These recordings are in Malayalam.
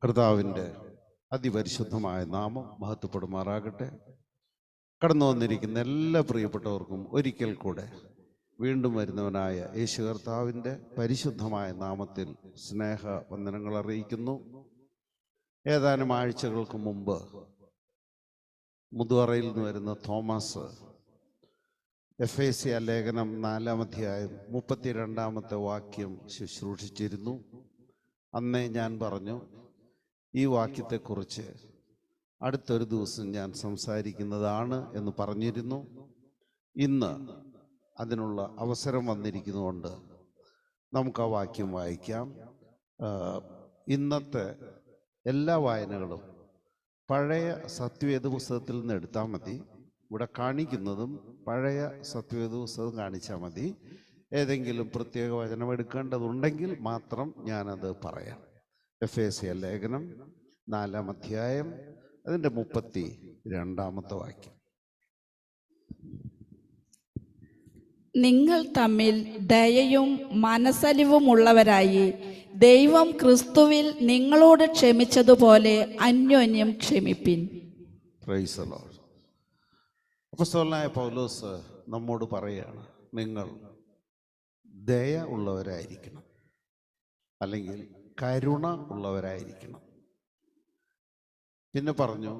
കർത്താവിൻ്റെ അതിപരിശുദ്ധമായ നാമം മഹത്വപ്പെടുമാറാകട്ടെ. കടന്നു വന്നിരിക്കുന്ന എല്ലാ പ്രിയപ്പെട്ടവർക്കും ഒരിക്കൽ കൂടെ വീണ്ടും വരുന്നവനായ യേശു കർത്താവിൻ്റെ പരിശുദ്ധമായ നാമത്തിൽ സ്നേഹ വന്ദനങ്ങൾ അറിയിക്കുന്നു. ഏതാനും ആഴ്ചകൾക്ക് മുമ്പ് മുതുവറയിൽ നിന്ന് വരുന്ന തോമസ് എഫേസ്യ ലേഖനം 4-ാം അധ്യായം 32-ാമത്തെ വാക്യം ശുശ്രൂഷിച്ചിരുന്നു. അന്നേ ഞാൻ പറഞ്ഞു, ഈ വാക്യത്തെക്കുറിച്ച് അടുത്തൊരു ദിവസം ഞാൻ സംസാരിക്കുന്നതാണ് എന്ന് പറഞ്ഞിരുന്നു. ഇന്ന് അതിനുള്ള അവസരം വന്നിരിക്കുന്നതുകൊണ്ട് നമുക്ക് ആ വാക്യം വായിക്കാം. ഇന്നത്തെ എല്ലാ വായനകളും പഴയ സത്യവേദ പുസ്തകത്തിൽ നിന്ന് എടുത്താൽ മതി. ഇവിടെ കാണിക്കുന്നതും പഴയ സത്യവേദ പുസ്തകം കാണിച്ചാൽ മതി. ഏതെങ്കിലും പ്രത്യേക വചനം എടുക്കേണ്ടതുണ്ടെങ്കിൽ മാത്രം ഞാനത് പറയാം. എഫേസ്യ ലേഖനം 4-ാം അധ്യായം അതിൻ്റെ 32-ാമത്തെ വാക്യം. നിങ്ങൾ തമ്മിൽ ദയയും മനസ്സലിവുമുള്ളവരായി ദൈവം ക്രിസ്തുവിൽ നിങ്ങളോട് ക്ഷമിച്ചതുപോലെ അന്യോന്യം ക്ഷമിപ്പിൻ. Price the Lord. അപ്പോസ്തലനായ പൗലോസ് നമ്മോട് പറയുകയാണ്, നിങ്ങൾ ദയ ഉള്ളവരായിരിക്കണം, അല്ലെങ്കിൽ കരുണ ഉള്ളവരായിരിക്കണം. പിന്നെ പറഞ്ഞു,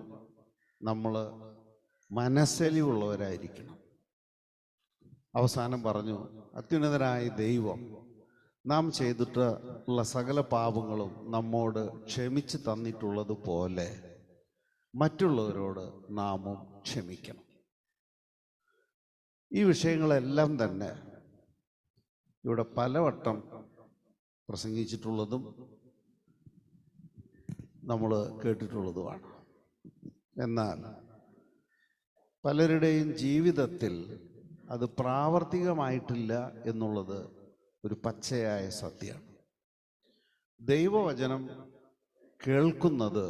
നമ്മൾ മനസ്സലിവുള്ളവരായിരിക്കണം. അവസാനം പറഞ്ഞു, അത്യുന്നതനായ ദൈവം നാം ചെയ്തിട്ടുള്ള സകല പാപങ്ങളും നമ്മോട് ക്ഷമിച്ച് തന്നിട്ടുള്ളതുപോലെ മറ്റുള്ളവരോട് നാമും ക്ഷമിക്കണം. ഈ വിഷയങ്ങളെല്ലാം തന്നെ ഇവിടെ പലവട്ടം പ്രസംഗിച്ചിട്ടുള്ളതും നമ്മൾ കേട്ടിട്ടുള്ളതുമാണ്. എന്നാൽ പലരുടെയും ജീവിതത്തിൽ അത് പ്രാവർത്തികമായിട്ടില്ല എന്നുള്ളത് ഒരു പച്ചയായ സത്യമാണ്. ദൈവവചനം കേൾക്കുന്നത്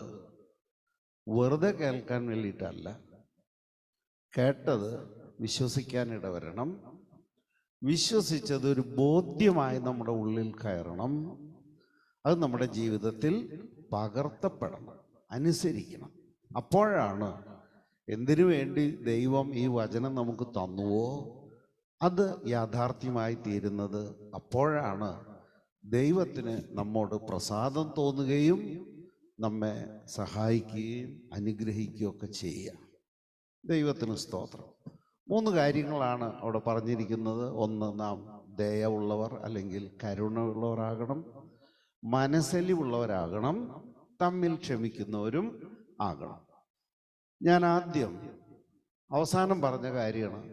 വെറുതെ കേൾക്കാൻ വേണ്ടിയിട്ടല്ല, കേട്ടത് വിശ്വസിക്കാനിട വരണം. വിശ്വസിച്ചത് ഒരു ബോധ്യമായി നമ്മുടെ ഉള്ളിൽ കയറണം. അത് നമ്മുടെ ജീവിതത്തിൽ പകർത്തപ്പെടണം, അനുസരിക്കണം. അപ്പോഴാണ് എന്തിനു വേണ്ടി ദൈവം ഈ വചനം നമുക്ക് തന്നുവോ അത് യാഥാർത്ഥ്യമായി തീരുന്നത്. അപ്പോഴാണ് ദൈവത്തിന് നമ്മോട് പ്രസാദം തോന്നുകയും നമ്മെ സഹായിക്കുകയും അനുഗ്രഹിക്കുകയൊക്കെ ചെയ്യുക. ദൈവത്തിന് സ്തോത്രം. 3 കാര്യങ്ങളാണ് അവിടെ പറഞ്ഞിരിക്കുന്നത്. ഒന്ന്, നാം ദയ ഉള്ളവർ അല്ലെങ്കിൽ കരുണയുള്ളവരാകണം, മനസ്സലിവുള്ളവരാകണം, തമ്മിൽ ക്ഷമിക്കുന്നവരും ആകണം. ഞാൻ ആദ്യം അവസാനം പറഞ്ഞ കാര്യമാണ്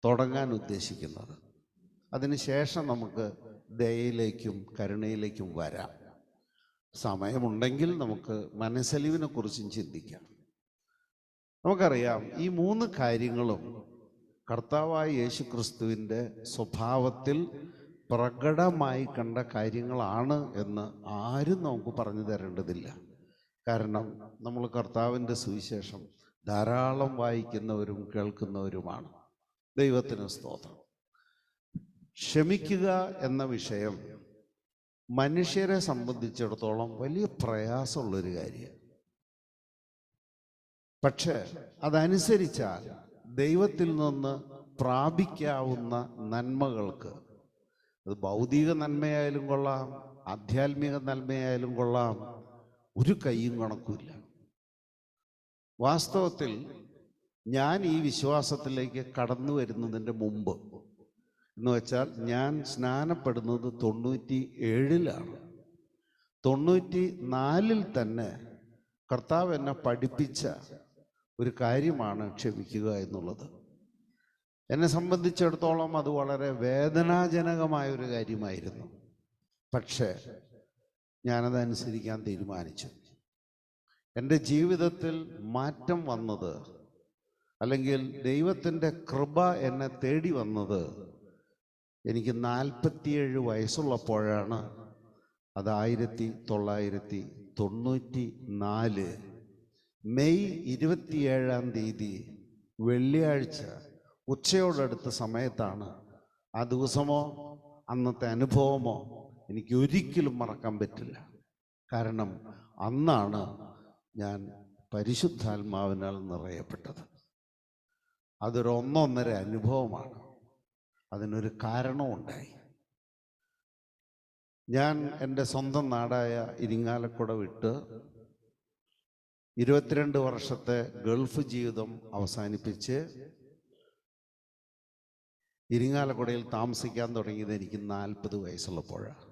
തുടങ്ങാൻ ഉദ്ദേശിക്കുന്നത്. അതിനുശേഷം നമുക്ക് ദയയിലേക്കും കരുണയിലേക്കും വരാം. സമയമുണ്ടെങ്കിൽ നമുക്ക് മനസ്സലിവിനെ കുറിച്ചും ചിന്തിക്കാം. നമുക്കറിയാം, ഈ 3 കാര്യങ്ങളും കർത്താവായ യേശു ക്രിസ്തുവിൻ്റെ സ്വഭാവത്തിൽ പ്രകടമായി കണ്ട കാര്യങ്ങളാണ് എന്ന് ആരും നമുക്ക് പറഞ്ഞു തരേണ്ടതില്ല. കാരണം നമ്മൾ കർത്താവിൻ്റെ സുവിശേഷം ധാരാളം വായിക്കുന്നവരും കേൾക്കുന്നവരുമാണ്. ദൈവത്തിന് സ്തോത്രം. ക്ഷമിക്കുക എന്ന വിഷയം മനുഷ്യരെ സംബന്ധിച്ചിടത്തോളം വലിയ പ്രയാസമുള്ളൊരു കാര്യമാണ്. പക്ഷേ അതനുസരിച്ചാൽ ദൈവത്തിൽ നിന്ന് പ്രാപിക്കാവുന്ന നന്മകൾക്ക്, അത് ഭൗതിക നന്മയായാലും കൊള്ളാം, ആധ്യാത്മിക നന്മയായാലും കൊള്ളാം, ഒരു കയ്യും കണക്കുമില്ല. വാസ്തവത്തിൽ ഞാൻ ഈ വിശ്വാസത്തിലേക്ക് കടന്നു വരുന്നതിൻ്റെ മുമ്പ് എന്ന് വെച്ചാൽ, ഞാൻ സ്നാനപ്പെടുന്നത് 97-ലാണ്. 94-ൽ തന്നെ കർത്താവ് എന്നെ പഠിപ്പിച്ച ഒരു കാര്യമാണ് ക്ഷമിക്കുക എന്നുള്ളത്. എന്നെ സംബന്ധിച്ചിടത്തോളം അത് വളരെ വേദനാജനകമായ ഒരു കാര്യമായിരുന്നു. പക്ഷേ ഞാനതനുസരിക്കാൻ തീരുമാനിച്ചു. എൻ്റെ ജീവിതത്തിൽ മാറ്റം വന്നത്, അല്ലെങ്കിൽ ദൈവത്തിൻ്റെ കൃപ എന്നെ തേടി വന്നത് എനിക്ക് 47 വയസ്സുള്ളപ്പോഴാണ്. അത് 1994 മെയ് 27-ാം തീയതി വെള്ളിയാഴ്ച ഉച്ചയോടടുത്ത സമയത്താണ്. ആ ദിവസമോ അന്നത്തെ അനുഭവമോ എനിക്ക് ഒരിക്കലും മറക്കാൻ പറ്റില്ല. കാരണം അന്നാണ് ഞാൻ പരിശുദ്ധാത്മാവിനാൽ നിറയപ്പെട്ടത്. അതൊരു ഒന്നൊന്നര അനുഭവമാണ്. അതിനൊരു കാരണമുണ്ടായി. ഞാൻ എൻ്റെ സ്വന്തം നാടായ ഇരിങ്ങാലക്കുട വിട്ട് 22 വർഷത്തെ ഗൾഫ് ജീവിതം അവസാനിപ്പിച്ച് ഇരിങ്ങാലക്കുടയിൽ താമസിക്കാൻ തുടങ്ങിയത് എനിക്ക് 40 വയസ്സുള്ളപ്പോഴാണ്.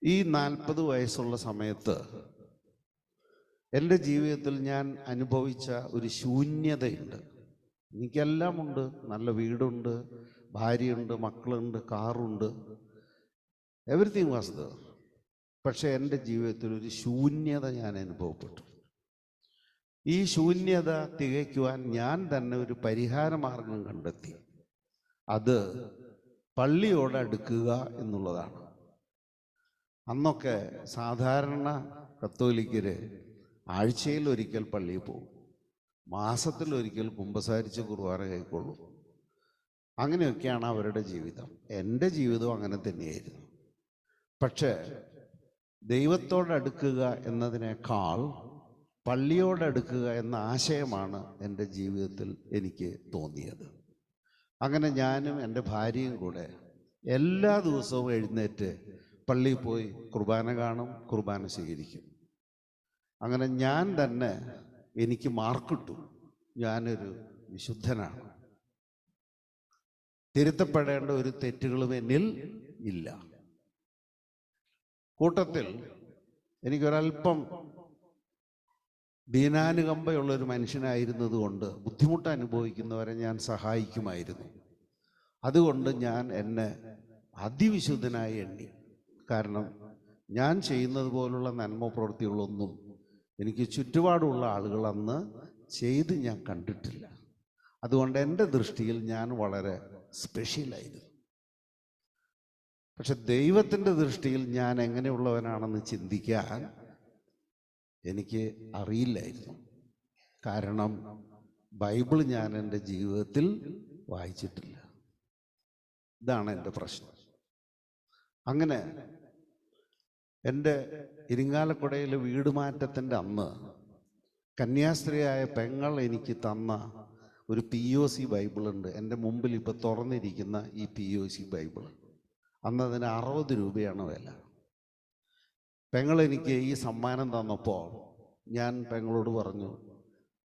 ഈ 40 വയസ്സുള്ള സമയത്ത് എൻ്റെ ജീവിതത്തിൽ ഞാൻ അനുഭവിച്ച ഒരു ശൂന്യതയുണ്ട്. എനിക്കെല്ലാം ഉണ്ട്, നല്ല വീടുണ്ട്, ഭാര്യയുണ്ട്, മക്കളുണ്ട്, കാറുണ്ട്, എവറിത്തിങ് വാസ് ദർ. പക്ഷെ എൻ്റെ ജീവിതത്തിൽ ഒരു ശൂന്യത ഞാൻ അനുഭവപ്പെട്ടു. ഈ ശൂന്യത തികയ്ക്കുവാൻ ഞാൻ തന്നെ ഒരു പരിഹാര മാർഗം കണ്ടെത്തി. അത് പള്ളിയോട് അടുക്കുക എന്നുള്ളതാണ്. അന്നൊക്കെ സാധാരണ കത്തോലിക്കര് ആഴ്ചയിൽ ഒരിക്കൽ പള്ളിയിൽ പോകും, മാസത്തിൽ ഒരിക്കൽ കുമ്പസാരിച്ച് കുർബാന കൈക്കൊള്ളും. അങ്ങനെയൊക്കെയാണ് അവരുടെ ജീവിതം. എൻ്റെ ജീവിതം അങ്ങനെ തന്നെയായിരുന്നു. പക്ഷേ ദൈവത്തോടടുക്കുക എന്നതിനേക്കാൾ പള്ളിയോടടുക്കുക എന്ന ആശയമാണ് എൻ്റെ ജീവിതത്തിൽ എനിക്ക് തോന്നിയത്. അങ്ങനെ ഞാനും എൻ്റെ ഭാര്യയും കൂടെ എല്ലാ ദിവസവും എഴുന്നേറ്റ് പള്ളിയിൽ പോയി കുർബാന കാണും, കുർബാന സ്വീകരിക്കും. അങ്ങനെ ഞാൻ തന്നെ എനിക്ക് മാർക്കിട്ടു, ഞാനൊരു വിശുദ്ധനാണ്, തിരുത്തപ്പെടേണ്ട ഒരു തെറ്റുകളും എന്നിൽ ഇല്ല. കൂട്ടത്തിൽ എനിക്കൊരല്പം ദീനാനുകമ്പയുള്ളൊരു മനുഷ്യനായിരുന്നത് കൊണ്ട് ബുദ്ധിമുട്ട് അനുഭവിക്കുന്നവരെ ഞാൻ സഹായിക്കുമായിരുന്നു. അതുകൊണ്ട് ഞാൻ എന്നെ അതിവിശുദ്ധനായി എണ്ണി. കാരണം ഞാൻ ചെയ്യുന്നത് പോലുള്ള നന്മ പ്രവൃത്തികളൊന്നും എനിക്ക് ചുറ്റുപാടുള്ള ആളുകൾ അന്ന് ചെയ്ത് ഞാൻ കണ്ടിട്ടില്ല. അതുകൊണ്ട് എൻ്റെ ദൃഷ്ടിയിൽ ഞാൻ വളരെ സ്പെഷ്യലായിരുന്നു. പക്ഷെ ദൈവത്തിൻ്റെ ദൃഷ്ടിയിൽ ഞാൻ എങ്ങനെയുള്ളവനാണെന്ന് ചിന്തിക്കാൻ എനിക്ക് അറിയില്ലായിരുന്നു. കാരണം ബൈബിൾ ഞാൻ എൻ്റെ ജീവിതത്തിൽ വായിച്ചിട്ടില്ല. ഇതാണ് എൻ്റെ പ്രശ്നം. അങ്ങനെ എൻ്റെ ഇരിങ്ങാലക്കുടയിലെ വീട് മാറ്റത്തിൻ്റെ അന്ന് കന്യാസ്ത്രീയായ പെങ്ങൾ എനിക്ക് തന്ന ഒരു POC ബൈബിളുണ്ട്. എൻ്റെ മുമ്പിൽ ഇപ്പോൾ തുറന്നിരിക്കുന്ന ഈ POC ബൈബിൾ. അന്ന് അതിന് 60 രൂപയാണ് വില. പെങ്ങൾ എനിക്ക് ഈ സമ്മാനം തന്നപ്പോൾ ഞാൻ പെങ്ങളോട് പറഞ്ഞു,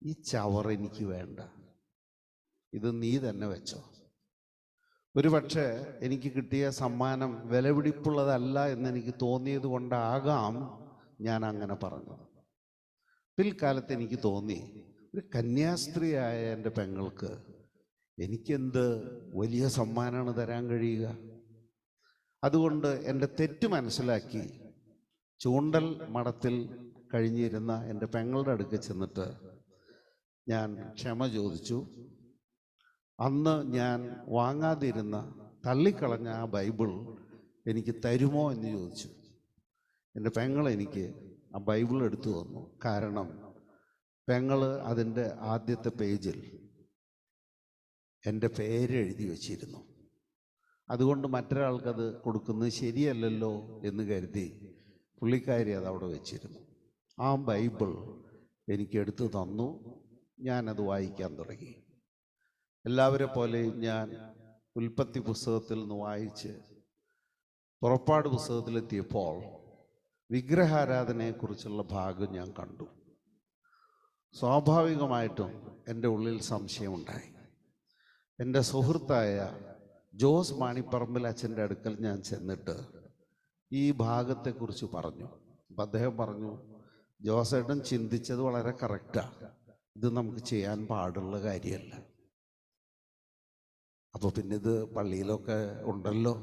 ഈ ചവർ എനിക്ക് വേണ്ട, ഇത് നീ തന്നെ വെച്ചോ. ഒരു പക്ഷേ എനിക്ക് കിട്ടിയ സമ്മാനം വിലപിടിപ്പുള്ളതല്ല എന്നെനിക്ക് തോന്നിയത് കൊണ്ടാകാം ഞാൻ അങ്ങനെ പറഞ്ഞത്. പിൽക്കാലത്ത് എനിക്ക് തോന്നി, ഒരു കന്യാസ്ത്രീയായ എൻ്റെ പെങ്ങൾക്ക് എനിക്കെന്ത് വലിയ സമ്മാനമാണ് തരാൻ കഴിയുക. അതുകൊണ്ട് എൻ്റെ തെറ്റ് മനസ്സിലാക്കി ചൂണ്ടൽ മഠത്തിൽ കഴിഞ്ഞിരുന്ന എൻ്റെ പെങ്ങളുടെ അടുക്ക് ചെന്നിട്ട് ഞാൻ ക്ഷമ ചോദിച്ചു. അന്ന് ഞാൻ വാങ്ങാതിരുന്ന തള്ളിക്കളഞ്ഞ ആ ബൈബിൾ എനിക്ക് തരുമോ എന്ന് ചോദിച്ചു. എൻ്റെ പെങ്ങൾ എനിക്ക് ആ ബൈബിൾ എടുത്തു തന്നു. കാരണം പെങ്ങൾ അതിൻ്റെ ആദ്യത്തെ പേജിൽ എൻ്റെ പേര് എഴുതി വച്ചിരുന്നു. അതുകൊണ്ട് മറ്റൊരാൾക്കത് കൊടുക്കുന്നത് ശരിയല്ലല്ലോ എന്ന് കരുതി പുള്ളിക്കാരി അത് അവിടെ വെച്ചിരുന്നു. ആ ബൈബിൾ എനിക്ക് എടുത്തു തന്നു. ഞാനത് വായിക്കാൻ തുടങ്ങി. എല്ലാവരെ പോലെയും ഞാൻ ഉൽപ്പത്തി പുസ്തകത്തിൽ നിന്ന് വായിച്ച് പുറപ്പാട് പുസ്തകത്തിലെത്തിയപ്പോൾ വിഗ്രഹാരാധനയെക്കുറിച്ചുള്ള ഭാഗം ഞാൻ കണ്ടു. സ്വാഭാവികമായിട്ടും എൻ്റെ ഉള്ളിൽ സംശയമുണ്ടായി. എൻ്റെ സുഹൃത്തായ ജോസ് മാണിപ്പറമ്പിൽ അച്ഛൻ്റെ അടുക്കൽ ഞാൻ ചെന്നിട്ട് ഈ ഭാഗത്തെക്കുറിച്ച് പറഞ്ഞു. അപ്പം അദ്ദേഹം പറഞ്ഞു, ജോസേട്ടൻ ചിന്തിച്ചത് വളരെ കറക്റ്റാണ്, ഇത് നമുക്ക് ചെയ്യാൻ പാടുള്ള കാര്യമല്ല. അപ്പോൾ പിന്നെ ഇത് പള്ളിയിലൊക്കെ ഉണ്ടല്ലോ.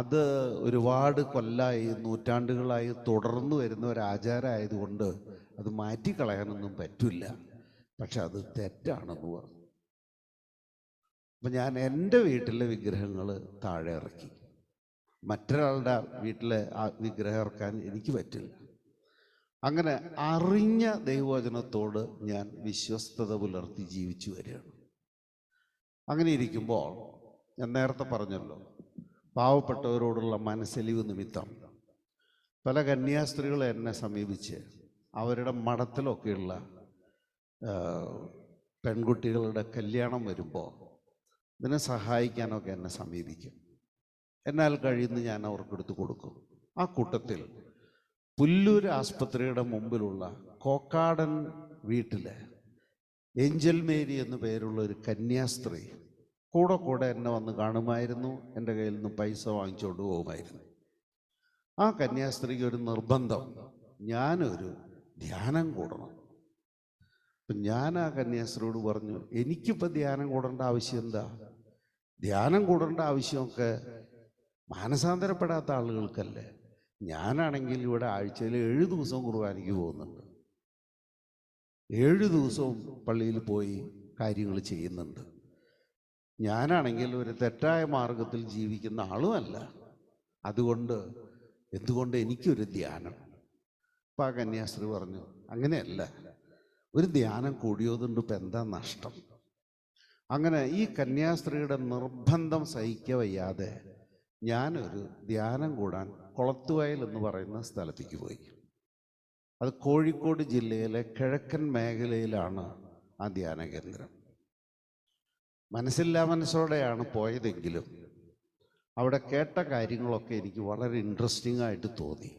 അത് ഒരുപാട് കൊല്ലായി, നൂറ്റാണ്ടുകളായി തുടർന്നു വരുന്ന ഒരു ആചാരമായതുകൊണ്ട് അത് മാറ്റിക്കളയാനൊന്നും പറ്റില്ല. പക്ഷെ അത് തെറ്റാണെന്ന് പറഞ്ഞു. അപ്പം ഞാൻ എൻ്റെ വീട്ടിലെ വിഗ്രഹങ്ങൾ താഴെ ഇറക്കി. മറ്റൊരാളുടെ വീട്ടിലെ ആ വിഗ്രഹം ഇറക്കാൻ എനിക്ക് പറ്റില്ല. അങ്ങനെ അറിഞ്ഞ ദൈവവചനത്തോട് ഞാൻ വിശ്വസ്തത പുലർത്തി ജീവിച്ചു വരികയാണ്. അങ്ങനെ ഇരിക്കുമ്പോൾ ഞാൻ നേരത്തെ പറഞ്ഞല്ലോ, പാവപ്പെട്ടവരോടുള്ള മനസ്സലിവ് നിമിത്തം പല കന്യാസ്ത്രീകൾ എന്നെ സമീപിച്ച് അവരുടെ മഠത്തിലൊക്കെയുള്ള പെൺകുട്ടികളുടെ കല്യാണം വരുമ്പോൾ ഇതിനെ സഹായിക്കാനൊക്കെ എന്നെ സമീപിക്കും. എന്നാൽ കഴിയുന്ന ഞാൻ അവർക്കെടുത്ത് കൊടുക്കും. ആ കൂട്ടത്തിൽ പുല്ലൂർ ആസ്പത്രിയുടെ മുമ്പിലുള്ള കോക്കാടൻ വീട്ടിലെ ഏഞ്ചൽ മേരി എന്നു പേരുള്ള ഒരു കന്യാസ്ത്രീ കൂടെ കൂടെ എന്നെ വന്ന് കാണുമായിരുന്നു. എൻ്റെ കയ്യിൽ നിന്ന് പൈസ വാങ്ങിച്ചുകൊണ്ട് പോകുമായിരുന്നു. ആ കന്യാസ്ത്രീക്ക് ഒരു നിർബന്ധം, ഞാനൊരു ധ്യാനം കൂടണം. അപ്പം ഞാൻ ആ കന്യാസ്ത്രീയോട് പറഞ്ഞു, എനിക്കിപ്പോൾ ധ്യാനം കൂടേണ്ട ആവശ്യം എന്താ? ധ്യാനം കൂടേണ്ട ആവശ്യമൊക്കെ മാനസാന്തരപ്പെടാത്ത ആളുകൾക്കല്ലേ. ഞാനാണെങ്കിൽ ഇവിടെ ആഴ്ചയിൽ 7 ദിവസവും കുർബാനയ്ക്ക് പോകുന്നുണ്ട്, 7 ദിവസവും പള്ളിയിൽ പോയി കാര്യങ്ങൾ ചെയ്യുന്നുണ്ട്. ഞാനാണെങ്കിൽ ഒരു തെറ്റായ മാർഗത്തിൽ ജീവിക്കുന്ന ആളുമല്ല. അതുകൊണ്ട് എന്തുകൊണ്ട് എനിക്കൊരു ധ്യാനം? അപ്പം ആ കന്യാസ്ത്രീ പറഞ്ഞു, അങ്ങനെയല്ല, ഒരു ധ്യാനം കൂടിയതുകൊണ്ട് ഇപ്പം എന്താ നഷ്ടം? അങ്ങനെ ഈ കന്യാസ്ത്രീയുടെ നിർബന്ധം സഹിക്കവയ്യാതെ ഞാനൊരു ധ്യാനം കൂടാൻ കൊളത്തുവയൽ എന്ന് പറയുന്ന സ്ഥലത്തേക്ക് പോയി. അത് കോഴിക്കോട് ജില്ലയിലെ കിഴക്കൻ മേഖലയിലാണ് ആ ധ്യാന കേന്ദ്രം. മനസ്സില്ലാ മനസ്സോടെയാണ് പോയതെങ്കിലും അവിടെ കേട്ട കാര്യങ്ങളൊക്കെ എനിക്ക് വളരെ ഇൻട്രസ്റ്റിംഗ് ആയിട്ട് തോന്നി.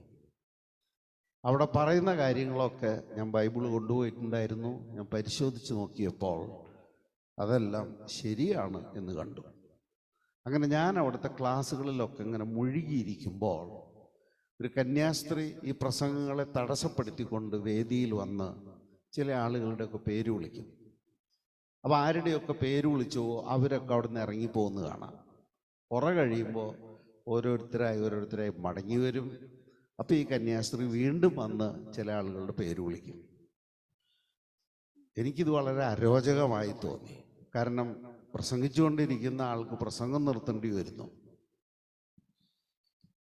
അവിടെ പറയുന്ന കാര്യങ്ങളൊക്കെ ഞാൻ ബൈബിൾ കൊണ്ടുപോയിട്ടുണ്ടായിരുന്നു. ഞാൻ പരിശോധിച്ച് നോക്കിയപ്പോൾ അതെല്ലാം ശരിയാണ് എന്ന് കണ്ടു. അങ്ങനെ ഞാൻ അവിടുത്തെ ക്ലാസ്സുകളിലൊക്കെ ഇങ്ങനെ മുഴുകിയിരിക്കുമ്പോൾ ഒരു കന്യാസ്ത്രീ ഈ പ്രസംഗങ്ങളെ തടസ്സപ്പെടുത്തിക്കൊണ്ട് വേദിയിൽ വന്ന് ചില ആളുകളുടെയൊക്കെ പേര് വിളിക്കും. അപ്പോൾ ആരുടെയൊക്കെ പേര് വിളിച്ചോ അവരൊക്കെ അവിടെ നിന്ന് ഇറങ്ങിപ്പോകുന്നത് കാണാം. കുറെ കഴിയുമ്പോൾ ഓരോരുത്തരായി മടങ്ങി വരും. അപ്പോൾ ഈ കന്യാസ്ത്രീ വീണ്ടും വന്ന് ചില ആളുകളുടെ പേര് വിളിക്കും. എനിക്കിത് വളരെ അരോചകമായി തോന്നി. കാരണം പ്രസംഗിച്ചുകൊണ്ടിരിക്കുന്ന ആൾക്ക് പ്രസംഗം നിർത്തേണ്ടി വരുന്നു.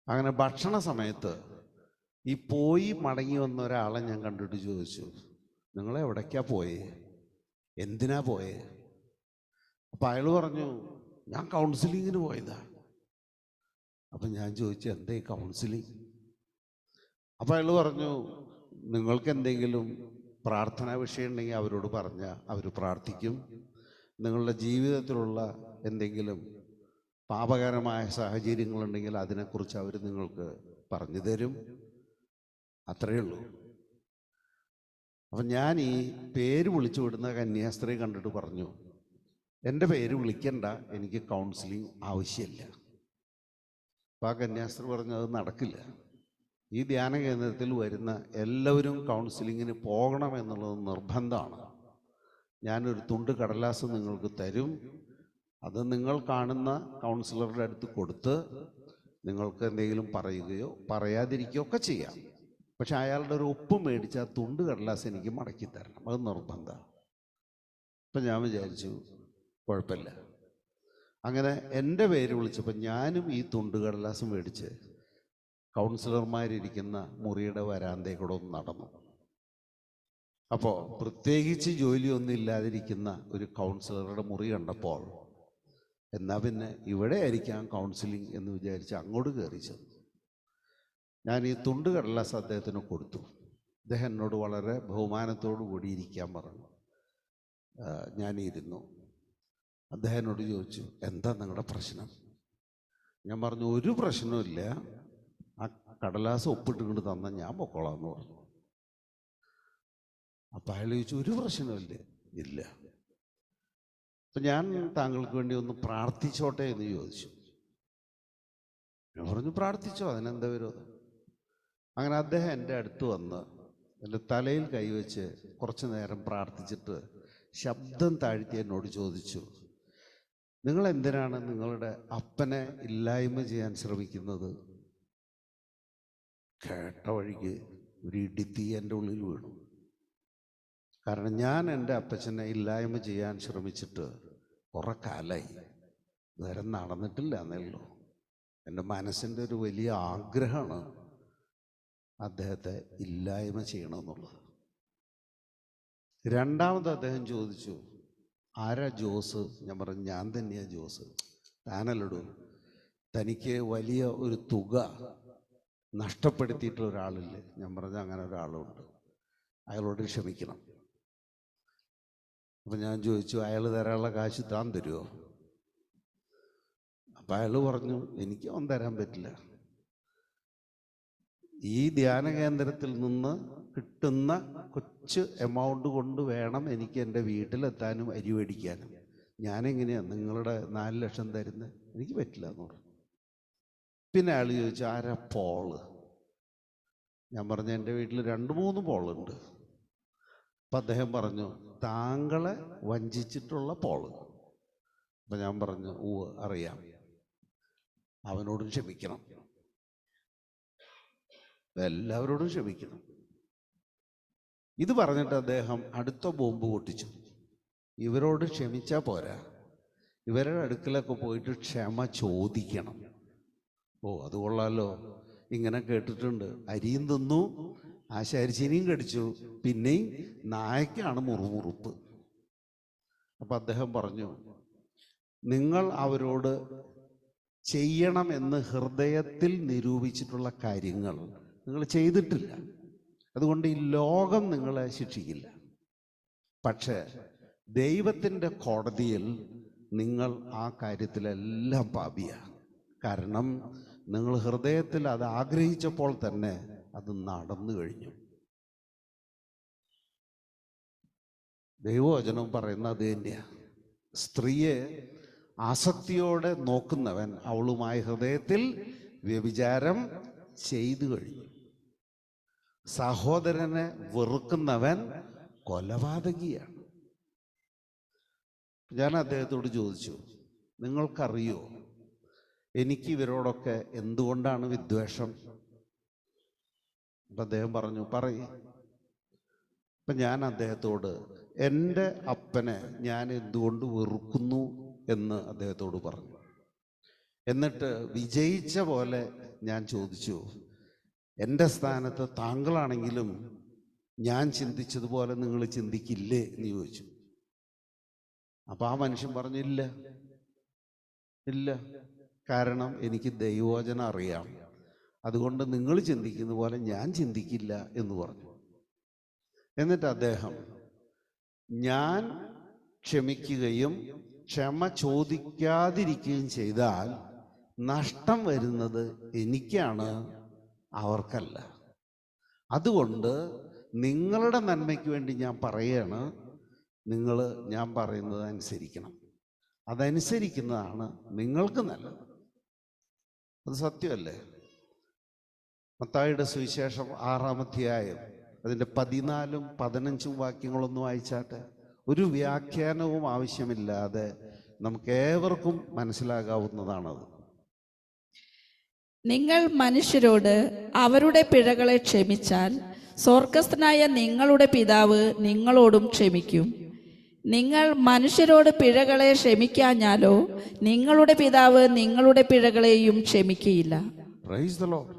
അങ്ങനെ ഭക്ഷണ സമയത്ത് ഈ പോയി മടങ്ങി വന്ന ഒരാളെ ഞാൻ കണ്ടിട്ട് ചോദിച്ചു, നിങ്ങൾ എവിടേക്കാ പോയേ? എന്തിനാ പോയേ? അപ്പം അയാൾ പറഞ്ഞു, ഞാൻ കൗൺസിലിങ്ങിന് പോയതാ. അപ്പം ഞാൻ ചോദിച്ചു, എന്താ ഈ കൗൺസിലിംഗ്? അപ്പം അയാൾ പറഞ്ഞു, നിങ്ങൾക്ക് എന്തെങ്കിലും പ്രാർത്ഥനാ വിഷയം ഉണ്ടെങ്കിൽ അവരോട് പറഞ്ഞാൽ അവർ പ്രാർത്ഥിക്കും. നിങ്ങളുടെ ജീവിതത്തിലുള്ള എന്തെങ്കിലും പാപകരമായ സാഹചര്യങ്ങളുണ്ടെങ്കിൽ അതിനെക്കുറിച്ച് അവർ നിങ്ങൾക്ക് പറഞ്ഞു തരും. അത്രയേ ഉള്ളൂ. അപ്പം ഞാൻ ഈ പേര് വിളിച്ചു വിടുന്ന കന്യാസ്ത്രീ കണ്ടിട്ട് പറഞ്ഞു, എൻ്റെ പേര് വിളിക്കണ്ട, എനിക്ക് കൗൺസിലിംഗ് ആവശ്യമില്ല. അപ്പം ആ കന്യാസ്ത്രീ പറഞ്ഞു, അത് നടക്കില്ല. ഈ ധ്യാന കേന്ദ്രത്തിൽ വരുന്ന എല്ലാവരും കൗൺസിലിങ്ങിന് പോകണമെന്നുള്ളത് നിർബന്ധമാണ്. ഞാനൊരു തുണ്ട് കടലാസ് നിങ്ങൾക്ക് തരും. അത് നിങ്ങൾ കാണുന്ന കൗൺസിലറുടെ അടുത്ത് കൊടുത്ത് നിങ്ങൾക്ക് എന്തെങ്കിലും പറയുകയോ പറയാതിരിക്കുകയോ ഒക്കെ ചെയ്യാം. പക്ഷെ അയാളുടെ ഒരു ഒപ്പ് മേടിച്ച് ആ തുണ്ട് കടലാസ് എനിക്ക് മടക്കി തരണം, അത് നിർബന്ധമാണ്. അപ്പം ഞാൻ വിചാരിച്ചു കുഴപ്പമില്ല. അങ്ങനെ എൻ്റെ പേര് വിളിച്ചപ്പോൾ ഞാനും ഈ തുണ്ട് കടലാസ് മേടിച്ച് കൗൺസിലർമാരിരിക്കുന്ന മുറിയുടെ വരാന്തയിൽ കൂടെ ഒന്ന് നടന്നു. അപ്പോൾ പ്രത്യേകിച്ച് ജോലിയൊന്നും ഇല്ലാതിരിക്കുന്ന ഒരു കൗൺസിലറുടെ മുറി കണ്ടപ്പോൾ എന്നാൽ പിന്നെ ഇവിടെ ആയിരിക്കാം കൗൺസിലിംഗ് എന്ന് വിചാരിച്ച് അങ്ങോട്ട് കയറി ചെന്നു. ഞാൻ ഈ തുണ്ട് കടലാസ് അദ്ദേഹത്തിന് കൊടുത്തു. അദ്ദേഹം എന്നോട് വളരെ ബഹുമാനത്തോടു കൂടി ഇരിക്കാൻ പറഞ്ഞു. ഞാനിരുന്നു. അദ്ദേഹം എന്നോട് ചോദിച്ചു, എന്താ നിങ്ങളുടെ പ്രശ്നം? ഞാൻ പറഞ്ഞു, ഒരു പ്രശ്നവുമില്ല, ആ കടലാസ് ഒപ്പിട്ടുകൊണ്ട് തന്നാൽ ഞാൻ പൊക്കോളാം എന്ന് പറഞ്ഞു. അപ്പം അയാൾ ചോദിച്ചു, ഒരു പ്രശ്നമില്ല. ഇല്ല. അപ്പം ഞാൻ താങ്കൾക്ക് വേണ്ടി ഒന്ന് പ്രാർത്ഥിച്ചോട്ടെ എന്ന് ചോദിച്ചു. ഞാൻ പറഞ്ഞു, പ്രാർത്ഥിച്ചോ, അതിനെന്താ വിരോധം? അങ്ങനെ അദ്ദേഹം എൻ്റെ അടുത്ത് വന്ന് എൻ്റെ തലയിൽ കൈവച്ച് കുറച്ച് നേരം പ്രാർത്ഥിച്ചിട്ട് ശബ്ദം താഴ്ത്തി എന്നോട് ചോദിച്ചു, നിങ്ങൾ എന്തിനാണ് നിങ്ങളുടെ അപ്പനെ ഇല്ലായ്മ ചെയ്യാൻ ശ്രമിക്കുന്നത്? കേട്ട വഴിക്ക് ഒരു ഇടിത്തീ എൻ്റെ ഉള്ളിൽ വീണു. കാരണം ഞാൻ എൻ്റെ അപ്പച്ചനെ ഇല്ലായ്മ ചെയ്യാൻ ശ്രമിച്ചിട്ട് കുറെ കാലമായി, വേറെ നടന്നിട്ടില്ല എന്നല്ലോ. എൻ്റെ മനസ്സിൻ്റെ ഒരു വലിയ ആഗ്രഹമാണ് അദ്ദേഹത്തെ ഇല്ലായ്മ ചെയ്യണമെന്നുള്ളത്. രണ്ടാമത് അദ്ദേഹം ചോദിച്ചു, ആരാ ജോസ്? ഞാൻ പറഞ്ഞു, ഞാൻ തന്നെയാ ജോസ്. താനല്ലടൂ, തനിക്ക് വലിയ ഒരു തുക നഷ്ടപ്പെടുത്തിയിട്ടുള്ള ഒരാളില്ലേ? ഞാൻ പറഞ്ഞ അങ്ങനെ ഒരാളുണ്ട്, അയാളോട് ക്ഷമിക്കണം. അപ്പം ഞാൻ ചോദിച്ചു, അയാൾ തരാനുള്ള കാശ് താൻ തരുമോ? അപ്പം അയാൾ പറഞ്ഞു, എനിക്ക് അവൻ തരാൻ പറ്റില്ല. ഈ ധ്യാന കേന്ദ്രത്തിൽ നിന്ന് കിട്ടുന്ന കൊച്ചു എമൗണ്ട് കൊണ്ട് വേണം എനിക്ക് എൻ്റെ വീട്ടിലെത്താനും അരി മേടിക്കാനും. ഞാനെങ്ങനെയാണ് നിങ്ങളുടെ 4 ലക്ഷം തരുന്നത്? എനിക്ക് പറ്റില്ല എന്ന് പറഞ്ഞു. പിന്നെ അയാൾ ചോദിച്ചു, ആരാ പോള്? ഞാൻ പറഞ്ഞു, എൻ്റെ വീട്ടിൽ 2-3 പോളുണ്ട്. അപ്പം അദ്ദേഹം പറഞ്ഞു, താങ്കളെ വഞ്ചിച്ചിട്ടുള്ള പോള്. അപ്പം ഞാൻ പറഞ്ഞു, അറിയാം, അവനോടും ക്ഷമിക്കണം, എല്ലാവരോടും ക്ഷമിക്കണം. ഇത് പറഞ്ഞിട്ട് അദ്ദേഹം അടുത്ത ബോംബ് പൊട്ടിച്ചു. ഇവരോട് ക്ഷമിച്ചാൽ പോരാ, ഇവരുടെ അടുക്കലൊക്കെ പോയിട്ട് ക്ഷമ ചോദിക്കണം. അത് കൊള്ളാലോ, ഇങ്ങനെ കേട്ടിട്ടുണ്ട്. അരിയും തിന്നു, ആശാരിച്ചീനിയും കടിച്ചു, പിന്നെയും നായക്കാണ് മുറുമുറുപ്പ്. അപ്പം അദ്ദേഹം പറഞ്ഞു, നിങ്ങൾ അവരോട് ചെയ്യണമെന്ന് ഹൃദയത്തിൽ നിരൂപിച്ചിട്ടുള്ള കാര്യങ്ങൾ നിങ്ങൾ ചെയ്തിട്ടില്ല. അതുകൊണ്ട് ഈ ലോകം നിങ്ങളെ ശിക്ഷിക്കില്ല. പക്ഷേ ദൈവത്തിൻ്റെ കോടതിയിൽ നിങ്ങൾ ആ കാര്യത്തിലെല്ലാം പാപിയാണ്. കാരണം നിങ്ങൾ ഹൃദയത്തിൽ അത് ആഗ്രഹിച്ചപ്പോൾ തന്നെ അത് നടന്നു കഴിഞ്ഞു. ദൈവവചനം പറയുന്നത് അത് തന്നെയാണ്. സ്ത്രീയെ ആസക്തിയോടെ നോക്കുന്നവൻ അവളുമായി ഹൃദയത്തിൽ വ്യഭിചാരം ചെയ്തു കഴിഞ്ഞു. സഹോദരനെ വെറുക്കുന്നവൻ കൊലപാതകിയാണ്. ഞാൻ അദ്ദേഹത്തോട് ചോദിച്ചു, നിങ്ങൾക്കറിയോ എനിക്ക് ഇവരോടൊക്കെ എന്തുകൊണ്ടാണ് വിദ്വേഷം? അപ്പം അദ്ദേഹം പറഞ്ഞു, പറയ്. അപ്പം ഞാൻ അദ്ദേഹത്തോട് എൻ്റെ അപ്പനെ ഞാൻ എന്തുകൊണ്ട് വെറുക്കുന്നു എന്ന് അദ്ദേഹത്തോട് പറഞ്ഞു. എന്നിട്ട് വിജയിച്ച പോലെ ഞാൻ ചോദിച്ചു, എൻ്റെ സ്ഥാനത്ത് താങ്കളാണെങ്കിലും ഞാൻ ചിന്തിച്ചതുപോലെ നിങ്ങൾ ചിന്തിക്കില്ലേ എന്ന് ചോദിച്ചു. അപ്പം ആ മനുഷ്യൻ പറഞ്ഞു, ഇല്ല, കാരണം എനിക്ക് ദൈവവചനം അറിയാം, അതുകൊണ്ട് നിങ്ങൾ ചിന്തിക്കുന്ന പോലെ ഞാൻ ചിന്തിക്കില്ല എന്ന് പറഞ്ഞു. എന്നിട്ട് അദ്ദേഹം, ഞാൻ ക്ഷമിക്കുകയും ക്ഷമ ചോദിക്കാതിരിക്കുകയും ചെയ്താൽ നഷ്ടം വരുന്നത് എനിക്കാണ്, അവർക്കല്ല. അതുകൊണ്ട് നിങ്ങളുടെ നന്മയ്ക്ക് വേണ്ടി ഞാൻ പറയുകയാണ്, നിങ്ങൾ ഞാൻ പറയുന്നത് അനുസരിക്കണം. അതനുസരിക്കുന്നതാണ് നിങ്ങൾക്ക് നല്ലത്. അത് സത്യമല്ലേ? മത്തായിയുടെ സുവിശേഷം 6-ാം അധ്യായം അതിൻ്റെ 14-ഉം 15-ഉം വാക്യങ്ങളൊന്നും വായിച്ചാട്ടെ. ഒരു വ്യാഖ്യാനവും ആവശ്യമില്ലാതെ നമുക്ക് ഏവർക്കും മനസ്സിലാകാവുന്നതാണത്. നിങ്ങൾ മനുഷ്യരോട് അവരുടെ പിഴകളെ ക്ഷമിച്ചാൽ സ്വർഗസ്ഥനായ നിങ്ങളുടെ പിതാവ് നിങ്ങളോടും ക്ഷമിക്കും. നിങ്ങൾ മനുഷ്യരോട് പിഴകളെ ക്ഷമിക്കാഞ്ഞാലോ നിങ്ങളുടെ പിതാവ് നിങ്ങളുടെ പിഴകളെയും ക്ഷമിക്കുകയില്ല. Praise the lord.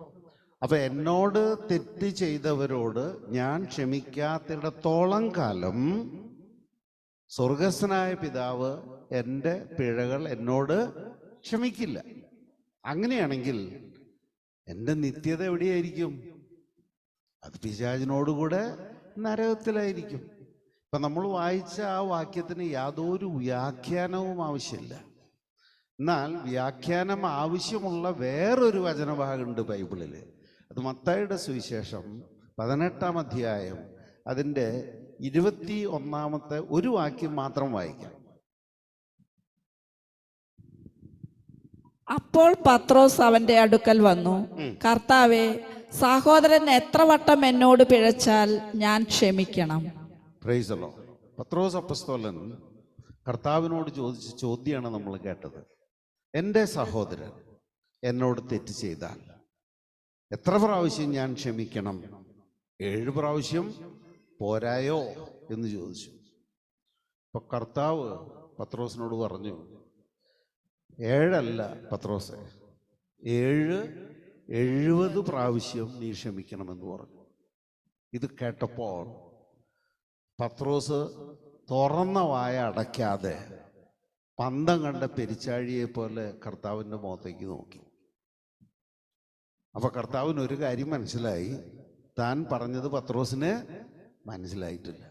അപ്പൊ എന്നോട് തെറ്റ് ചെയ്തവരോട് ഞാൻ ക്ഷമിക്കാത്തിടത്തോളം കാലം സ്വർഗസ്ഥനായ പിതാവ് എൻ്റെ പിഴകൾ എന്നോട് ക്ഷമിക്കില്ല. അങ്ങനെയാണെങ്കിൽ എൻ്റെ നിത്യത എവിടെയായിരിക്കും? അത് പിശാചിനോടുകൂടെ നരകത്തിലായിരിക്കും. ഇപ്പം നമ്മൾ വായിച്ച ആ വാക്യത്തിന് യാതൊരു വ്യാഖ്യാനവും ആവശ്യമില്ല. എന്നാൽ വ്യാഖ്യാനം ആവശ്യമുള്ള വേറൊരു വചനഭാഗമുണ്ട് ബൈബിളിൽ. അത് മത്തായിയുടെ സുവിശേഷം 18-ാം അധ്യായം അതിൻ്റെ 21-ാമത്തെ ഒരു വാക്യം മാത്രം വായിക്കാം. അപ്പോൾ പത്രോസ് അവന്റെ അടുക്കൽ വന്നു, കർത്താവേ, സഹോദരൻ എത്ര വട്ടം എന്നോട് പിഴച്ചാൽ ഞാൻ ക്ഷമിക്കണം? Price the Lord. പത്രോസ് അപ്പസ്തോലൻ കർത്താവിനോട് ചോദിച്ച ചോദ്യമാണ് നമ്മൾ കേട്ടത്. എൻ്റെ സഹോദരൻ എന്നോട് തെറ്റ് ചെയ്താൽ എത്ര പ്രാവശ്യം ഞാൻ ക്ഷമിക്കണം? 7 പ്രാവശ്യം പോരായോ എന്ന് ചോദിച്ചു. അപ്പൊ കർത്താവ് പത്രോസിനോട് പറഞ്ഞു, 7 അല്ല പത്രോസെ, 70 പ്രാവശ്യം നീ ക്ഷമിക്കണമെന്ന് പറഞ്ഞു. ഇത് കേട്ടപ്പോൾ പത്രോസ് തുറന്ന വായ അടയ്ക്കാതെ പന്തം കണ്ട പെരിച്ചാഴിയെ പോലെ കർത്താവിൻ്റെ മുഖത്തേക്ക് നോക്കി. അപ്പൊ കർത്താവിന് ഒരു കാര്യം മനസ്സിലായി, താൻ പറഞ്ഞത് പത്രോസിന് മനസ്സിലായിട്ടില്ല.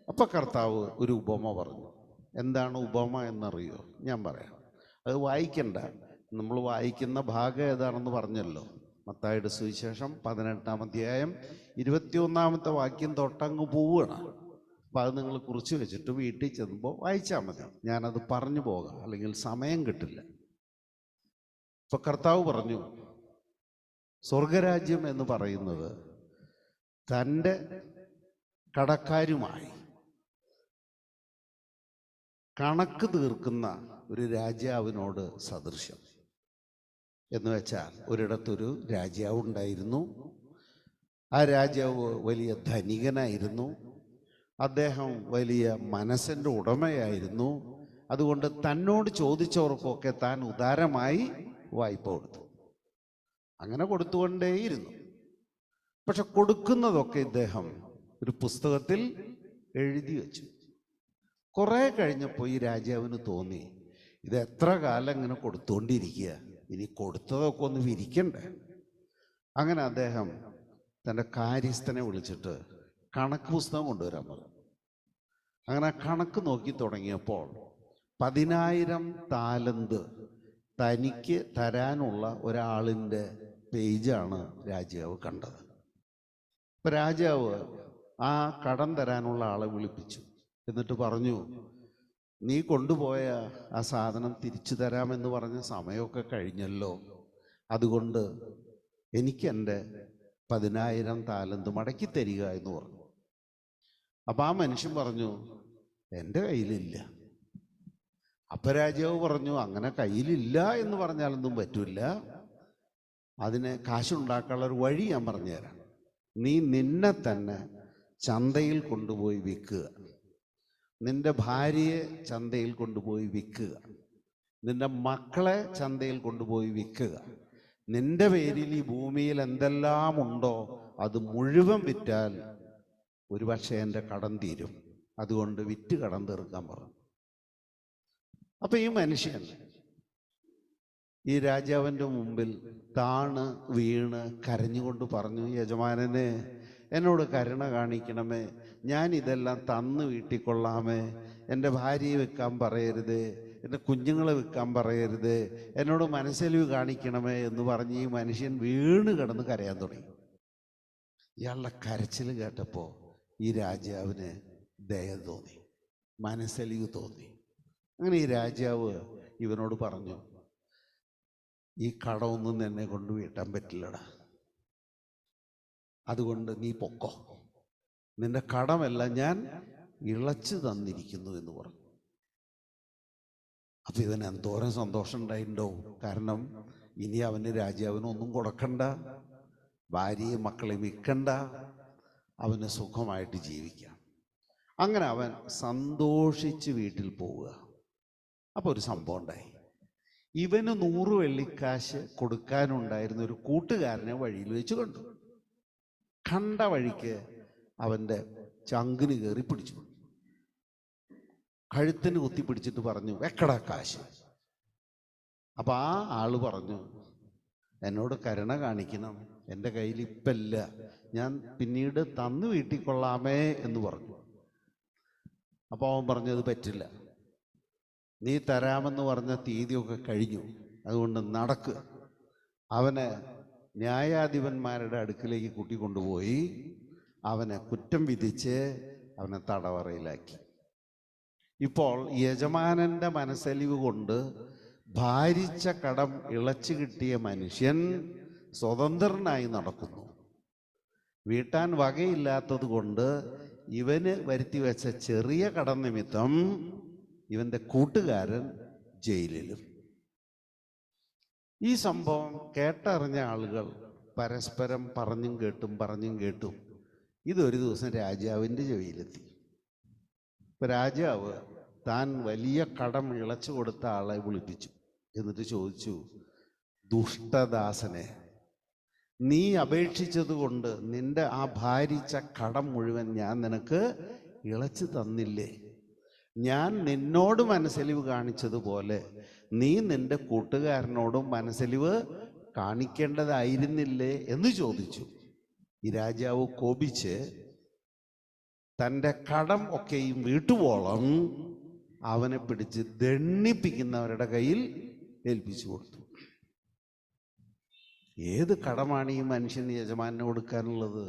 അപ്പൊ കർത്താവ് ഒരു ഉപമ പറഞ്ഞു. എന്താണ് ഉപമ എന്നറിയോ? ഞാൻ പറയാം. അത് വായിക്കണ്ട, നമ്മൾ വായിക്കുന്ന ഭാഗം ഏതാണെന്ന് പറഞ്ഞല്ലോ. മത്തായിയുടെ സുവിശേഷം 18-ാം അധ്യായം 21-ാമത്തെ വാക്യം തൊട്ടങ്ങ് പോവുകയാണ്. അപ്പം അത് നിങ്ങൾ കുറിച്ച് വെച്ചിട്ട് വീട്ടിൽ ചെല്ലുമ്പോൾ വായിച്ചാൽ മതി. ഞാനത് പറഞ്ഞു പോകാം, അല്ലെങ്കിൽ സമയം കിട്ടില്ല. ഇപ്പൊ കർത്താവ് പറഞ്ഞു, സ്വർഗരാജ്യം എന്ന് പറയുന്നത് തൻ്റെ കടക്കാരുമായി കണക്ക് തീർക്കുന്ന ഒരു രാജാവിനോട് സദൃശ്യം. എന്ന് വെച്ചാൽ ഒരിടത്തൊരു രാജാവ് ഉണ്ടായിരുന്നു. ആ രാജാവ് വലിയ ധനികനായിരുന്നു. അദ്ദേഹം വലിയ മനസ്സിൻ്റെ ഉടമയായിരുന്നു. അതുകൊണ്ട് തന്നോട് ചോദിച്ചവർക്കൊക്കെ താൻ ഉദാരമായി വായ്പ കൊടുത്തു. അങ്ങനെ കൊടുത്തുകൊണ്ടേയിരുന്നു. പക്ഷെ കൊടുക്കുന്നതൊക്കെ ഇദ്ദേഹം ഒരു പുസ്തകത്തിൽ എഴുതി വെച്ചു. കുറെ കഴിഞ്ഞപ്പോൾ ഈ രാജാവിന് തോന്നി, ഇത് എത്ര കാലം ഇങ്ങനെ കൊടുത്തുകൊണ്ടിരിക്കുക, ഇനി കൊടുത്തതൊക്കെ ഒന്ന് വിരിക്കണ്ടേ. അങ്ങനെ അദ്ദേഹം തൻ്റെ കാര്യസ്ഥനെ വിളിച്ചിട്ട് കണക്ക് പുസ്തകം കൊണ്ടുവരാൻ പറഞ്ഞു. അങ്ങനെ കണക്ക് നോക്കി തുടങ്ങിയപ്പോൾ 10,000 താലന്ത് തനിക്ക് തരാനുള്ള ഒരാളിൻ്റെ പേജാണ് രാജാവ് കണ്ടത്. ഇപ്പം രാജാവ് ആ കടം തരാനുള്ള ആളെ വിളിപ്പിച്ചു. എന്നിട്ട് പറഞ്ഞു, നീ കൊണ്ടുപോയ ആ സാധനം തിരിച്ചു തരാമെന്ന് പറഞ്ഞ സമയമൊക്കെ കഴിഞ്ഞല്ലോ, അതുകൊണ്ട് എനിക്ക് എൻ്റെ 10,000 താലന്ത് മടക്കി തരിക എന്ന് പറഞ്ഞു. അപ്പം ആ മനുഷ്യൻ പറഞ്ഞു, എൻ്റെ കയ്യിലില്ല. അപ്പം രാജാവ് പറഞ്ഞു, അങ്ങനെ കയ്യിലില്ല എന്ന് പറഞ്ഞാലൊന്നും പറ്റില്ല, അതിന് കാശുണ്ടാക്കാനുള്ള ഒരു വഴി ഞാൻ പറഞ്ഞുതരാം. നീ നിന്നെ തന്നെ ചന്തയിൽ കൊണ്ടുപോയി വിൽക്കുക, നിന്റെ ഭാര്യയെ ചന്തയിൽ കൊണ്ടുപോയി വിൽക്കുക, നിന്റെ മക്കളെ ചന്തയിൽ കൊണ്ടുപോയി വിൽക്കുക. നിന്റെ പേരിൽ ഈ ഭൂമിയിൽ എന്തെല്ലാം ഉണ്ടോ അത് മുഴുവൻ വിറ്റാൽ ഒരുപക്ഷെ എൻ്റെ കടം തീരും. അതുകൊണ്ട് വിറ്റ് കടം തീർക്കാൻ പറഞ്ഞു. അപ്പൊ ഈ മനുഷ്യൻ ഈ രാജാവിൻ്റെ മുമ്പിൽ താണ് വീണ് കരഞ്ഞുകൊണ്ട് പറഞ്ഞു, യജമാനനെ, എന്നോട് കരുണ കാണിക്കണമേ, ഞാൻ ഇതെല്ലാം തന്ന് വീട്ടിക്കൊള്ളാമേ, എൻ്റെ ഭാര്യയെ വെക്കാൻ പറയരുത്, എൻ്റെ കുഞ്ഞുങ്ങളെ വെക്കാൻ പറയരുത്, എന്നോട് മനസ്സലിവ് കാണിക്കണമേ എന്ന് പറഞ്ഞ് ഈ മനുഷ്യൻ വീണ് കിടന്ന് കരയാൻ തുടങ്ങി. ഇയാളുടെ കരച്ചിൽ കേട്ടപ്പോൾ ഈ രാജാവിന് ദയ തോന്നി, മനസ്സലിവ് തോന്നി. അങ്ങനെ ഈ രാജാവ് ഇവനോട് പറഞ്ഞു, ഈ കടമൊന്നും എന്നെ കൊണ്ട് വീട്ടാൻ പറ്റില്ലടാ, അതുകൊണ്ട് നീ പൊക്കോ, നിന്റെ കടമെല്ലാം ഞാൻ ഇളച്ചു തന്നിരിക്കുന്നു എന്ന് പറഞ്ഞു. അപ്പൊ ഇവന് എന്തോരം സന്തോഷം ഉണ്ടായിട്ടുണ്ടോ. കാരണം ഇനി അവന് രാജാവിനൊന്നും കൊടുക്കണ്ട, ഭാര്യയും മക്കളെയും വിൽക്കണ്ട, അവന് സുഖമായിട്ട് ജീവിക്കാം. അങ്ങനെ അവൻ സന്തോഷിച്ച് വീട്ടിൽ പോവുക. അപ്പൊ ഒരു സംഭവം ഉണ്ടായി. ഇവന് 100 വെള്ളിക്കാശ് കൊടുക്കാനുണ്ടായിരുന്ന ഒരു കൂട്ടുകാരനെ വഴിയിൽ വെച്ച് കണ്ടു. കണ്ട വഴിക്ക് അവൻ്റെ ചങ്കിന് കയറി പിടിച്ചു, കഴുത്തിന് കുത്തിപ്പിടിച്ചിട്ട് പറഞ്ഞു, വെക്കടാ കാശ്. അപ്പൊ ആ ആള് പറഞ്ഞു, എന്നോട് കരുണ കാണിക്കണം, എൻ്റെ കയ്യിൽ ഇപ്പല്ല, ഞാൻ പിന്നീട് തന്നു വീട്ടിക്കൊള്ളാമേ എന്ന് പറഞ്ഞു. അപ്പോൾ അവൻ പറഞ്ഞത് പറ്റില്ല, നീ തരാമെന്ന് പറഞ്ഞ തീയതിയൊക്കെ കഴിഞ്ഞു, അതുകൊണ്ട് നടക്കുക. അവനെ ന്യായാധിപന്മാരുടെ അടുക്കിലേക്ക് കൂട്ടിക്കൊണ്ടുപോയി അവനെ കുറ്റം വിധിച്ച് അവനെ തടവറയിലാക്കി. ഇപ്പോൾ യജമാനന്റെ മനസ്സലിവ് കൊണ്ട് ഭാരിച്ച കടം ഇളച്ചു കിട്ടിയ മനുഷ്യൻ സ്വതന്ത്രനായി നടക്കുന്നു. വീട്ടാൻ വകയില്ലാത്തത് കൊണ്ട് ഇവന് വരുത്തി വെച്ച ചെറിയ കടം നിമിത്തം ഇവന്റെ കൂട്ടുകാരൻ ജയിലിലും. ഈ സംഭവം കേട്ടറിഞ്ഞ ആളുകൾ പരസ്പരം പറഞ്ഞും കേട്ടും ഇതൊരു ദിവസം രാജാവിൻ്റെ ചെവിയിലെത്തി. ഇപ്പൊ രാജാവ് താൻ വലിയ കടം ഇളച്ചു കൊടുത്ത ആളെ വിളിപ്പിച്ചു. എന്നിട്ട് ചോദിച്ചു, ദുഷ്ടദാസനെ, നീ അപേക്ഷിച്ചത് കൊണ്ട് നിന്റെ ആ ഭാരിച്ച കടം മുഴുവൻ ഞാൻ നിനക്ക് ഇളച്ചു തന്നില്ലേ? ഞാൻ നിന്നോട് മനസ്സലിവ് കാണിച്ചതുപോലെ നീ നിന്റെ കൂട്ടുകാരനോടും മനസ്സലിവ് കാണിക്കേണ്ടതായിരുന്നില്ലേ എന്ന് ചോദിച്ചു. ഈ രാജാവ് കോപിച്ച് തൻ്റെ കടം ഒക്കെയും വീട്ടുവോളം അവനെ പിടിച്ച് ദണ്ഡിപ്പിക്കുന്നവരുടെ കയ്യിൽ ഏൽപ്പിച്ചു കൊടുത്തു. ഏത് കടമാണ് ഈ മനുഷ്യന് യജമാനന് കൊടുക്കാനുള്ളത്?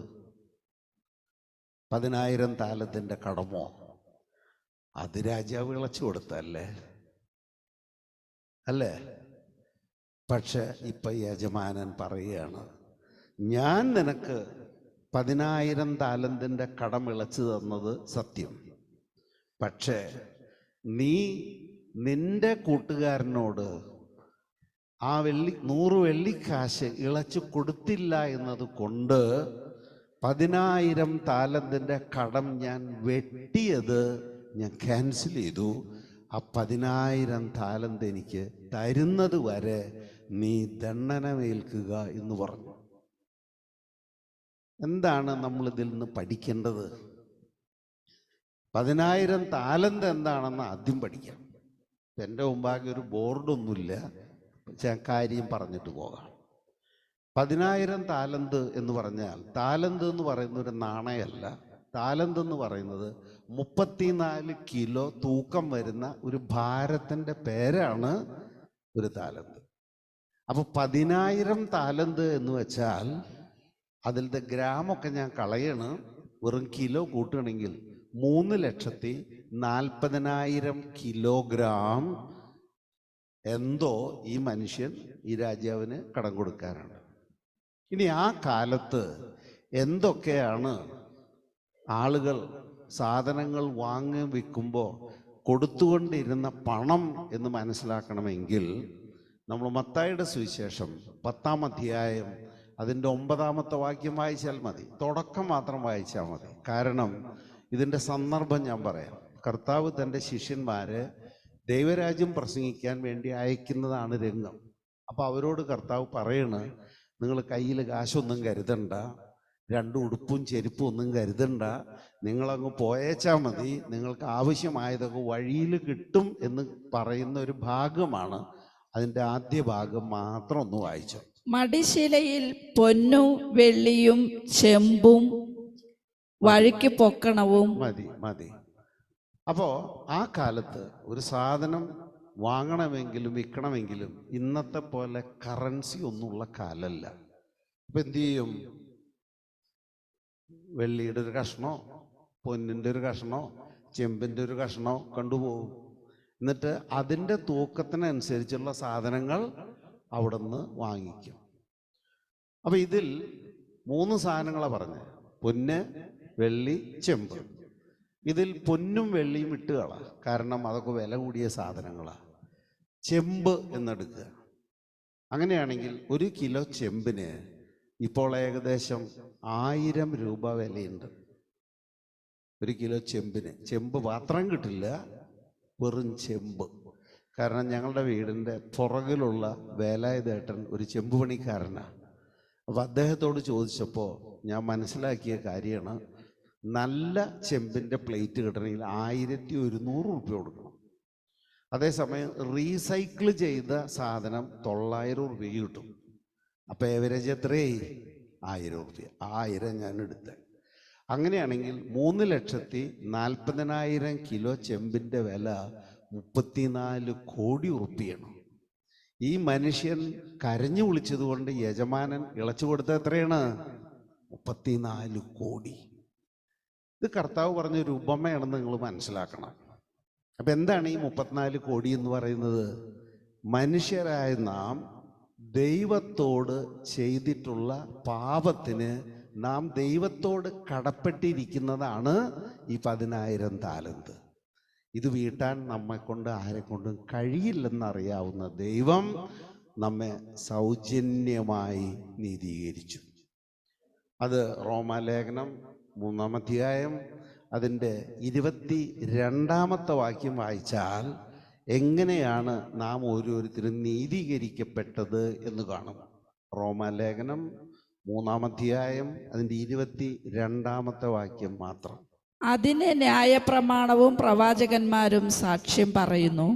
10,000 താലന്തിൻ്റെ കടമോ? അത് രാജാവ് ഇളച്ചു കൊടുത്തല്ലേ അല്ലേ? പക്ഷെ ഇപ്പൊ യജമാനൻ പറയുകയാണ്, ഞാൻ നിനക്ക് 10,000 താലന്തിൻ്റെ കടം ഇളച്ചു തന്നത് സത്യം. പക്ഷേ നീ നിന്റെ കൂട്ടുകാരനോട് ആ 100 വെള്ളിക്കാശ് ഇളച്ചു കൊടുത്തില്ല എന്നത് കൊണ്ട് 10,000 താലന്തിൻ്റെ കടം ഞാൻ വെട്ടിയത് ഞാൻ ക്യാൻസൽ ചെയ്തു. ആ 10,000 താലന്ത് എനിക്ക് തരുന്നത് വരെ നീ ദണ്ഡനമേൽക്കുക എന്ന് പറഞ്ഞു. എന്താണ് നമ്മൾ ഇതിൽ നിന്ന് പഠിക്കേണ്ടത്? 10,000 താലന്ത് എന്താണെന്ന് ആദ്യം പഠിക്കാം. എൻ്റെ മുമ്പാകെ ഒരു ബോർഡൊന്നുമില്ല, ഞാൻ കാര്യം പറഞ്ഞിട്ട് പോകാം. 10,000 താലന്ത് എന്ന് പറഞ്ഞാൽ, താലന്ത് എന്ന് പറയുന്ന ഒരു നാണയമല്ല. താലന്ത് എന്ന് പറയുന്നത് 34 കിലോ തൂക്കം വരുന്ന ഒരു ഭാരത്തിൻ്റെ പേരാണ് ഒരു താലന്ത്. അപ്പൊ 10,000 താലന്ത് എന്ന് വെച്ചാൽ അതിലത്തെ ഗ്രാമൊക്കെ ഞാൻ കളയണ്, വെറും കിലോ കൂട്ടുകയാണെങ്കിൽ 3,40,000 കിലോഗ്രാം എന്തോ ഈ മനുഷ്യൻ ഈ രാജാവിന് കടം കൊടുക്കാനാണ്. ഇനി ആ കാലത്ത് എന്തൊക്കെയാണ് ആളുകൾ സാധനങ്ങൾ വാങ്ങി വിൽക്കുമ്പോൾ കൊടുത്തുകൊണ്ടിരുന്ന പണം എന്ന് മനസ്സിലാക്കണമെങ്കിൽ നമ്മൾ മത്തായിയുടെ സുവിശേഷം 10-ാം അധ്യായം അതിൻ്റെ 9-ാമത്തെ വാക്യം വായിച്ചാൽ മതി. തുടക്കം മാത്രം വായിച്ചാൽ മതി. കാരണം ഇതിൻ്റെ സന്ദർഭം ഞാൻ പറയാം. കർത്താവ് തൻ്റെ ശിഷ്യന്മാരെ ദൈവരാജ്യം പ്രസംഗിക്കാൻ വേണ്ടി അയക്കുന്നതാണ് രംഗം. അപ്പോൾ അവരോട് കർത്താവ് പറയണ്, നിങ്ങൾ കയ്യിൽ കാശൊന്നും കരുതണ്ട, 2 ഉടുപ്പും ചെരുപ്പും ഒന്നും കരുതണ്ട, നിങ്ങളങ്ങ് പോയേച്ചാൽ മതി, നിങ്ങൾക്ക് ആവശ്യമായതൊക്കെ വഴിയിൽ കിട്ടും എന്ന് പറയുന്ന ഒരു ഭാഗമാണ്. അതിൻ്റെ ആദ്യ ഭാഗം മാത്രം ഒന്ന് വായിച്ചു. മടിശിലയിൽ പൊന്നും വെള്ളിയും ചെമ്പും വഴിക്ക് പൊക്കണവും മതി മതി. അപ്പോൾ ആ കാലത്ത് ഒരു സാധനം വാങ്ങണമെങ്കിലും വിൽക്കണമെങ്കിലും ഇന്നത്തെ പോലെ കറൻസി ഒന്നുമുള്ള കാലല്ല. അപ്പം എന്തു ചെയ്യും? വെള്ളിയുടെ ഒരു കഷ്ണോ പൊന്നിൻ്റെ ഒരു കഷ്ണോ ചെമ്പിൻ്റെ ഒരു കഷ്ണോ കൊണ്ടുപോകും. എന്നിട്ട് അതിൻ്റെ തൂക്കത്തിനനുസരിച്ചുള്ള സാധനങ്ങൾ അവിടെ നിന്ന് വാങ്ങിക്കും. അപ്പം ഇതിൽ 3 സാധനങ്ങളാണ് പറഞ്ഞത്: പൊന്ന്, വെള്ളി, ചെമ്പ്. ഇതിൽ പൊന്നും വെള്ളിയും ഇട്ടുകള, കാരണം അതൊക്കെ വില കൂടിയ സാധനങ്ങളാണ്. ചെമ്പ് എന്നെടുക്കുക. അങ്ങനെയാണെങ്കിൽ 1 കിലോ ചെമ്പിന് ഇപ്പോൾ ഏകദേശം 1000 രൂപ വിലയുണ്ട്. 1 കിലോ ചെമ്പിന്. ചെമ്പ് പാത്രം കിട്ടില്ല, വെറും ചെമ്പ്. കാരണം ഞങ്ങളുടെ വീടിൻ്റെ പുറകിലുള്ള വേലായുധേട്ടൻ ഒരു ചെമ്പ് പണിക്കാരനാണ്. അപ്പം അദ്ദേഹത്തോട് ചോദിച്ചപ്പോൾ ഞാൻ മനസ്സിലാക്കിയ കാര്യമാണ്, നല്ല ചെമ്പിൻ്റെ പ്ലേറ്റ് കിട്ടണമെങ്കിൽ 1100 രൂപ കൊടുക്കണം. അതേസമയം റീസൈക്കിൾ ചെയ്ത സാധനം 900 രൂപയ്ക്ക് കിട്ടും. അപ്പം ഏവറേജ് എത്രയായി? 1000 രൂപ. 1000 ഞാൻ എടുത്തത്. അങ്ങനെയാണെങ്കിൽ 3,40,000 കിലോ ചെമ്പിൻ്റെ വില 34 കോടി ഉറുപ്പിയാണ്. ഈ മനുഷ്യൻ കരഞ്ഞു വിളിച്ചതുകൊണ്ട് യജമാനൻ ഇളച്ചു കൊടുത്തത് എത്രയാണ്? 34 കോടി. ഇത് കർത്താവ് പറഞ്ഞൊരു ഉപമയാണെന്ന് നിങ്ങൾ മനസ്സിലാക്കണം. അപ്പം എന്താണ് ഈ 34 കോടി എന്ന് പറയുന്നത്? മനുഷ്യരായ നാം ദൈവത്തോട് ചെയ്തിട്ടുള്ള പാപത്തിന് നാം ദൈവത്തോട് കടപ്പെട്ടിരിക്കുന്നതാണ് ഈ 10,000 താലന്ത്. ഇത് വീട്ടാൻ നമ്മെക്കൊണ്ട് ആരെക്കൊണ്ടും കഴിയില്ലെന്നറിയാവുന്ന ദൈവം നമ്മെ സൗജന്യമായി നീതീകരിച്ചു. അത് റോമാലേഖനം 3-ാം അധ്യായം അതിൻ്റെ 22-ാമത്തെ വാക്യം വായിച്ചാൽ എങ്ങനെയാണ് നാം ഓരോരുത്തരും നീതീകരിക്കപ്പെട്ടത് എന്ന് കാണും. റോമാലേഖനം 3-ാം അധ്യായം അതിൻ്റെ 22-ാമത്തെ വാക്യം മാത്രം. അതിന് ന്യായപ്രമാണവും പ്രവാചകന്മാരും സാക്ഷ്യം പറയുന്നു.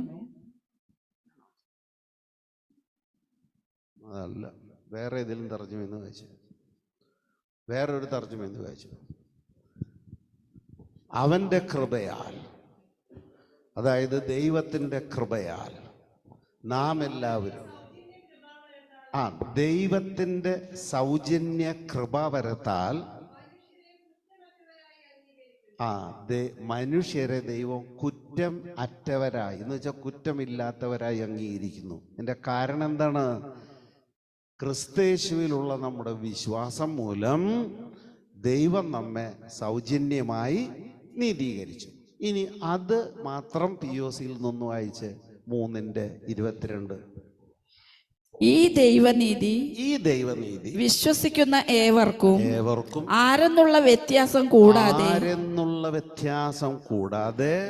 അതല്ല, വേറെ ഏതെങ്കിലും തർജ്ജമയെന്ന് വായിച്ചു, വേറൊരു തർജ്ജമയെന്ന് വായിച്ചു. അവൻ്റെ കൃപയാൽ, അതായത് ദൈവത്തിൻ്റെ കൃപയാൽ നാം എല്ലാവരും, ദൈവത്തിൻ്റെ സൗജന്യ കൃപാവരത്താൽ മനുഷ്യരെ ദൈവം കുറ്റം അറ്റവരായി, എന്ന് വെച്ചാൽ കുറ്റമില്ലാത്തവരായി അംഗീകരിക്കുന്നു. എൻ്റെ കാരണം എന്താണ്? ക്രിസ്തയേശുവിലുള്ള നമ്മുടെ വിശ്വാസം മൂലം ദൈവം നമ്മെ സൗജന്യമായി നീതീകരിച്ചു. ഇനി അത് മാത്രം POC നിന്ന് വായിച്ച് 3:22. ഈ ദൈവനീതി വിശ്വസിക്കുന്ന ഏവർക്കും ആരെന്നുള്ള വ്യത്യാസം കൂടാതെ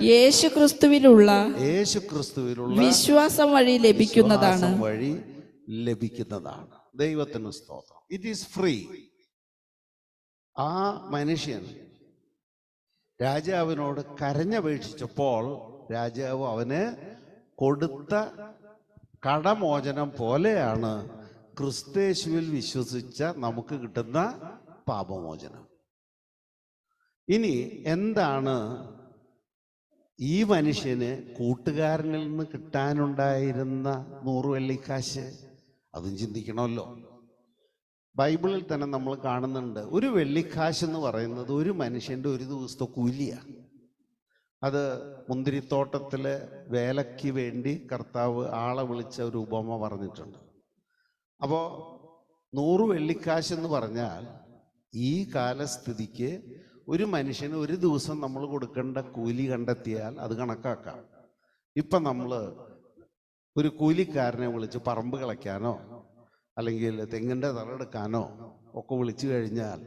യേശുക്രിസ്തുവിലുള്ള വിശ്വാസം വഴി ലഭിക്കുന്നതാണ്. ദൈവത്തിന് സ്തോത്രം. It is free. ആ മനുഷ്യൻ രാജാവിനോട് കരഞ്ഞപേക്ഷിച്ചപ്പോൾ രാജാവ് അവന് കൊടുത്ത കടമോചനം പോലെയാണ് ക്രിസ്തയേശുവിൽ വിശ്വസിച്ച നമുക്ക് കിട്ടുന്ന പാപമോചനം. ഇനി എന്താണ് ഈ മനുഷ്യന് കൂട്ടുകാരനിൽ നിന്ന് കിട്ടാനുണ്ടായിരുന്ന 100 വെള്ളിക്കാശ്? അതും ചിന്തിക്കണമല്ലോ. ബൈബിളിൽ തന്നെ നമ്മൾ കാണുന്നുണ്ട്, ഒരു വെള്ളിക്കാശ് എന്ന് പറയുന്നത് ഒരു മനുഷ്യൻ്റെ ഒരു ദിവസത്തെ കൂലിയാണ്. അത് മുന്തിരിത്തോട്ടത്തിലെ വേലയ്ക്ക് വേണ്ടി കർത്താവ് ആളെ വിളിച്ച ഒരു ഉപമ പറഞ്ഞിട്ടുണ്ട്. അപ്പോൾ 100 വെള്ളിക്കാശ് എന്ന് പറഞ്ഞാൽ ഈ കാലസ്ഥിതിക്ക് ഒരു മനുഷ്യന് ഒരു ദിവസം നമ്മൾ കൊടുക്കേണ്ട കൂലി കണ്ടെത്തിയാൽ അത് കണക്കാക്കാം. ഇപ്പം നമ്മൾ ഒരു കൂലിക്കാരനെ വിളിച്ച് പറമ്പ് കളയ്ക്കാനോ അല്ലെങ്കിൽ തെങ്ങിൻ്റെ തറയെടുക്കാനോ ഒക്കെ വിളിച്ചു കഴിഞ്ഞാൽ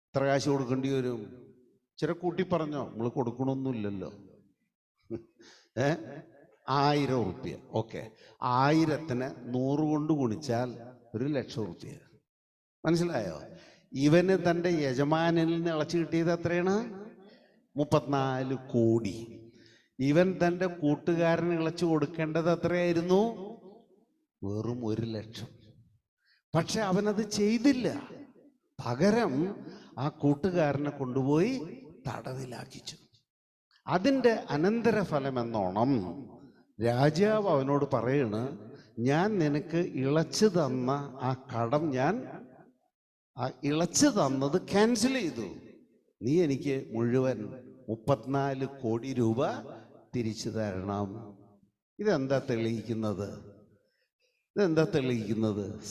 എത്ര കാശ് കൊടുക്കേണ്ടി വരും? ചില കൂട്ടി പറഞ്ഞോ, നമ്മൾ കൊടുക്കണമൊന്നുമില്ലല്ലോ. 1000 റുപ്യ. ഓക്കെ, 1000നെ 100 കൊണ്ട് ഗുണിച്ചാൽ 1,00,000 റുപ്യ. മനസ്സിലായോ? ഇവന് തൻ്റെ യജമാനിൽ നിന്ന് ഇളച്ചു കിട്ടിയത് എത്രയാണ്? 34 കോടി. ഇവൻ തൻ്റെ കൂട്ടുകാരന് ഇളച്ചു കൊടുക്കേണ്ടത് എത്രയായിരുന്നു? വെറും 1,00,000. പക്ഷെ അവനത് ചെയ്തില്ല. പകരം ആ കൂട്ടുകാരനെ കൊണ്ടുപോയി തടവിലാക്കിച്ചു. അതിൻ്റെ അനന്തരഫലം എന്നോണം രാജാവ് അവനോട് പറയണ്, ഞാൻ നിനക്ക് ഇളച്ചു തന്ന ആ കടം ഇളച്ചു തന്നത് ക്യാൻസൽ ചെയ്തു. നീ എനിക്ക് മുഴുവൻ 34 കോടി രൂപ തിരിച്ചു തരണം. ഇതെന്താ തെളിയിക്കുന്നത്?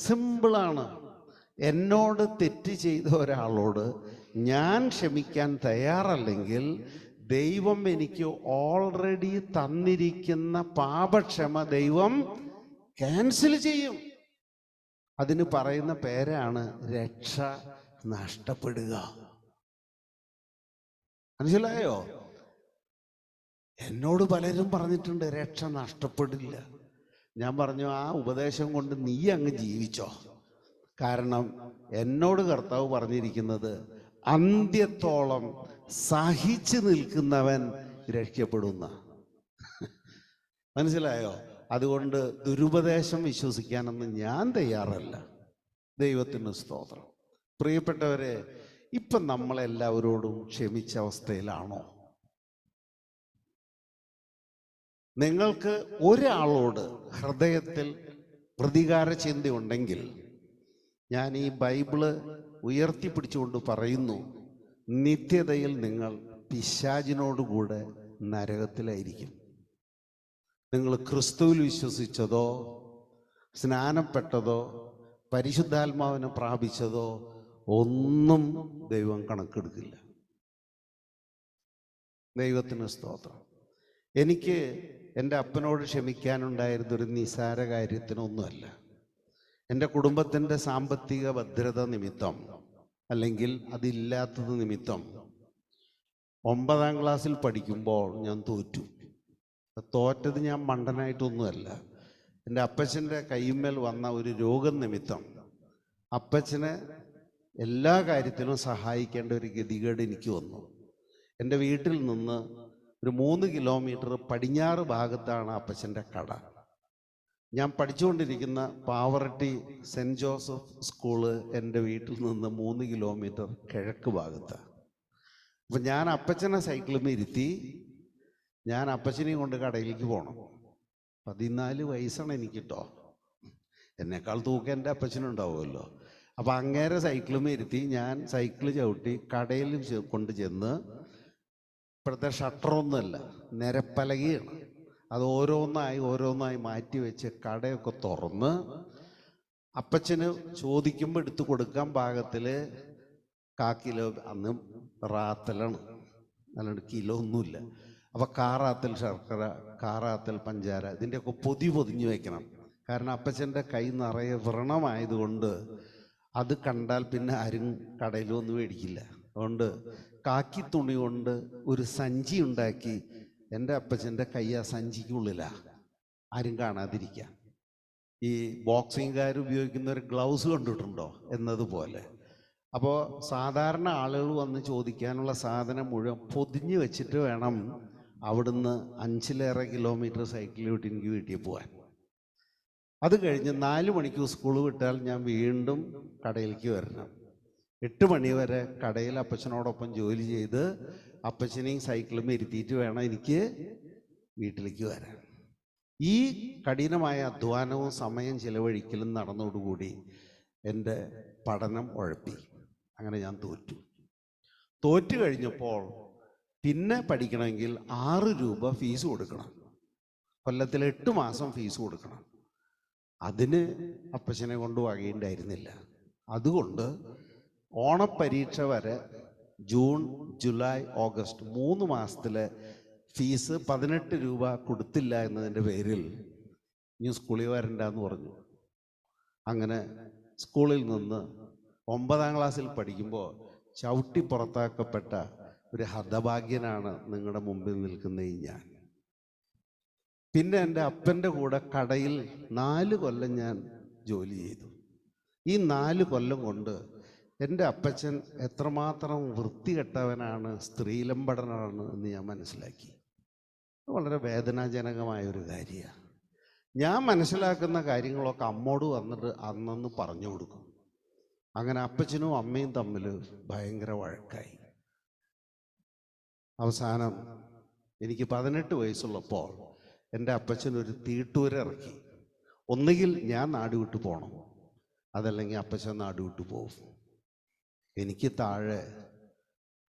സിമ്പിളാണ്. എന്നോട് തെറ്റ് ചെയ്ത ഒരാളോട് ഞാൻ ക്ഷമിക്കാൻ തയ്യാറല്ലെങ്കിൽ ദൈവം എനിക്ക് ഓൾറെഡി തന്നിരിക്കുന്ന പാപക്ഷമ ദൈവം ക്യാൻസൽ ചെയ്യും. അതിന് പറയുന്ന പേരാണ് രക്ഷ നഷ്ടപ്പെടുക. മനസ്സിലായോ? എന്നോട് പലരും പറഞ്ഞിട്ടുണ്ട് രക്ഷ നഷ്ടപ്പെടില്ല. ഞാൻ പറഞ്ഞു, ആ ഉപദേശം കൊണ്ട് നീ അങ്ങ് ജീവിച്ചോ. കാരണം എന്നോട് കർത്താവ് പറഞ്ഞിരിക്കുന്നത് അന്ത്യത്തോളം സഹിച്ചു നിൽക്കുന്നവൻ രക്ഷപ്പെടുന്ന. മനസ്സിലായോ? അതുകൊണ്ട് ദുരുപദേശം വിശ്വസിക്കാനൊന്നും ഞാൻ തയ്യാറല്ല. ദൈവത്തിന് സ്തോത്രം. പ്രിയപ്പെട്ടവരെ, ഇപ്പം നമ്മളെല്ലാവരോടും ക്ഷമിച്ച അവസ്ഥയിലാണോ? നിങ്ങൾക്ക് ഒരാളോട് ഹൃദയത്തിൽ പ്രതികാര ചിന്തയുണ്ടെങ്കിൽ ഞാൻ ഈ ബൈബിള് ഉയർത്തിപ്പിടിച്ചുകൊണ്ട് പറയുന്നു, നിത്യതയിൽ നിങ്ങൾ പിശാചിനോടുകൂടെ നരകത്തിലായിരിക്കും. നിങ്ങൾ ക്രിസ്തുവിൽ വിശ്വസിച്ചതോ സ്നാനപ്പെട്ടതോ പരിശുദ്ധാത്മാവിനെ പ്രാപിച്ചതോ ഒന്നും ദൈവം കണക്കെടുക്കില്ല. ദൈവത്തിന് സ്തോത്രം. എനിക്ക് എൻ്റെ അപ്പനോട് ക്ഷമിക്കാനുണ്ടായിരുന്നൊരു നിസാര കാര്യത്തിനൊന്നുമല്ല. എൻ്റെ കുടുംബത്തിൻ്റെ സാമ്പത്തിക ഭദ്രത നിമിത്തം, അല്ലെങ്കിൽ അതില്ലാത്തത് നിമിത്തം 9ാം ക്ലാസ്സിൽ പഠിക്കുമ്പോൾ ഞാൻ തോറ്റത് ഞാൻ മണ്ടനായിട്ടൊന്നുമല്ല. എൻ്റെ അപ്പച്ചൻ്റെ കൈമേൽ വന്ന ഒരു രോഗം നിമിത്തം അപ്പച്ചനെ എല്ലാ കാര്യത്തിനും സഹായിക്കേണ്ട ഒരു ഗതികേട് എനിക്ക് വന്നു. എൻ്റെ വീട്ടിൽ നിന്ന് ഒരു 3 കിലോമീറ്റർ പടിഞ്ഞാറ് ഭാഗത്താണ് അപ്പച്ചൻ്റെ കട. ഞാൻ പഠിച്ചുകൊണ്ടിരിക്കുന്ന പാവറട്ടി സെൻറ്റ് ജോസഫ് സ്കൂള് എൻ്റെ വീട്ടിൽ നിന്ന് 3 കിലോമീറ്റർ കിഴക്ക് ഭാഗത്താണ്. അപ്പം ഞാൻ അപ്പച്ചനെ സൈക്കിളിൽ ഇരുത്തി ഞാൻ അപ്പച്ചനെയും കൊണ്ട് കടയിലേക്ക് പോകണം. 14 വയസ്സാണ് എനിക്ക് കേട്ടോ. എന്നേക്കാൾ തൂക്കം എൻ്റെ അപ്പച്ചനുണ്ടാവുമല്ലോ. അപ്പം അങ്ങേരെ സൈക്കിളും ഇരുത്തി ഞാൻ സൈക്കിൾ ചവിട്ടി കടയിൽ കൊണ്ട് ചെന്ന്, ഇപ്പോഴത്തെ ഷട്ടറൊന്നുമല്ല, നിരപ്പലകയാണ്, അത് ഓരോന്നായി മാറ്റി വെച്ച് കടയൊക്കെ തുറന്ന് അപ്പച്ചന് ചോദിക്കുമ്പോൾ എടുത്ത് കൊടുക്കാൻ പാകത്തിൽ 1/4 കിലോ, അന്ന് റാത്തലാണ്, അല്ലാണ്ട് കിലോ ഒന്നുമില്ല. അപ്പോൾ കാറാത്തൽ ശർക്കര, കാറാത്തൽ പഞ്ചാര, ഇതിൻ്റെയൊക്കെ പൊതിഞ്ഞ് വെക്കണം. കാരണം അപ്പച്ചൻ്റെ കൈ നിറയെ വ്രണമായതുകൊണ്ട് അത് കണ്ടാൽ പിന്നെ ആരും കടയിലൊന്നും മേടിക്കില്ല. അതുകൊണ്ട് കാക്കി തുണി കൊണ്ട് ഒരു സഞ്ചി ഉണ്ടാക്കി എൻ്റെ അപ്പച്ചൻ്റെ കൈ ആ സഞ്ചിക്കുള്ളിലാണ്, ആരും കാണാതിരിക്കുക. ഈ ബോക്സിംഗുകാർ ഉപയോഗിക്കുന്ന ഒരു ഗ്ലൗസ് കണ്ടിട്ടുണ്ടോ എന്നതുപോലെ. അപ്പോൾ സാധാരണ ആളുകൾ വന്ന് ചോദിക്കാനുള്ള സാധനം മുഴുവൻ പൊതിഞ്ഞ് വെച്ചിട്ട് വേണം അവിടുന്ന് 5-ലേറെ കിലോമീറ്റർ സൈക്കിൾ വിട്ട് എനിക്ക് വീട്ടിൽ പോകാൻ. അത് കഴിഞ്ഞ് 4 മണിക്ക് സ്കൂൾ വിട്ടാൽ ഞാൻ വീണ്ടും കടയിലേക്ക് വരണം. 8 മണി വരെ കടയിൽ അപ്പച്ചനോടൊപ്പം ജോലി ചെയ്ത് അപ്പച്ചനെയും സൈക്കിളും ഇരുത്തിയിട്ട് വേണം എനിക്ക് വീട്ടിലേക്ക് വരാൻ. ഈ കഠിനമായ അധ്വാനവും സമയം ചിലവഴിക്കലും നടന്നതോടുകൂടി എൻ്റെ പഠനം ഉഴപ്പി. അങ്ങനെ ഞാൻ തോറ്റു കഴിഞ്ഞപ്പോൾ പിന്നെ പഠിക്കണമെങ്കിൽ 6 രൂപ ഫീസ് കൊടുക്കണം. കൊല്ലത്തിൽ 8 മാസം ഫീസ് കൊടുക്കണം. അതിന് അപ്പച്ചനെ കൊണ്ട് വകയുണ്ടായിരുന്നില്ല. അതുകൊണ്ട് ഓണപ്പരീക്ഷ വരെ ജൂൺ, ജൂലൈ, ഓഗസ്റ്റ് 3 മാസത്തിലെ ഫീസ് 18 രൂപ കൊടുത്തില്ല എന്നതിൻ്റെ പേരിൽ ഇനി സ്കൂളിൽ വരണ്ടെന്ന് പറഞ്ഞു. അങ്ങനെ സ്കൂളിൽ നിന്ന് 9ാം ക്ലാസ്സിൽ പഠിക്കുമ്പോൾ ചവിട്ടി പുറത്താക്കപ്പെട്ട ഒരു ഹതഭാഗ്യനാണ് നിങ്ങളുടെ മുമ്പിൽ നിൽക്കുന്ന ഞാൻ. പിന്നെ എൻ്റെ അപ്പൻ്റെ കൂടെ കടയിൽ 4 കൊല്ലം ഞാൻ ജോലി ചെയ്തു. ഈ 4 കൊല്ലം കൊണ്ട് എൻ്റെ അപ്പച്ചൻ എത്രമാത്രം വൃത്തികെട്ടവനാണ്, സ്ത്രീലമ്പടനാണ് എന്ന് ഞാൻ മനസ്സിലാക്കി. വളരെ വേദനാജനകമായൊരു കാര്യമാണ്. ഞാൻ മനസ്സിലാക്കുന്ന കാര്യങ്ങളൊക്കെ അമ്മോട് വന്നിട്ട് അന്നന്ന് പറഞ്ഞു കൊടുക്കും. അങ്ങനെ അപ്പച്ചനും അമ്മയും തമ്മിൽ ഭയങ്കര വഴക്കായി. അവസാനം എനിക്ക് 18 വയസ്സുള്ളപ്പോൾ എൻ്റെ അപ്പച്ചൻ ഒരു തീട്ടൂരിറക്കി. ഒന്നുകിൽ ഞാൻ നാട് വിട്ടു പോകണം, അതല്ലെങ്കിൽ അപ്പച്ചൻ നാട് വിട്ടു പോകും. എനിക്ക് താഴെ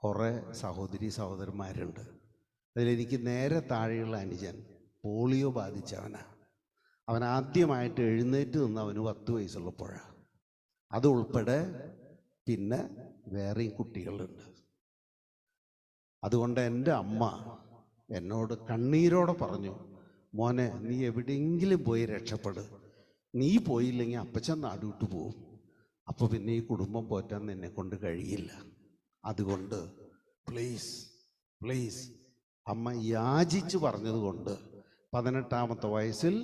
കുറേ സഹോദരി സഹോദരന്മാരുണ്ട്. അതിലെനിക്ക് നേരെ താഴെയുള്ള അനുജൻ പോളിയോ ബാധിച്ചവനാണ്. അവൻ ആദ്യമായിട്ട് എഴുന്നേറ്റ് നിന്ന് അവന് 10 വയസ്സുള്ളപ്പോഴാണ്. അതുൾപ്പെടെ പിന്നെ വേറെയും കുട്ടികളുണ്ട്. അതുകൊണ്ട് എൻ്റെ അമ്മ എന്നോട് കണ്ണീരോടെ പറഞ്ഞു, മോനെ നീ എവിടെയെങ്കിലും പോയി രക്ഷപ്പെടും, നീ പോയില്ലെങ്കിൽ അപ്പച്ചൻ നാട് വിട്ടു പോകും, അപ്പോൾ പിന്നെ ഈ കുടുംബം പോറ്റാൻ നിന്നെ കൊണ്ട് കഴിയില്ല. അതുകൊണ്ട് പ്ലീസ് അമ്മ യാചിച്ച് പറഞ്ഞതുകൊണ്ട് 18ാമത്തെ വയസ്സിൽ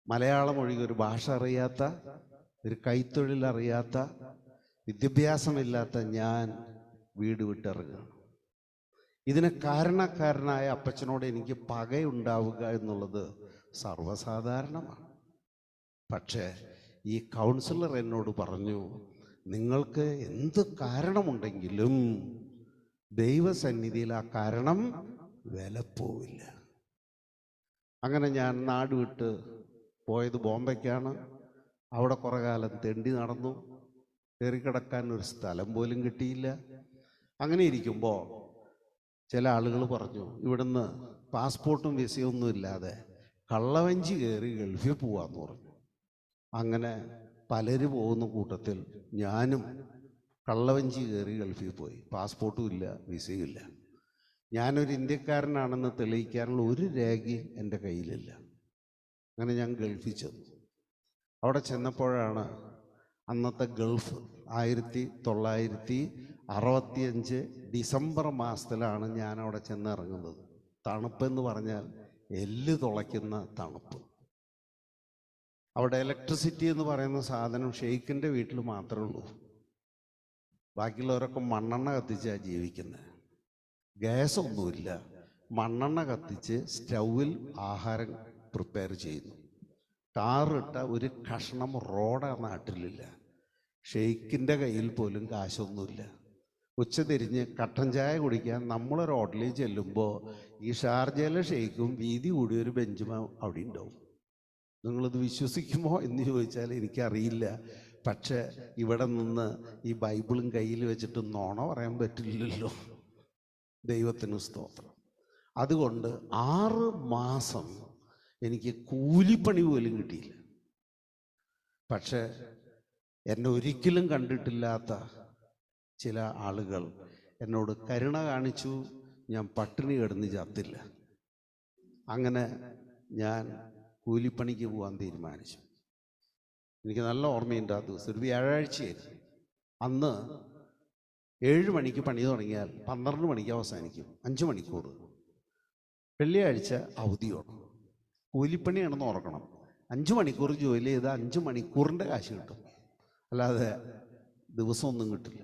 മലയാളം ഒഴികെ ഒരു ഭാഷ അറിയാത്ത, ഒരു കൈത്തൊഴിൽ അറിയാത്ത, വിദ്യാഭ്യാസമില്ലാത്ത ഞാൻ വീട് വിട്ടിറങ്ങുകയാണ്. ഇതിന് കാരണക്കാരനായ അപ്പച്ചനോട് എനിക്ക് പകയുണ്ടാവുക എന്നുള്ളത് സർവ്വസാധാരണമാണ്. പക്ഷേ ഈ കൗൺസിലർ എന്നോട് പറഞ്ഞു, നിങ്ങൾക്ക് എന്ത് കാരണമുണ്ടെങ്കിലും ദൈവസന്നിധിയിൽ ആ കാരണം വിലപ്പോവില്ല. അങ്ങനെ ഞാൻ നാട് വിട്ട് പോയത് ബോംബെക്കാണ്. അവിടെ കുറേ കാലം തെണ്ടി നടന്നു. കയറിക്കിടക്കാൻ ഒരു സ്ഥലം പോലും കിട്ടിയില്ല. അങ്ങനെ ഇരിക്കുമ്പോൾ ചില ആളുകൾ പറഞ്ഞു, ഇവിടുന്ന് പാസ്പോർട്ടും വിസയൊന്നും ഇല്ലാതെ കള്ളവഞ്ചി കയറി ഗൾഫിൽ പോവാന്ന് പറഞ്ഞു. അങ്ങനെ പലരും പോകുന്ന കൂട്ടത്തിൽ ഞാനും കള്ളവഞ്ചി കയറി ഗൾഫിൽ പോയി. പാസ്പോർട്ടും ഇല്ല, വിസയും ഇല്ല. ഞാനൊരു ഇന്ത്യക്കാരനാണെന്ന് തെളിയിക്കാനുള്ള ഒരു രേഖയും എൻ്റെ കയ്യിലില്ല. അങ്ങനെ ഞാൻ ഗൾഫിൽ ചെന്നു. അവിടെ ചെന്നപ്പോഴാണ് അന്നത്തെ ഗൾഫ് 1965 ഡിസംബർ മാസത്തിലാണ് ഞാൻ അവിടെ ചെന്നിറങ്ങുന്നത്. തണുപ്പെന്ന് പറഞ്ഞാൽ എല്ല് തുളയ്ക്കുന്ന തണുപ്പ്. അവിടെ ഇലക്ട്രിസിറ്റി എന്ന് പറയുന്ന സാധനം ഷെയ്ഖിൻ്റെ വീട്ടിൽ മാത്രമേ ഉള്ളൂ. ബാക്കിയുള്ളവരൊക്കെ മണ്ണെണ്ണ കത്തിച്ചാണ് ജീവിക്കുന്നത്. ഗ്യാസ് ഒന്നുമില്ല, മണ്ണെണ്ണ കത്തിച്ച് സ്റ്റൗവിൽ ആഹാരം പ്രിപ്പയർ ചെയ്യുന്നു. ടാറിട്ട ഒരു കഷ്ണം റോഡ് ആ നാട്ടിലില്ല. ഷെയ്ക്കിൻ്റെ കയ്യിൽ പോലും കാശൊന്നുമില്ല. ഉച്ചതിരിഞ്ഞ് കട്ടൻ ചായ കുടിക്കാൻ നമ്മൾ റോഡിൽ ചെല്ലുമ്പോൾ ഈ ഷാർജയിലെ ഷെയ്ക്കും വീതി കൂടിയ ഒരു ബെഞ്ചും അവിടെ ഉണ്ടാവും. നിങ്ങളിത് വിശ്വസിക്കുമോ എന്ന് ചോദിച്ചാൽ എനിക്കറിയില്ല. പക്ഷെ ഇവിടെ നിന്ന് ഈ ബൈബിളും കയ്യിൽ വെച്ചിട്ട് നോണ പറയാൻ പറ്റില്ലല്ലോ. ദൈവത്തിന് സ്തോത്രം. അതുകൊണ്ട് 6 മാസം എനിക്ക് കൂലിപ്പണി പോലും കിട്ടിയില്ല. പക്ഷെ എന്നെ ഒരിക്കലും കണ്ടിട്ടില്ലാത്ത ചില ആളുകൾ എന്നോട് കരുണ കാണിച്ചു. ഞാൻ പട്ടിണി കിടന്ന് ചത്തില്ല. അങ്ങനെ ഞാൻ കൂലിപ്പണിക്ക് പോകാൻ തീരുമാനിച്ചു. എനിക്ക് നല്ല ഓർമ്മയുണ്ട്. ആ ദിവസം ഒരു വ്യാഴാഴ്ചയായിരുന്നു. അന്ന് 7 മണിക്ക് പണി തുടങ്ങിയാൽ 12 മണിക്ക് അവസാനിക്കും, 5 മണിക്കൂർ. വെള്ളിയാഴ്ച അവധിയാണ്. കൂലിപ്പണിയാണെന്ന് ഓർക്കണം. 5 മണിക്കൂർ ജോലി ചെയ്താൽ 5 മണിക്കൂറിൻ്റെ കാശ് കിട്ടും, അല്ലാതെ ദിവസമൊന്നും കിട്ടില്ല.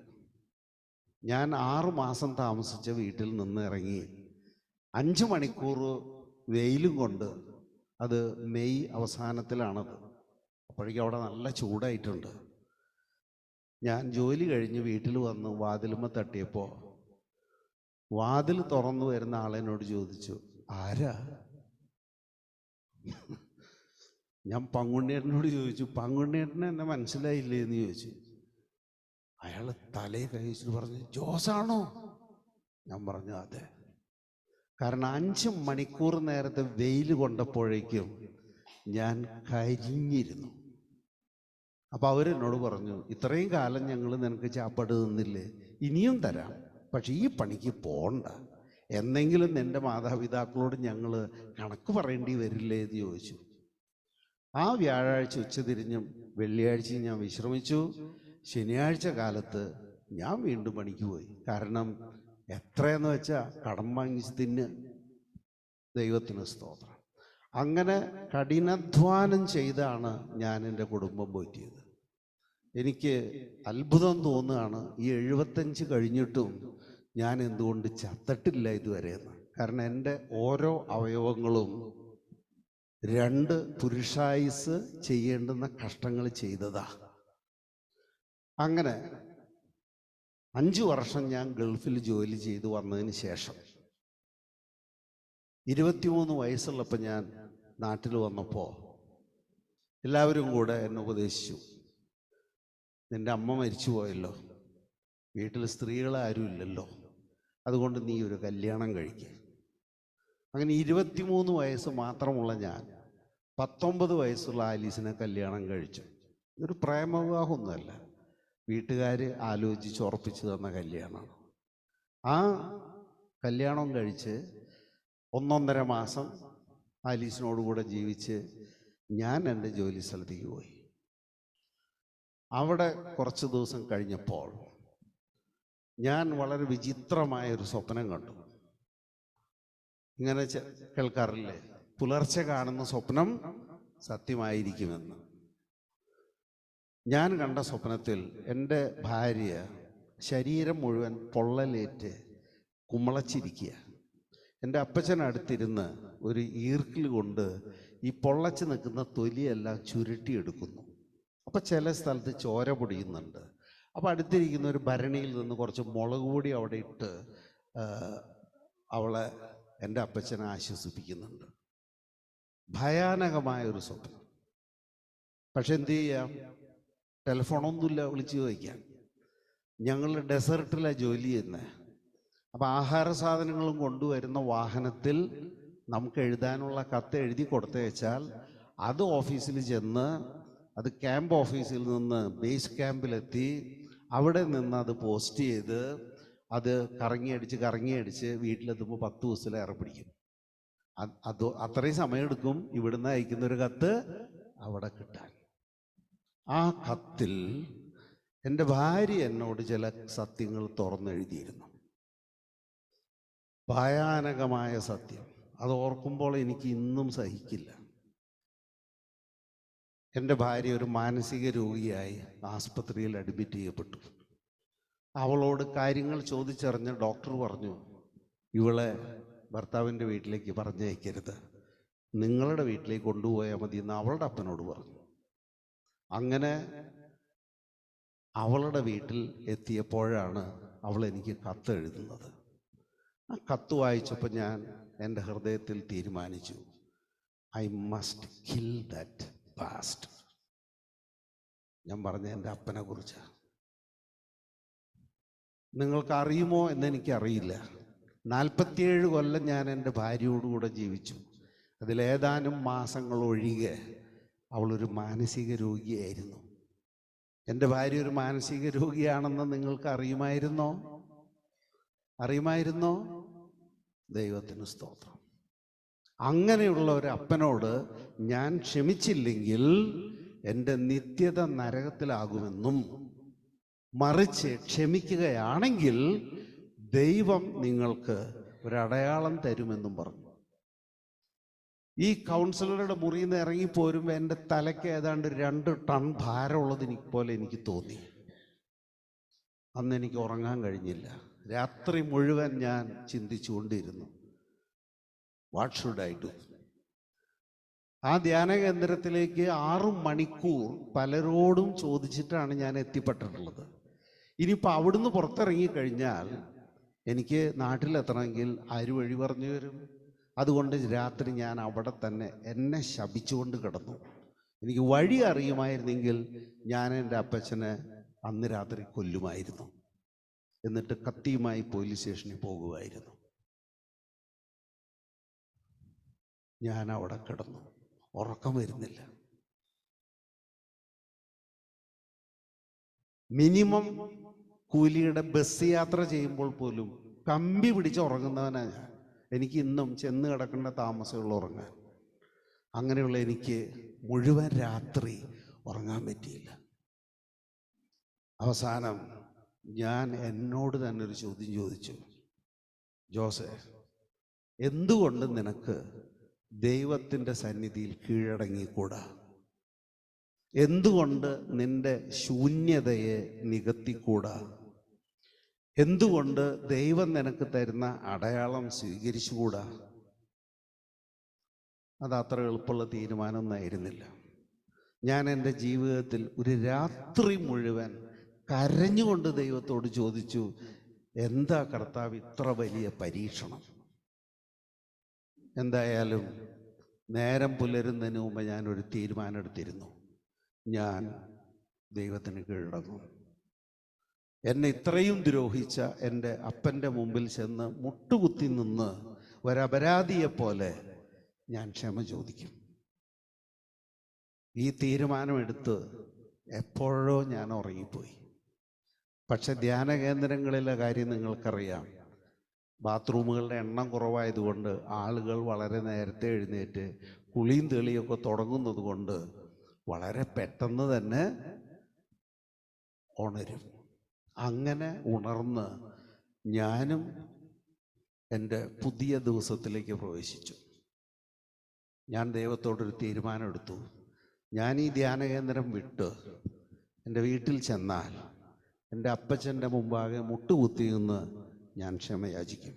ഞാൻ 6 മാസം താമസിച്ച വീട്ടിൽ നിന്ന് ഇറങ്ങി 5 മണിക്കൂർ വെയിലും കൊണ്ട്, അത് മെയ് അവസാനത്തിലാണത്. അപ്പോഴേക്കും അവിടെ നല്ല ചൂടായിട്ടുണ്ട്. ഞാൻ ജോലി കഴിഞ്ഞ് വീട്ടിൽ വന്ന് വാതിലുമ്മ തട്ടിയപ്പോൾ വാതിൽ തുറന്നു വരുന്ന ആളെന്നോട് ചോദിച്ചു, ആരാ? ഞാൻ പങ്കുണ്ണിയേട്ടനോട് ചോദിച്ചു, പങ്കുണ്ണിയേട്ടനെ എന്നെ മനസ്സിലായില്ലേ എന്ന് ചോദിച്ചു. അയാൾ തലയെ കഴിച്ചിട്ട് പറഞ്ഞു, ജോസാണോ? ഞാൻ പറഞ്ഞു അതെ. കാരണം 5 മണിക്കൂർ നേരത്തെ വെയിൽ കൊണ്ടപ്പോഴേക്കും ഞാൻ കരിഞ്ഞിരുന്നു. അപ്പം അവരെന്നോട് പറഞ്ഞു, ഇത്രയും കാലം ഞങ്ങൾ നിനക്ക് ചാപ്പാട് തന്നില്ലേ, ഇനിയും തരാം, പക്ഷെ ഈ പണിക്ക് പോകണ്ട. എന്നെങ്കിലും എൻ്റെ മാതാപിതാക്കളോട് ഞങ്ങൾ കണക്ക് പറയേണ്ടി വരില്ലേ എന്ന് ചോദിച്ചു. ആ വ്യാഴാഴ്ച ഉച്ചതിരിഞ്ഞും വെള്ളിയാഴ്ചയും ഞാൻ വിശ്രമിച്ചു. ശനിയാഴ്ച കാലത്ത് ഞാൻ വീണ്ടും പണിക്ക് പോയി. കാരണം എത്രയെന്ന് വെച്ചാൽ കടം വാങ്ങിച്ച് തിന്ന്. ദൈവത്തിന് സ്തോത്രം. അങ്ങനെ കഠിനാധ്വാനം ചെയ്താണ് ഞാൻ എൻ്റെ കുടുംബം പോറ്റിയത്. എനിക്ക് അത്ഭുതം തോന്നുകയാണ്, ഈ 75 കഴിഞ്ഞിട്ടും ഞാൻ എന്തുകൊണ്ട് ചത്തിട്ടില്ല ഇതുവരെയെന്ന്. കാരണം എൻ്റെ ഓരോ അവയവങ്ങളും 2 പുരുഷായുസ് ചെയ്യേണ്ടുന്ന കഷ്ടങ്ങൾ ചെയ്തതാ. അങ്ങനെ 5 വർഷം ഞാൻ ഗൾഫിൽ ജോലി ചെയ്തു വന്നതിന് ശേഷം 23 വയസ്സുള്ളപ്പോൾ ഞാൻ നാട്ടിൽ വന്നപ്പോൾ എല്ലാവരും കൂടെ എന്നെ ഉപദേശിച്ചു, നിൻ്റെ അമ്മ മരിച്ചു പോയല്ലോ, വീട്ടിൽ സ്ത്രീകളാരും ഇല്ലല്ലോ, അതുകൊണ്ട് നീ ഒരു കല്യാണം കഴിക്കുക. അങ്ങനെ 23 വയസ്സ് മാത്രമുള്ള ഞാൻ 19 വയസ്സുള്ള ആലീസിനെ കല്യാണം കഴിച്ചു. ഇതൊരു പ്രേമവിവാഹമൊന്നുമല്ല, വീട്ടുകാർ ആലോചിച്ച് ഉറപ്പിച്ചു തന്ന കല്യാണമാണ്. ആ കല്യാണം കഴിച്ച് 1.5 മാസം ആലീസിനോടുകൂടെ ജീവിച്ച് ഞാൻ എൻ്റെ ജോലി സ്ഥലത്തേക്ക് പോയി. അവിടെ കുറച്ച് ദിവസം കഴിഞ്ഞപ്പോൾ ഞാൻ വളരെ വിചിത്രമായൊരു സ്വപ്നം കണ്ടു. ഇങ്ങനെ കേൾക്കാറില്ലേ, പുലർച്ചെ കാണുന്ന സ്വപ്നം സത്യമായിരിക്കുമെന്ന്. ഞാൻ കണ്ട സ്വപ്നത്തിൽ എൻ്റെ ഭാര്യ ശരീരം മുഴുവൻ പൊള്ളലേറ്റ് കുമ്മളച്ചിരിക്കുക. എൻ്റെ അപ്പച്ചൻ അടുത്തിരുന്ന് ഒരു ഈർക്കിൽ കൊണ്ട് ഈ പൊള്ളച്ച് നിൽക്കുന്ന തൊലിയെല്ലാം ചുരുട്ടിയെടുക്കുന്നു. അപ്പം ചില സ്ഥലത്ത് ചോര പൊടിയുന്നുണ്ട്. അപ്പം അടുത്തിരിക്കുന്ന ഒരു ഭരണിയിൽ നിന്ന് കുറച്ച് മുളക് പൊടി അവിടെ ഇട്ട് അവളെ എൻ്റെ അപ്പച്ചനെ ആശ്വസിപ്പിക്കുന്നുണ്ട്. ഭയാനകമായൊരു സ്വപ്നം. പക്ഷെ എന്തു ചെയ്യാം, ടെലിഫോണൊന്നുമില്ല വിളിച്ചു ചോദിക്കാൻ. ഞങ്ങൾ ഡെസേർട്ടിലാണ് ജോലി ചെയ്യുന്നത്. അപ്പം ആഹാര സാധനങ്ങളും കൊണ്ടുവരുന്ന വാഹനത്തിൽ നമുക്ക് എഴുതാനുള്ള കത്ത് എഴുതി കൊടുത്തയച്ചാൽ അത് ഓഫീസിൽ ചെന്ന്, അത് ക്യാമ്പ് ഓഫീസിൽ നിന്ന് ബേസ് ക്യാമ്പിലെത്തി അവിടെ നിന്ന് അത് പോസ്റ്റ് ചെയ്ത് അത് കറങ്ങിയടിച്ച് വീട്ടിലെത്തുമ്പോൾ 10 ദിവസത്തിലേറെ പിടിക്കും. അത് അത്രയും സമയമെടുക്കും ഇവിടുന്ന് അയക്കുന്നൊരു കത്ത് അവിടെ കിട്ടാൻ. ആ കത്തിൽ എൻ്റെ ഭാര്യ എന്നോട് ചില സത്യങ്ങൾ തുറന്നെഴുതിയിരുന്നു. ഭയാനകമായ സത്യം. അത് ഓർക്കുമ്പോൾ എനിക്ക് ഇന്നും സഹിക്കില്ല. എൻ്റെ ഭാര്യ ഒരു മാനസിക രോഗിയായി ആസ്പത്രിയിൽ അഡ്മിറ്റ് ചെയ്യപ്പെട്ടു. അവളോട് കാര്യങ്ങൾ ചോദിച്ചറിഞ്ഞ ഡോക്ടർ പറഞ്ഞു, ഇവളെ ഭർത്താവിൻ്റെ വീട്ടിലേക്ക് പറഞ്ഞയക്കരുത്, നിങ്ങളുടെ വീട്ടിലേക്ക് കൊണ്ടുപോയാൽ മതി എന്ന് അവളുടെ അപ്പനോട് പറഞ്ഞു. അങ്ങനെ അവളുടെ വീട്ടിൽ എത്തിയപ്പോഴാണ് അവൾ എനിക്ക് കത്ത് എഴുതുന്നത്. ആ കത്ത് വായിച്ചപ്പോൾ ഞാൻ എൻ്റെ ഹൃദയത്തിൽ തീരുമാനിച്ചു, I must kill that past. ഞാൻ പറഞ്ഞ എൻ്റെ അപ്പനെ കുറിച്ചാണ്. നിങ്ങൾക്ക് അറിയുമോ എന്നെനിക്കറിയില്ല. 47 കൊല്ലം ഞാൻ എൻ്റെ ഭാര്യയോടുകൂടെ ജീവിച്ചു. അതിലേതാനും മാസങ്ങൾ ഒഴികെ അവളൊരു മാനസിക രോഗിയായിരുന്നു. എൻ്റെ ഭാര്യ ഒരു മാനസിക രോഗിയാണെന്ന് നിങ്ങൾക്ക് അറിയുമായിരുന്നോ? ദൈവത്തിന് സ്തോത്രം. അങ്ങനെയുള്ള ഒരു അപ്പനോട് ഞാൻ ക്ഷമിച്ചില്ലെങ്കിൽ എൻ്റെ നിത്യത നരകത്തിലാകുമെന്നും, മറിച്ച് ക്ഷമിക്കുകയാണെങ്കിൽ ദൈവം നിങ്ങൾക്ക് ഒരടയാളം തരുമെന്നും പറഞ്ഞു. ഈ കൗൺസിലറുടെ മുറിയിൽ നിന്ന് ഇറങ്ങിപ്പോരുമ്പോൾ എൻ്റെ തലയ്ക്ക് ഏതാണ്ട് 2 ടൺ ഭാരമുള്ളത് പോലെ എനിക്ക് തോന്നി. അന്ന് എനിക്ക് ഉറങ്ങാൻ കഴിഞ്ഞില്ല. രാത്രി മുഴുവൻ ഞാൻ ചിന്തിച്ചുകൊണ്ടിരുന്നു, വാട്ട് ഷുഡ് ഐ ഡു? ആ ധ്യാന കേന്ദ്രത്തിലേക്ക് 6 മണിക്കൂർ പലരോടും ചോദിച്ചിട്ടാണ് ഞാൻ എത്തിപ്പെട്ടിട്ടുള്ളത്. ഇനിയിപ്പോൾ അവിടുന്ന് പുറത്തിറങ്ങിക്കഴിഞ്ഞാൽ എനിക്ക് നാട്ടിലെത്തണമെങ്കിൽ ആര് വഴി പറഞ്ഞു തരും? അതുകൊണ്ട് രാത്രി ഞാൻ അവിടെ തന്നെ എന്നെ ശപിച്ചുകൊണ്ട് കിടന്നു. എനിക്ക് വഴി അറിയുമായിരുന്നെങ്കിൽ ഞാൻ എൻ്റെ അപ്പച്ചനെ അന്ന് രാത്രി കൊല്ലുമായിരുന്നു. എന്നിട്ട് കത്തിയുമായി പോലീസ് സ്റ്റേഷനിൽ പോകുമായിരുന്നു. ഞാൻ അവിടെ കിടന്നു, ഉറക്കം വരുന്നില്ല. മിനിമം കൂലിയുടെ ബസ് യാത്ര ചെയ്യുമ്പോൾ പോലും കമ്പി പിടിച്ച് ഉറങ്ങുന്നവനാണ് ഞാൻ. എനിക്ക് ഇന്നും ചെന്ന് കിടക്കേണ്ട താമസമുള്ള ഉറങ്ങാൻ. അങ്ങനെയുള്ള എനിക്ക് മുഴുവൻ രാത്രി ഉറങ്ങാൻ പറ്റിയില്ല. അവസാനം ഞാൻ എന്നോട് തന്നെ ഒരു ചോദ്യം ചോദിച്ചു, ജോസേ, എന്തുകൊണ്ട് നിനക്ക് ദൈവത്തിൻ്റെ സന്നിധിയിൽ കീഴടങ്ങിക്കൂടാ? എന്തുകൊണ്ട് നിന്റെ ശൂന്യതയെ നികത്തിക്കൂടാ? എന്തുകൊണ്ട് ദൈവം നിനക്ക് തരുന്ന അടയാളം സ്വീകരിച്ചുകൂടാ? അത് അത്ര എളുപ്പമുള്ള തീരുമാനമൊന്നും ആയിരുന്നില്ല. ഞാൻ എൻ്റെ ജീവിതത്തിൽ ഒരു രാത്രി മുഴുവൻ കരഞ്ഞുകൊണ്ട് ദൈവത്തോട് ചോദിച്ചു, എന്താ കർത്താവ് ഇത്ര വലിയ പരീക്ഷണം? എന്തായാലും നേരം പുലരുന്നതിന് മുമ്പ് ഞാനൊരു തീരുമാനം എടുത്തിരുന്നു, ഞാൻ ദൈവത്തിന് കീഴടങ്ങും. എന്നെ ഇത്രയും ദ്രോഹിച്ച എൻ്റെ അപ്പൻ്റെ മുമ്പിൽ ചെന്ന് മുട്ടുകുത്തി നിന്ന് ഒരപരാധിയെപ്പോലെ ഞാൻ ക്ഷമ ചോദിക്കും. ഈ തീരുമാനമെടുത്ത് എപ്പോഴോ ഞാൻ ഉറങ്ങിപ്പോയി. പക്ഷെ ധ്യാന കേന്ദ്രങ്ങളിലെ കാര്യം നിങ്ങൾക്കറിയാം. ബാത്റൂമുകളുടെ എണ്ണം കുറവായതുകൊണ്ട് ആളുകൾ വളരെ നേരത്തെ എഴുന്നേറ്റ് കുളിയും തെളിയൊക്കെ തുടങ്ങുന്നത് കൊണ്ട് വളരെ പെട്ടെന്ന് തന്നെ ഉണരും. അങ്ങനെ ഉണർന്ന് ഞാനും എൻ്റെ പുതിയ ദിവസത്തിലേക്ക് പ്രവേശിച്ചു. ഞാൻ ദൈവത്തോടൊരു തീരുമാനമെടുത്തു, ഞാൻ ഈ ധ്യാന കേന്ദ്രം വിട്ട് എൻ്റെ വീട്ടിൽ ചെന്നാൽ എൻ്റെ അപ്പച്ചൻ്റെ മുമ്പാകെ മുട്ടുകുത്തി നിന്ന് ഞാൻ ക്ഷമയാചിക്കും.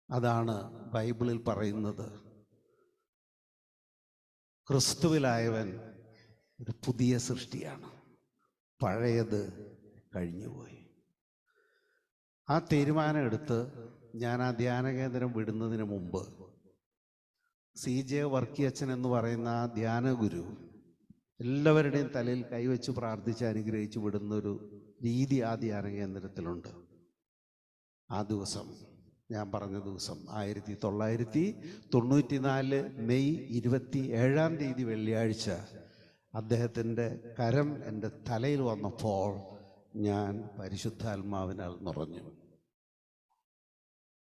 അതാണ് ബൈബിളിൽ പറയുന്നത്, ക്രിസ്തുവിലായവൻ ഒരു പുതിയ സൃഷ്ടിയാണ്, പഴയത് കഴിഞ്ഞുപോയി. ആ തീരുമാനം എടുത്ത് ഞാൻ ആ ധ്യാന കേന്ദ്രം വിടുന്നതിന് മുമ്പ് CJ വർക്കിയച്ചൻ എന്ന് പറയുന്ന ആ ധ്യാന ഗുരു എല്ലാവരുടെയും തലയിൽ കൈവച്ച് പ്രാർത്ഥിച്ച് അനുഗ്രഹിച്ച് വിടുന്നൊരു രീതി ആ ധ്യാന കേന്ദ്രത്തിലുണ്ട്. ആ ദിവസം, ഞാൻ പറഞ്ഞ ദിവസം 1994 മെയ് 27 വെള്ളിയാഴ്ച അദ്ദേഹത്തിൻ്റെ കരം എൻ്റെ തലയിൽ വന്നപ്പോൾ ഞാൻ പരിശുദ്ധാത്മാവിനാൽ നിറഞ്ഞു.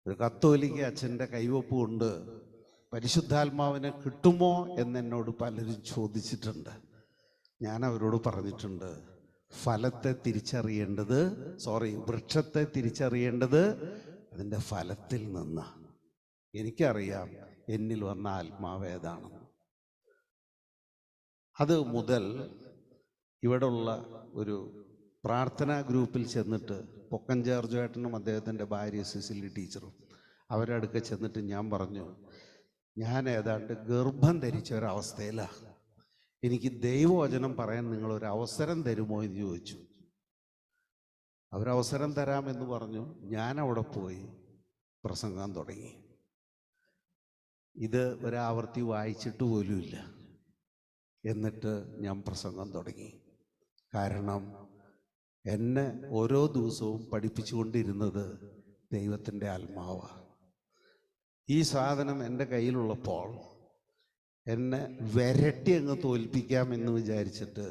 ഒരു കത്തോലിക്ക അച്ഛൻ്റെ കൈവപ്പ് കൊണ്ട് പരിശുദ്ധാത്മാവിനെ കിട്ടുമോ എന്നെന്നോട് പലരും ചോദിച്ചിട്ടുണ്ട്. ഞാൻ അവരോട് പറഞ്ഞിട്ടുണ്ട്, വൃക്ഷത്തെ തിരിച്ചറിയേണ്ടത് അതിൻ്റെ ഫലത്തിൽ നിന്ന്. എനിക്കറിയാം എന്നിൽ വന്ന ആത്മാവേതാണെന്ന്. അത് മുതൽ ഇവിടെയുള്ള ഒരു പ്രാർത്ഥനാ ഗ്രൂപ്പിൽ ചെന്നിട്ട് പൊക്കൻ ജോർജേട്ടനും അദ്ദേഹത്തിൻ്റെ ഭാര്യ സിസിലി ടീച്ചറും അവരുടെ അടുക്ക ചെന്നിട്ട് ഞാൻ പറഞ്ഞു, ഞാൻ ഏതാണ്ട് ഗർഭം ധരിച്ച ഒരവസ്ഥയിലാണ്, എനിക്ക് ദൈവവചനം പറയാൻ നിങ്ങളൊരു അവസരം തരുമോ എന്ന് ചോദിച്ചു. അവരവസരം തരാമെന്ന് പറഞ്ഞു. ഞാൻ അവിടെ പോയി പ്രസംഗം തുടങ്ങി. ഇത് ഒരാവർത്തി വായിച്ചിട്ട് പോലുമില്ല. എന്നിട്ട് ഞാൻ പ്രസംഗം തുടങ്ങി. കാരണം എന്നെ ഓരോ ദിവസവും പഠിപ്പിച്ചുകൊണ്ടിരുന്നത് ദൈവത്തിൻ്റെ ആത്മാവാണ്. ഈ സാധനം എൻ്റെ കയ്യിലുള്ളപ്പോൾ എന്നെ വിരട്ടി അങ്ങ് തോൽപ്പിക്കാമെന്ന് വിചാരിച്ചിട്ട്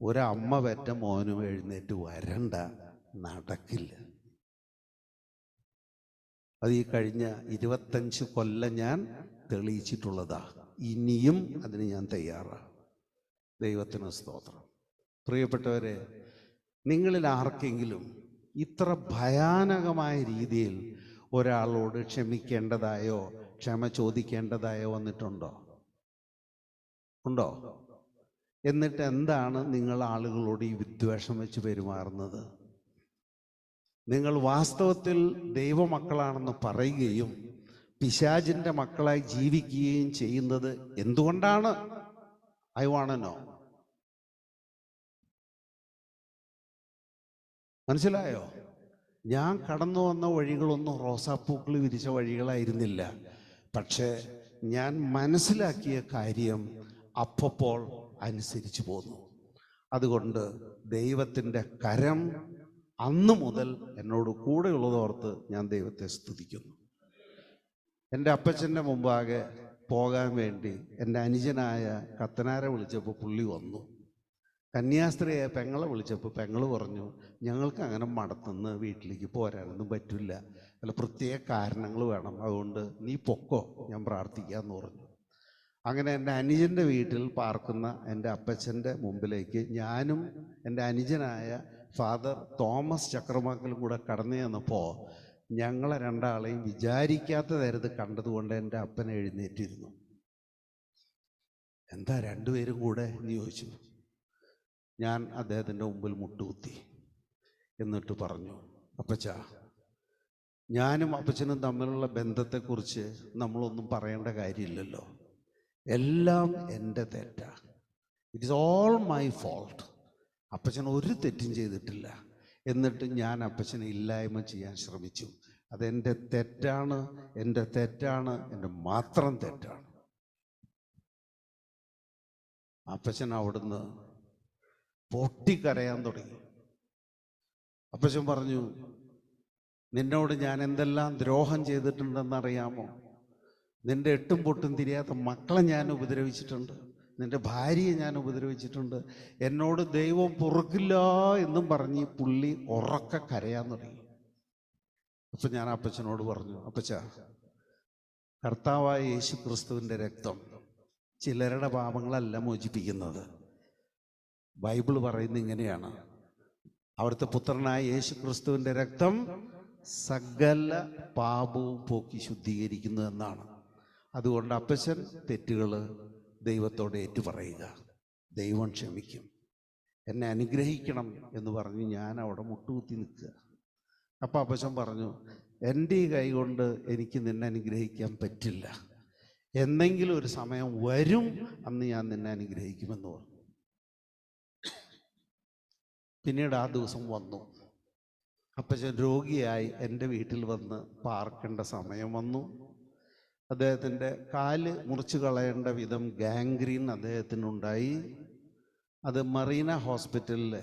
ഒരമ്മ പെറ്റ മോനും എഴുന്നേറ്റ് വരണ്ട, നടക്കില്ല. അത് ഈ കഴിഞ്ഞ 25 കൊല്ലം ഞാൻ തെളിയിച്ചിട്ടുള്ളതാ. ഇനിയും അതിന് ഞാൻ തയ്യാറാണ്. ദൈവത്തിന് സ്തോത്രം. പ്രിയപ്പെട്ടവരെ, നിങ്ങളിൽ ആർക്കെങ്കിലും ഇത്ര ഭയാനകമായ രീതിയിൽ ഒരാളോട് ക്ഷമിക്കേണ്ടതായോ ക്ഷമ ചോദിക്കേണ്ടതായോ വന്നിട്ടുണ്ടോ? ഉണ്ടോ? എന്നിട്ട് എന്താണ് നിങ്ങൾ ആളുകളോട് ഈ വിദ്വേഷം വെച്ച് പെരുമാറുന്നത്? നിങ്ങൾ വാസ്തവത്തിൽ ദൈവമക്കളാണെന്ന് പറയുകയും പിശാചിന്റെ മക്കളായി ജീവിക്കുകയും ചെയ്യുന്നത് എന്തുകൊണ്ടാണ്? I want to know. മനസ്സിലായോ? ഞാൻ കടന്നു വന്ന വഴികളൊന്നും റോസാപ്പൂക്കൾ വിരിച്ച വഴികളായിരുന്നില്ല. പക്ഷേ ഞാൻ മനസ്സിലാക്കിയ കാര്യം അപ്പോൾ അനുസരിച്ചു പോന്നു. അതുകൊണ്ട് ദൈവത്തിൻ്റെ കരം അന്നു മുതൽ എന്നോട് കൂടെയുള്ളതോർത്ത് ഞാൻ ദൈവത്തെ സ്തുതിക്കുന്നു. എൻ്റെ അപ്പച്ചൻ്റെ മുമ്പാകെ പോകാൻ വേണ്ടി എൻ്റെ അനുജനായ കത്തനാരെ വിളിച്ചപ്പോൾ പുള്ളി വന്നു. കന്യാസ്ത്രീയെ പെങ്ങളെ വിളിച്ചപ്പോൾ പെങ്ങൾ പറഞ്ഞു, ഞങ്ങൾക്ക് അങ്ങനെ മടത്തുനിന്ന് വീട്ടിലേക്ക് പോരാനൊന്നും പറ്റില്ല, അല്ല പ്രത്യേക കാരണങ്ങൾ വേണം, അതുകൊണ്ട് നീ പൊക്കോ, ഞാൻ പ്രാർത്ഥിക്കാമെന്ന് പറഞ്ഞു. അങ്ങനെ എൻ്റെ അനുജൻ്റെ വീട്ടിൽ പാർക്കുന്ന എൻ്റെ അപ്പച്ചൻ്റെ മുമ്പിലേക്ക് ഞാനും എൻ്റെ അനുജനായ ഫാദർ തോമസ് ചക്രമാക്കലും കൂടെ കടന്നു ചെന്നപ്പോൾ ഞങ്ങളെ രണ്ടാളെയും വിചാരിക്കാത്ത തരത്ത് കണ്ടതുകൊണ്ട് എൻ്റെ അപ്പൻ എഴുന്നേറ്റിരുന്നു. എന്താ രണ്ടുപേരും കൂടെ എന്ന് ചോദിച്ചു. ഞാൻ അദ്ദേഹത്തിൻ്റെ മുമ്പിൽ മുട്ടുകുത്തി. എന്നിട്ട് പറഞ്ഞു, അപ്പച്ച, ഞാനും അപ്പച്ചനും തമ്മിലുള്ള ബന്ധത്തെക്കുറിച്ച് നമ്മളൊന്നും പറയേണ്ട കാര്യമില്ലല്ലോ, എല്ലാം എൻ്റെ തെറ്റാ, it is all my fault. അപ്പച്ചൻ ഒരു തെറ്റും ചെയ്തിട്ടില്ല. എന്നിട്ട് ഞാൻ അപ്പച്ചനെ ഇല്ലായ്മ ചെയ്യാൻ ശ്രമിച്ചു. അതെൻ്റെ തെറ്റാണ്, എൻ്റെ തെറ്റാണ്, എൻ്റെ മാത്രം തെറ്റാണ്. അപ്പച്ചൻ അവിടുന്ന് പൊട്ടിക്കരയാൻ തുടങ്ങി. അപ്പച്ചൻ പറഞ്ഞു, നിന്നോട് ഞാൻ എന്തെല്ലാം ദ്രോഹം ചെയ്തിട്ടുണ്ടെന്നറിയാമോ? നിന്റെ എട്ടും പൊട്ടും തിരിയാത്ത മക്കളെ ഞാൻ ഉപദ്രവിച്ചിട്ടുണ്ട്, നിന്റെ ഭാര്യയെ ഞാൻ ഉപദ്രവിച്ചിട്ടുണ്ട്, എന്നോട് ദൈവം പൊറുക്കില്ല എന്നും പറഞ്ഞ് പുള്ളി ഉറക്കെ കരയാൻ തുടങ്ങി. അപ്പം ഞാൻ അപ്പച്ചനോട് പറഞ്ഞു, അപ്പച്ച, കർത്താവായ യേശു ക്രിസ്തുവിൻ്റെ രക്തം ചിലരുടെ പാപങ്ങളല്ല മോചിപ്പിക്കുന്നത്. ബൈബിൾ പറയുന്നത് ഇങ്ങനെയാണ്, അവിടുത്തെ പുത്രനായ യേശു ക്രിസ്തുവിൻ്റെ രക്തം സകല പാപവും പോക്കി ശുദ്ധീകരിക്കുന്നു എന്നാണ്. അതുകൊണ്ട് അപ്പച്ചൻ തെറ്റുകൾ ദൈവത്തോട് ഏറ്റുപറയുക, ദൈവം ക്ഷമിക്കും, എന്നെ അനുഗ്രഹിക്കണം എന്ന് പറഞ്ഞ് ഞാൻ അവിടെ മുട്ടുകുത്തി നിൽക്കുക. അപ്പം അപ്പച്ചൻ പറഞ്ഞു, എൻ്റെ ഈ കൈ കൊണ്ട് എനിക്ക് നിന്നെ അനുഗ്രഹിക്കാൻ പറ്റില്ല, എന്നെങ്കിലും ഒരു സമയം വരും, അന്ന് ഞാൻ നിന്നെ അനുഗ്രഹിക്കുമെന്ന് പറഞ്ഞു. പിന്നീട് ആ ദിവസം വന്നു. അപ്പച്ചൻ രോഗിയായി എൻ്റെ വീട്ടിൽ വന്ന് പാർക്കേണ്ട സമയം വന്നു. അദ്ദേഹത്തിൻ്റെ കാല് മുറിച്ച് കളയേണ്ട വിധം ഗാംഗ്രീൻ അദ്ദേഹത്തിനുണ്ടായി. അത് മറീന ഹോസ്പിറ്റലിൽ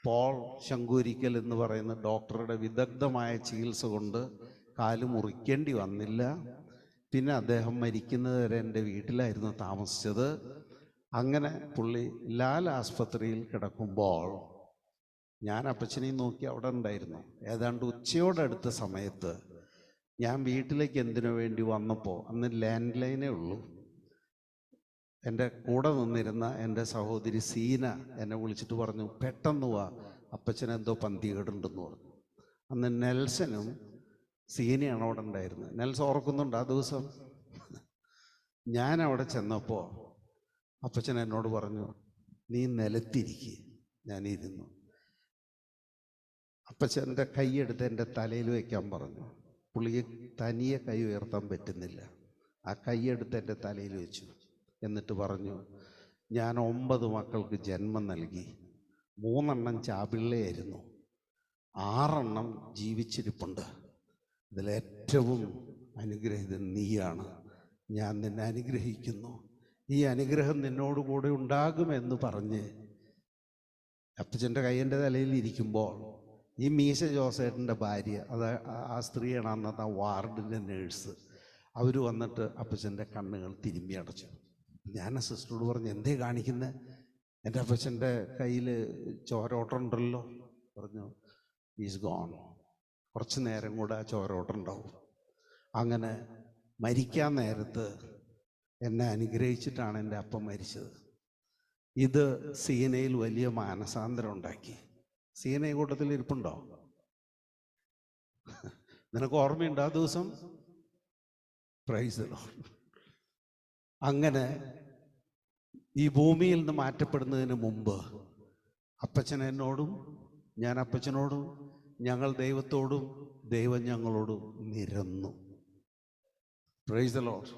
പോൾ ശങ്കൂരിക്കൽ എന്ന് പറയുന്ന ഡോക്ടറുടെ വിദഗ്ധമായ ചികിത്സ കൊണ്ട് കാല് മുറിക്കേണ്ടി വന്നില്ല. പിന്നെ അദ്ദേഹം മരിക്കുന്നത് വരെ എൻ്റെ വീട്ടിലായിരുന്നു താമസിച്ചത്. അങ്ങനെ പുള്ളി ലാൽ ആസ്പത്രിയിൽ കിടക്കുമ്പോൾ ഞാൻ അപ്പച്ചനെയും നോക്കി അവിടെ ഉണ്ടായിരുന്നു. ഏതാണ്ട് ഉച്ചയോടടുത്ത സമയത്ത് ഞാൻ വീട്ടിലേക്ക് എന്തിനു വേണ്ടി വന്നപ്പോൾ, അന്ന് ലാൻഡ് ലൈനേ ഉള്ളൂ, എൻ്റെ കൂടെ നിന്നിരുന്ന എൻ്റെ സഹോദരി സീന എന്നെ വിളിച്ചിട്ട് പറഞ്ഞു, പെട്ടെന്ന് വാ, അപ്പച്ചനെന്തോ പന്തികേടുണ്ടെന്ന് പറഞ്ഞു. അന്ന് നെൽസനും സീനയാണ് അവിടെ ഉണ്ടായിരുന്നത്. നെൽസൺ ഓർക്കുന്നുണ്ട് ആ ദിവസം? ഞാൻ അവിടെ ചെന്നപ്പോൾ അപ്പച്ചൻ എന്നോട് പറഞ്ഞു, നീ നിലത്തിരിക്കുക. ഞാനിരുന്നു. അപ്പച്ചൻ്റെ കൈയെടുത്ത് എൻ്റെ തലയിൽ വയ്ക്കാൻ പറഞ്ഞു. പുള്ളിക്ക് തനിയെ കൈ ഉയർത്താൻ പറ്റുന്നില്ല. ആ കൈയെടുത്ത് എൻ്റെ തലയിൽ വെച്ചു. എന്നിട്ട് പറഞ്ഞു, ഞാൻ 9 മക്കൾക്ക് ജന്മം നൽകി. 3 ചാപിള്ളയായിരുന്നു, 6 ജീവിച്ചിരിപ്പുണ്ട്. ഇതിലേറ്റവും അനുഗ്രഹീതൻ നീയാണ്. ഞാൻ നിന്നെ അനുഗ്രഹിക്കുന്നു. ഈ അനുഗ്രഹം നിന്നോടുകൂടെ ഉണ്ടാകുമെന്ന് പറഞ്ഞ് അപ്പച്ചൻ്റെ കൈ എൻ്റെ തലയിൽ ഇരിക്കുമ്പോൾ ഈ മീശ ജോസേട്ടൻ്റെ ഭാര്യ, അത് ആ സ്ത്രീയാണ് അന്നത്തെ വാർഡിൻ്റെ നേഴ്സ്, അവർ വന്നിട്ട് അപ്പച്ചൻ്റെ കണ്ണുകൾ തിരുമ്മി അടച്ചു. ഞാൻ ആ സിസ്റ്ററോട് പറഞ്ഞു, എന്തേ കാണിക്കുന്നത്? എൻ്റെ അപ്പച്ചൻ്റെ കയ്യിൽ ചോരോട്ടമുണ്ടല്ലോ. പറഞ്ഞു, ഈസ് ഗോൺ. കുറച്ച് നേരം കൂടെ ആ ചോരോട്ടം ഉണ്ടാവും. അങ്ങനെ മരിക്കാൻ നേരത്ത് എന്നെ അനുഗ്രഹിച്ചിട്ടാണ് എൻ്റെ അപ്പം മരിച്ചത്. ഇത് സീനയിൽ വലിയ മാനസാന്തരം ഉണ്ടാക്കി. സീന കൂട്ടത്തിൽ ഇരിപ്പുണ്ടോ? നിനക്ക് ഓർമ്മയുണ്ടോ ആ ദിവസം? Price the Lord. അങ്ങനെ ഈ ഭൂമിയിൽ നിന്ന് മാറ്റപ്പെടുന്നതിന് മുമ്പ് അപ്പച്ചൻ എന്നോടും ഞാൻ അപ്പച്ചനോടും ഞങ്ങൾ ദൈവത്തോടും ദൈവം ഞങ്ങളോടും നിരന്നു. Praise the lord.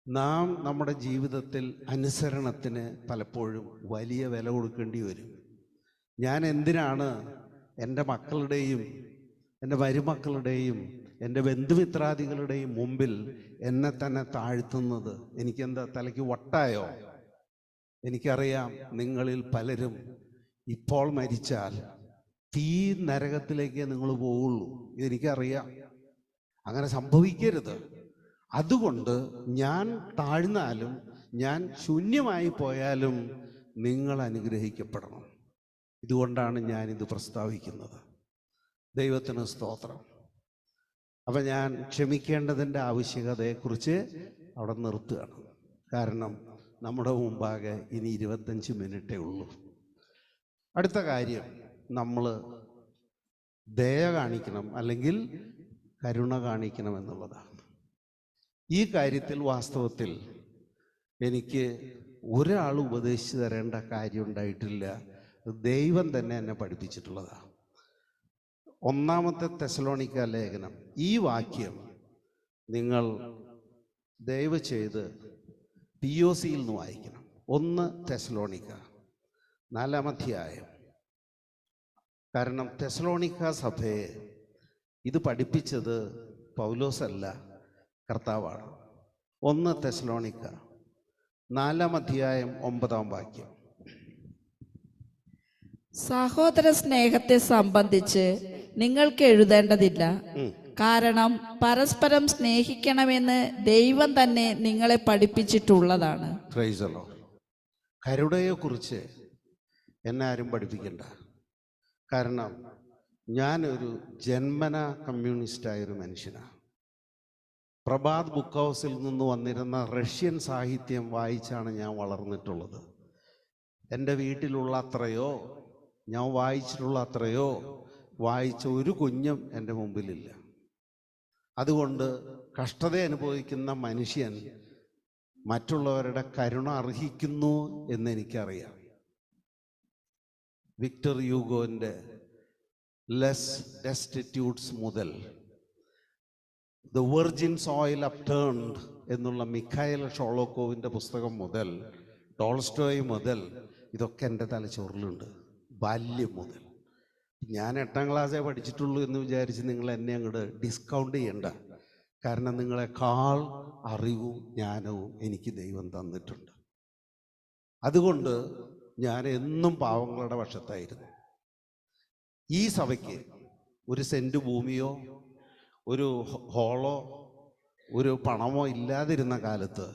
നാം നമ്മുടെ ജീവിതത്തിൽ അനുസരണത്തിന് പലപ്പോഴും വലിയ വില കൊടുക്കേണ്ടി വരും. ഞാൻ എന്തിനാണ് എൻ്റെ മക്കളുടെയും എൻ്റെ മരുമക്കളുടെയും എൻ്റെ ബന്ധുമിത്രാദികളുടെയും മുമ്പിൽ എന്നെ തന്നെ താഴ്ത്തുന്നത്? എനിക്കെന്താ തലയ്ക്ക് വട്ടായോ? എനിക്കറിയാം നിങ്ങളിൽ പലരും ഇപ്പോൾ മരിച്ചാൽ തീ നരകത്തിലേക്ക് നിങ്ങൾ പോവുള്ളൂ. ഇതെനിക്കറിയാം. അങ്ങനെ സംഭവിക്കരുത്. അതുകൊണ്ട് ഞാൻ താഴ്ന്നാലും ഞാൻ ശൂന്യമായി പോയാലും നിങ്ങൾ അനുഗ്രഹിക്കപ്പെടണം. ഇതുകൊണ്ടാണ് ഞാനിത് പ്രസ്താവിക്കുന്നത്. ദൈവത്തിന് സ്തോത്രം. അപ്പം ഞാൻ ക്ഷമിക്കേണ്ടതിൻ്റെ ആവശ്യകതയെക്കുറിച്ച് അവിടെ നിർത്തുകയാണ്. കാരണം നമ്മുടെ മുമ്പാകെ ഇനി 25 മിനിറ്റേ ഉള്ളൂ. അടുത്ത കാര്യം, നമ്മൾ ദയ കാണിക്കണം അല്ലെങ്കിൽ കരുണ കാണിക്കണം എന്നുള്ളതാണ്. ഈ കാര്യത്തിൽ വാസ്തവത്തിൽ എനിക്ക് ഒരാൾ ഉപദേശിച്ചു തരേണ്ട കാര്യം ഉണ്ടായിട്ടില്ല. ദൈവം തന്നെ എന്നെ പഠിപ്പിച്ചിട്ടുള്ളതാണ്. 1 തെസ്സലോനിക്ക ലേഖനം, ഈ വാക്യം നിങ്ങൾ ദയവ് ചെയ്ത് POCയിൽ നിന്ന് വായിക്കണം. 1 തെസ്സലോനിക്ക 4 അധ്യായം. കാരണം തെസ്സലോനിക്ക സഭയെ ഇത് പഠിപ്പിച്ചത് പൗലോസല്ല, കർത്താവാണ്. 1 തെസ്സലോനിക്ക 4 അധ്യായം 9 വാക്യം. സഹോദര സ്നേഹത്തെ സംബന്ധിച്ച് നിങ്ങൾക്ക് എഴുതേണ്ടതില്ല. കാരണം പരസ്പരം സ്നേഹിക്കണമെന്ന് ദൈവം തന്നെ നിങ്ങളെ പഠിപ്പിച്ചിട്ടുള്ളതാണ്. Praise the lord. കരുണയെക്കുറിച്ച് എന്നെ ആരും പഠിപ്പിക്കണ്ട. കാരണം ഞാനൊരു ജന്മന കമ്മ്യൂണിസ്റ്റായൊരു മനുഷ്യനാണ്. പ്രഭാത് ബുക്ക് ഹൗസിൽ നിന്ന് വന്നിരുന്ന റഷ്യൻ സാഹിത്യം വായിച്ചാണ് ഞാൻ വളർന്നിട്ടുള്ളത്. എൻ്റെ വീട്ടിലുള്ള അത്രയോ ഞാൻ വായിച്ചിട്ടുള്ള അത്രയോ വായിച്ച ഒരു കുഞ്ഞും എൻ്റെ മുമ്പിലില്ല. അതുകൊണ്ട് കഷ്ടത അനുഭവിക്കുന്ന മനുഷ്യൻ മറ്റുള്ളവരുടെ കരുണ അർഹിക്കുന്നു എന്നെനിക്കറിയാം. വിക്ടർ യൂഗോൻ്റെ ലെസ് ഡെസ്റ്റിറ്റ്യൂട്ട്സ് മുതൽ ദ വെർജിൻ സോയിൽ അപ്ടേൺഡ് എന്നുള്ള മിഖായേൽ ഷോളോക്കോവിൻ്റെ പുസ്തകം മുതൽ ടോൾസ്റ്റോയ് മുതൽ ഇതൊക്കെ എൻ്റെ തലച്ചോറിലുണ്ട്. ബാല്യം മുതൽ. ഞാൻ 8ാം ക്ലാസ്സേ പഠിച്ചിട്ടുള്ളൂ എന്ന് വിചാരിച്ച് നിങ്ങൾ എന്നെ അങ്ങോട്ട് ഡിസ്കൗണ്ട് ചെയ്യണ്ട. കാരണം നിങ്ങളെക്കാൾ അറിവും ജ്ഞാനവും എനിക്ക് ദൈവം തന്നിട്ടുണ്ട്. അതുകൊണ്ട് ഞാൻ എന്നും പാവങ്ങളുടെ പക്ഷത്തായിരുന്നു. ഈ സഭയ്ക്ക് 1 സെന്റ് ഭൂമിയോ ഒരു ഹോളോ ഒരു പണമോ ഇല്ലാതിരുന്ന കാലത്ത്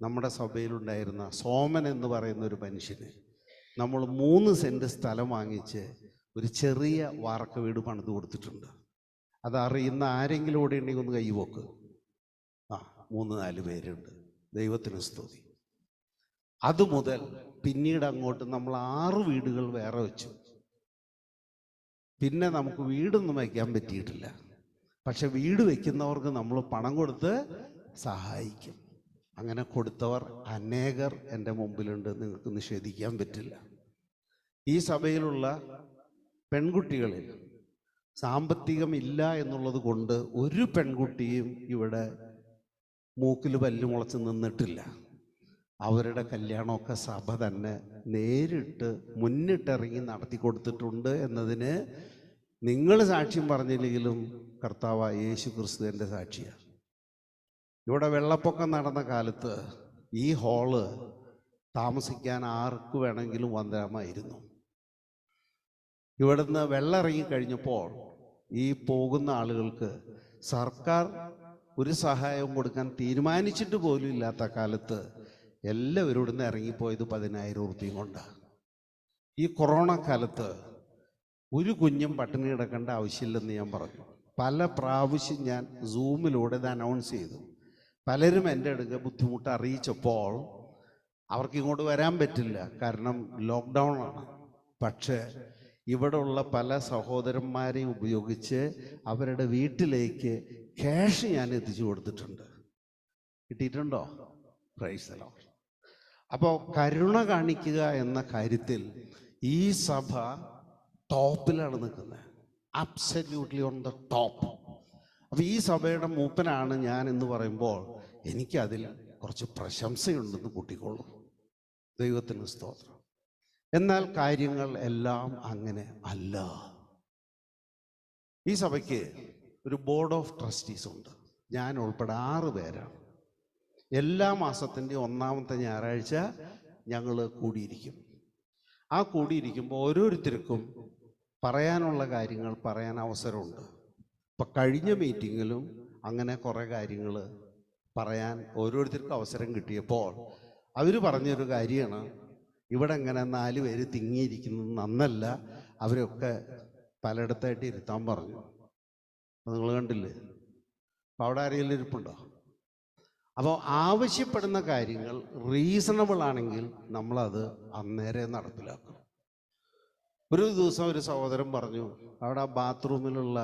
നമ്മുടെ സഭയിലുണ്ടായിരുന്ന സോമൻ എന്ന് പറയുന്ന ഒരു മനുഷ്യന് നമ്മൾ 3 സെന്റ് സ്ഥലം വാങ്ങിച്ച് ഒരു ചെറിയ വാർക്ക വീട് പണിത് കൊടുത്തിട്ടുണ്ട്. അതറിയുന്ന ആരെങ്കിലും ഇവിടെ ഉണ്ടെങ്കിൽ ഒന്ന് കൈപോക്ക്. 3-4 പേരുണ്ട്. ദൈവത്തിന് സ്തുതി. അതുമുതൽ പിന്നീട് അങ്ങോട്ട് നമ്മൾ 6 വീടുകൾ വേറെ വെച്ചു. പിന്നെ നമുക്ക് വീടൊന്നും വയ്ക്കാൻ പറ്റിയിട്ടില്ല. പക്ഷെ വീട് വയ്ക്കുന്നവർക്ക് നമ്മൾ പണം കൊടുത്ത് സഹായിക്കും. അങ്ങനെ കൊടുത്തവർ അനേകർ എൻ്റെ മുമ്പിലുണ്ട്, നിങ്ങൾക്ക് നിഷേധിക്കാൻ പറ്റില്ല. ഈ സഭയിലുള്ള പെൺകുട്ടികളിൽ സാമ്പത്തികമില്ല എന്നുള്ളത് കൊണ്ട് ഒരു പെൺകുട്ടിയും ഇവിടെ മൂക്കിൽ പല്ല് മുളച്ച് നിന്നിട്ടില്ല. അവരുടെ കല്യാണമൊക്കെ സഭ തന്നെ നേരിട്ട് മുന്നിട്ടിറങ്ങി നടത്തി കൊടുത്തിട്ടുണ്ട് എന്നതിന് നിങ്ങൾ സാക്ഷ്യം പറഞ്ഞില്ലെങ്കിലും കർത്താവായ യേശു ക്രിസ്തു എൻ്റെ സാക്ഷിയാണ്. ഇവിടെ വെള്ളപ്പൊക്കം നടന്ന കാലത്ത് ഈ ഹാള് താമസിക്കാൻ ആർക്ക് വേണമെങ്കിലും വന്നാമായിരുന്നു. ഇവിടുന്ന് വെള്ളം ഇറങ്ങിക്കഴിഞ്ഞപ്പോൾ ഈ പോകുന്ന ആളുകൾക്ക് സർക്കാർ ഒരു സഹായവും കൊടുക്കാൻ തീരുമാനിച്ചിട്ട് പോലും ഇല്ലാത്ത കാലത്ത് എല്ലാവരും ഇവിടുന്ന് ഇറങ്ങിപ്പോയത് 10,000 ഉറുപ്പിയും കൊണ്ടാണ്. ഈ കൊറോണ കാലത്ത് ഒരു കുഞ്ഞും പട്ടിണി കിടക്കേണ്ട ആവശ്യമില്ലെന്ന് ഞാൻ പറഞ്ഞു. പല പ്രാവശ്യം ഞാൻ സൂമിലൂടെ ഇത് അനൗൺസ് ചെയ്തു. പലരും എൻ്റെ അടുക്ക ബുദ്ധിമുട്ട് അറിയിച്ചപ്പോൾ അവർക്ക് ഇങ്ങോട്ട് വരാൻ പറ്റില്ല, കാരണം ലോക്ക്ഡൗൺ ആണ്. പക്ഷേ ഇവിടെ ഉള്ള പല സഹോദരന്മാരെയും ഉപയോഗിച്ച് അവരുടെ വീട്ടിലേക്ക് ക്യാഷ് ഞാൻ എത്തിച്ചു കൊടുത്തിട്ടുണ്ട്. കിട്ടിയിട്ടുണ്ടോ? Price the Lord. അപ്പോൾ കരുണ കാണിക്കുക എന്ന കാര്യത്തിൽ ഈ സഭ ടോപ്പിലാണ് നിൽക്കുന്നത്, അബ്സല്യൂട്ട്ലി ഓൺ ദ ടോപ്പ്. അപ്പോൾ ഈ സഭയുടെ മൂപ്പനാണ് ഞാൻ എന്ന് പറയുമ്പോൾ എനിക്കതിൽ കുറച്ച് പ്രശംസയുണ്ടെന്ന് കൂട്ടിക്കോളൂ. ദൈവത്തിന് സ്തോത്രം. എന്നാൽ കാര്യങ്ങൾ എല്ലാം അങ്ങനെ അല്ല. ഈ സഭയ്ക്ക് ഒരു ബോർഡ് ഓഫ് ട്രസ്റ്റീസ് ഉണ്ട്. ഞാൻ ഉൾപ്പെടെ 6 പേരാണ്. എല്ലാ മാസത്തിൻ്റെ 1-ാമത്തെ ഞായറാഴ്ച ഞങ്ങൾ കൂടിയിരിക്കും. ആ കൂടിയിരിക്കുമ്പോൾ ഓരോരുത്തർക്കും പറയാനുള്ള കാര്യങ്ങൾ പറയാൻ അവസരമുണ്ട്. ഇപ്പം കഴിഞ്ഞ മീറ്റിങ്ങിലും അങ്ങനെ കുറേ കാര്യങ്ങൾ പറയാൻ ഓരോരുത്തർക്കും അവസരം കിട്ടിയപ്പോൾ അവർ പറഞ്ഞൊരു കാര്യമാണ്, ഇവിടെ ഇങ്ങനെ 4 പേര് തിങ്ങിയിരിക്കുന്നത് നന്നല്ല, അവരൊക്കെ പലയിടത്തായിട്ട് ഇരുത്താൻ പറഞ്ഞു. അപ്പോൾ നിങ്ങൾ കണ്ടില്ലേ? അപ്പോൾ അവിടെ ആരെങ്കിലും ഇരിപ്പുണ്ടോ? അപ്പോൾ ആവശ്യപ്പെടുന്ന കാര്യങ്ങൾ റീസണബിൾ ആണെങ്കിൽ നമ്മളത് അന്നേരം നടപ്പിലാക്കും. ഒരു ദിവസം ഒരു സഹോദരൻ പറഞ്ഞു, അവിടെ ആ ബാത്റൂമിലുള്ള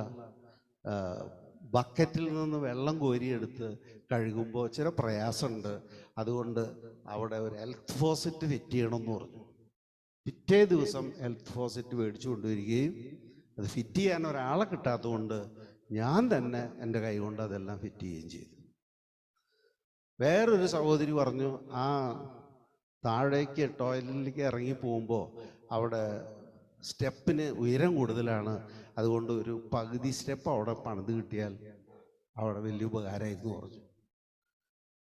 ബക്കറ്റിൽ നിന്ന് വെള്ളം കോരിയെടുത്ത് കഴുകുമ്പോൾ ചില പ്രയാസമുണ്ട്, അതുകൊണ്ട് അവിടെ ഒരു ഹെൽത്ത് ഫോസറ്റ് ഫിറ്റ് ചെയ്യണമെന്ന് പറഞ്ഞു. പിറ്റേ ദിവസം ഹെൽത്ത് ഫോസറ്റ് മേടിച്ചു കൊണ്ടുവരികയും അത് ഫിറ്റ് ചെയ്യാൻ ഒരാളെ കിട്ടാത്തതുകൊണ്ട് ഞാൻ തന്നെ എൻ്റെ കൈ കൊണ്ട് അതെല്ലാം ഫിറ്റ് ചെയ്യുകയും ചെയ്തു. വേറൊരു സഹോദരി പറഞ്ഞു, ആ താഴേക്ക് ടോയ്ലറ്റിലേക്ക് ഇറങ്ങി പോകുമ്പോൾ അവിടെ സ്റ്റെപ്പിന് ഉയരം കൂടുതലാണ്, അതുകൊണ്ട് ഒരു പകുതി സ്റ്റെപ്പ് അവിടെ പണിത് കിട്ടിയാൽ അവിടെ വലിയ ഉപകാരമായിരുന്നു പറഞ്ഞു.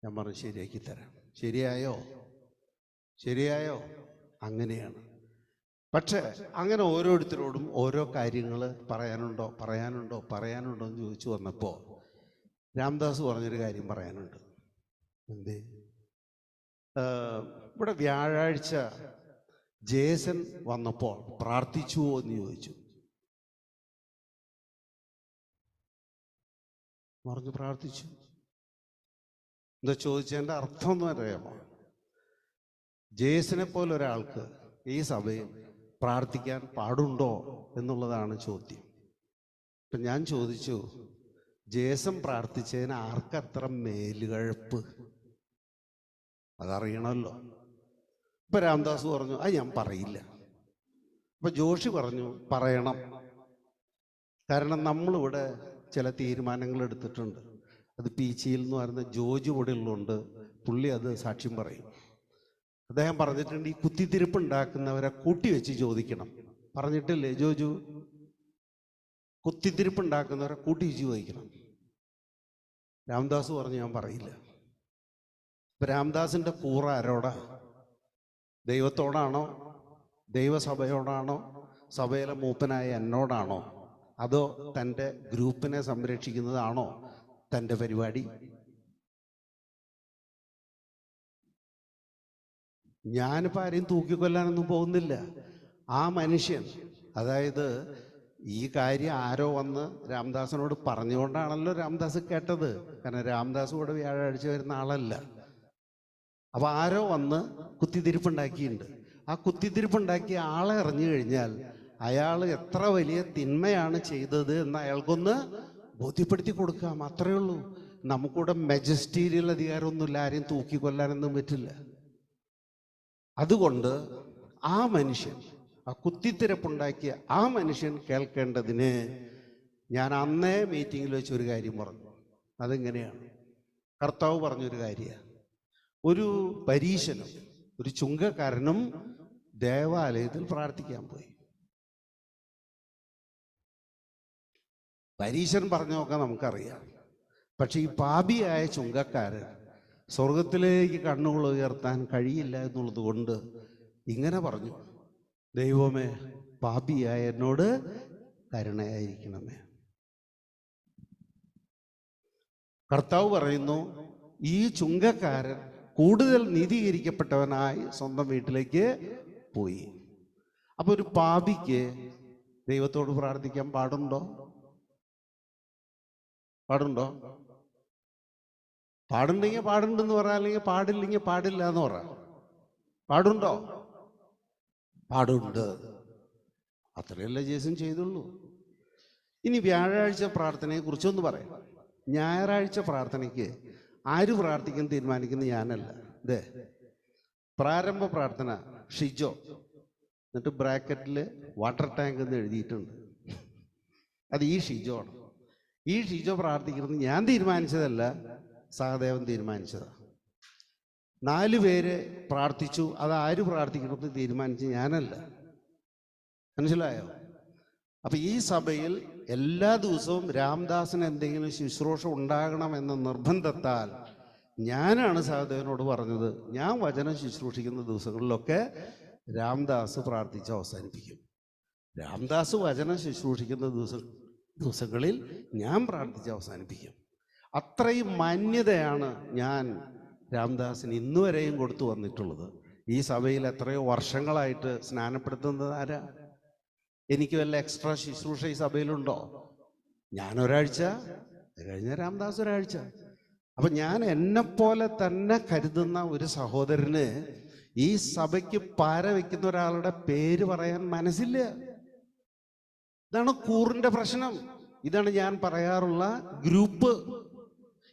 ഞാൻ പറഞ്ഞു ശരിയാക്കി തരാം. ശരിയായോ? ശരിയായോ? അങ്ങനെയാണ്. പക്ഷേ അങ്ങനെ ഓരോരുത്തരോടും ഓരോ കാര്യങ്ങൾ പറയാനുണ്ടോ എന്ന് ചോദിച്ചു വന്നപ്പോൾ രാംദാസ് പറഞ്ഞൊരു കാര്യം പറയാനുണ്ട്. എന്തേ? ഇവിടെ വ്യാഴാഴ്ച ജേസൻ വന്നപ്പോൾ പ്രാർത്ഥിച്ചുവോ എന്ന് ചോദിച്ചു. പറഞ്ഞു പ്രാർത്ഥിച്ചു. എന്താ ചോദിച്ചതിൻ്റെ അർത്ഥം എന്ന് അറിയാമോ? ജേസനെ പോലെ ഒരാൾക്ക് ഈ സഭയിൽ പ്രാർത്ഥിക്കാൻ പാടുണ്ടോ എന്നുള്ളതാണ് ചോദ്യം. ഇപ്പം ഞാൻ ചോദിച്ചു, ജേസൻ പ്രാർത്ഥിച്ചതിന് ആർക്കത്ര മേലുകഴപ്പ്? അതറിയണമല്ലോ. ഇപ്പൊ രാംദാസ് പറഞ്ഞു അത് ഞാൻ പറയില്ല. അപ്പൊ ജോഷി പറഞ്ഞു പറയണം, കാരണം നമ്മളിവിടെ ചില തീരുമാനങ്ങൾ എടുത്തിട്ടുണ്ട്. അത് പീച്ചിയിൽ എന്ന് പറയുന്ന ജോജു ഇവിടെ ഉള്ളതുകൊണ്ട് പുള്ളി അത് സാക്ഷ്യം പറയും. അദ്ദേഹം പറഞ്ഞിട്ടുണ്ട്, ഈ കുത്തിത്തിരിപ്പ് ഉണ്ടാക്കുന്നവരെ കൂട്ടിവെച്ച് ചോദിക്കണം. പറഞ്ഞിട്ടില്ലേ ജോജു? കുത്തിത്തിരിപ്പ് ഉണ്ടാക്കുന്നവരെ കൂട്ടിവെച്ച് ചോദിക്കണം. രാംദാസ് പറഞ്ഞു ഞാൻ പറയില്ല. ഇപ്പൊ രാംദാസിന്റെ കൂറ ആരോടാ? ദൈവത്തോടാണോ? ദൈവസഭയോടാണോ? സഭയിലെ മൂപ്പനായ എന്നോടാണോ? അതോ തൻ്റെ ഗ്രൂപ്പിനെ സംരക്ഷിക്കുന്നതാണോ തൻ്റെ പരിപാടി? ഞാനിപ്പോൾ ആരെയും തൂക്കിക്കൊല്ലാനൊന്നും പോകുന്നില്ല. ആ മനുഷ്യൻ, അതായത് ഈ കാര്യം ആരോ വന്ന് രാംദാസിനോട് പറഞ്ഞുകൊണ്ടാണല്ലോ രാംദാസ് കേട്ടത്. കാരണം രാംദാസ് കൂടെ വ്യാഴാഴ്ച വരുന്ന ആളല്ല. അപ്പൊ ആരോ വന്ന് കുത്തിത്തിരിപ്പുണ്ടാക്കിയിട്ടുണ്ട്. ആ കുത്തിത്തിരിപ്പുണ്ടാക്കിയ ആളെ അറിഞ്ഞു കഴിഞ്ഞാൽ അയാൾ എത്ര വലിയ തിന്മയാണ് ചെയ്തത് എന്ന് അയാൾക്കൊന്ന് ബോധ്യപ്പെടുത്തി കൊടുക്കാം. അത്രയേ ഉള്ളൂ. നമുക്കിവിടെ മെജസ്റ്റീരിയൽ അധികാരമൊന്നുമില്ല, ആരെയും തൂക്കിക്കൊല്ലാനൊന്നും പറ്റില്ല. അതുകൊണ്ട് ആ മനുഷ്യൻ ആ കുത്തിത്തിരപ്പുണ്ടാക്കിയ ആ മനുഷ്യൻ കേൾക്കേണ്ടതിന് ഞാൻ അന്നേ മീറ്റിങ്ങിൽ വെച്ച് ഒരു കാര്യം പറഞ്ഞു. അതെങ്ങനെയാണ്? കർത്താവ് പറഞ്ഞൊരു കാര്യമാണ്. ഒരു പരീശനും ഒരു ചുങ്കക്കാരനും ദേവാലയത്തിൽ പ്രാർത്ഥിക്കാൻ പോയി. പരീശൻ പറഞ്ഞു നോക്കാൻ നമുക്കറിയാം. പക്ഷെ ഈ പാപിയായ ചുങ്കക്കാരൻ സ്വർഗത്തിലേക്ക് കണ്ണുകൾ ഉയർത്താൻ കഴിയില്ല എന്നുള്ളത് കൊണ്ട് ഇങ്ങനെ പറഞ്ഞു, ദൈവമേ, പാപിയായ എന്നോട് കരുണയായിരിക്കണമേ. കർത്താവ് പറയുന്നു, ഈ ചുങ്കക്കാരൻ കൂടുതൽ നീതീകരിക്കപ്പെട്ടവനായി സ്വന്തം വീട്ടിലേക്ക് പോയി. അപ്പൊ ഒരു പാപിക്ക് ദൈവത്തോട് പ്രാർത്ഥിക്കാൻ പാടുണ്ടോ? പാടുണ്ടെങ്കിൽ പാടുണ്ടെന്ന് പറയാം, അല്ലെങ്കിൽ പാടില്ലെങ്കിൽ പാടില്ല എന്ന് പറയാം. പാടുണ്ടോ? പാടുണ്ട്. അത്രയല്ലേ ജേസൻ ചെയ്തുള്ളൂ. ഇനി വ്യാഴാഴ്ച പ്രാർത്ഥനയെ കുറിച്ചൊന്ന് പറയാം. ഞായറാഴ്ച പ്രാർത്ഥനയ്ക്ക് ആര് പ്രാർത്ഥിക്കാൻ തീരുമാനിക്കുന്നത് ഞാനല്ല. ഇതേ പ്രാരംഭ പ്രാർത്ഥന ഷിജോ, എന്നിട്ട് ബ്രാക്കറ്റിൽ വാട്ടർ ടാങ്ക് എന്ന് എഴുതിയിട്ടുണ്ട്. അത് ഈ ഷിജോ ആണ്. ഈ ഷിജോ പ്രാർത്ഥിക്കുന്നത് ഞാൻ തീരുമാനിച്ചതല്ല, സഹദേവൻ തീരുമാനിച്ചതാണ്. 4 പേര് പ്രാർത്ഥിച്ചു. അത് ആര് പ്രാർത്ഥിക്കണമെന്ന് തീരുമാനിച്ച് ഞാനല്ല. മനസ്സിലായോ? അപ്പൊ ഈ സഭയിൽ എല്ലാ ദിവസവും രാംദാസിന് എന്തെങ്കിലും ശുശ്രൂഷ ഉണ്ടാകണമെന്ന നിർബന്ധത്താൽ ഞാനാണ് സഹദേവനോട് പറഞ്ഞത്, ഞാൻ വചനം ശുശ്രൂഷിക്കുന്ന ദിവസങ്ങളിലൊക്കെ രാംദാസ് പ്രാർത്ഥിച്ച് അവസാനിപ്പിക്കും. രാംദാസ് വചനം ശുശ്രൂഷിക്കുന്ന ദിവസങ്ങളിൽ ഞാൻ പ്രാർത്ഥിച്ച് അവസാനിപ്പിക്കും. അത്രയും മാന്യതയാണ് ഞാൻ രാംദാസിന് ഇന്നുവരെയും കൊടുത്തു വന്നിട്ടുള്ളത്. ഈ സഭയിൽ എത്രയോ വർഷങ്ങളായിട്ട് സ്നാനപ്പെടുത്തുന്നത് ആരാ? എനിക്ക് വല്ല എക്സ്ട്രാ ശുശ്രൂഷ ഈ സഭയിലുണ്ടോ? ഞാൻ ഒരാഴ്ച, കഴിഞ്ഞ രാംദാസ് ഒരാഴ്ച. അപ്പൊ ഞാൻ എന്നെപ്പോലെ തന്നെ കരുതുന്ന ഒരു സഹോദരന് ഈ സഭയ്ക്ക് പാര വയ്ക്കുന്ന ഒരാളുടെ പേര് പറയാൻ മനസ്സില്ല. ഇതാണ് കൂറിന്റെ പ്രശ്നം. ഇതാണ് ഞാൻ പറയാറുള്ള ഗ്രൂപ്പ്.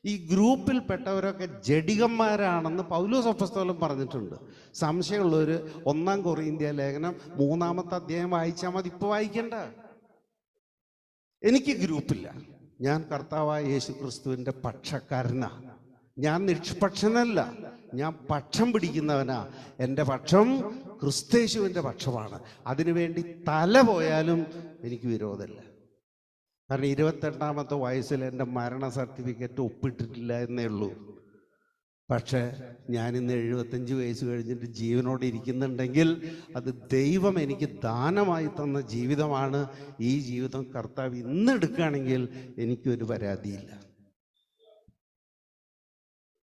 ഈ ഗ്രൂപ്പിൽപ്പെട്ടവരൊക്കെ ജഡികന്മാരാണെന്ന് പൗലോസ് അപ്പോസ്തലൻ പറഞ്ഞിട്ടുണ്ട്. സംശയമുള്ളവർ 1 കൊറിന്ത്യർ ലേഖനം 3-ാമത്തെ അധ്യായം വായിച്ചാൽ മതി. ഇപ്പൊ വായിക്കണ്ട. എനിക്ക് ഗ്രൂപ്പില്ല. ഞാൻ കർത്താവായ യേശു ക്രിസ്തുവിന്റെ പക്ഷക്കാരനാ. ഞാൻ നിഷ്പക്ഷനല്ല, ഞാൻ പക്ഷം പിടിക്കുന്നവനാ. എൻ്റെ പക്ഷം ക്രിസ്തേശുവിൻ്റെ പക്ഷമാണ്. അതിനുവേണ്ടി തല പോയാലും എനിക്ക് വിരോധമില്ല. കാരണം 28-ാമത്തെ വയസ്സിൽ എൻ്റെ മരണ സർട്ടിഫിക്കറ്റ് ഒപ്പിട്ടിട്ടില്ല എന്നേ ഉള്ളൂ. പക്ഷേ ഞാനിന്ന് 75 വയസ്സ് കഴിഞ്ഞിട്ട് ജീവനോടെ ഇരിക്കുന്നുണ്ടെങ്കിൽ അത് ദൈവം എനിക്ക് ദാനമായി തന്ന ജീവിതമാണ്. ഈ ജീവിതം കർത്താവ് ഇന്ന് എടുക്കുകയാണെങ്കിൽ എനിക്കൊരു പരാതിയില്ല.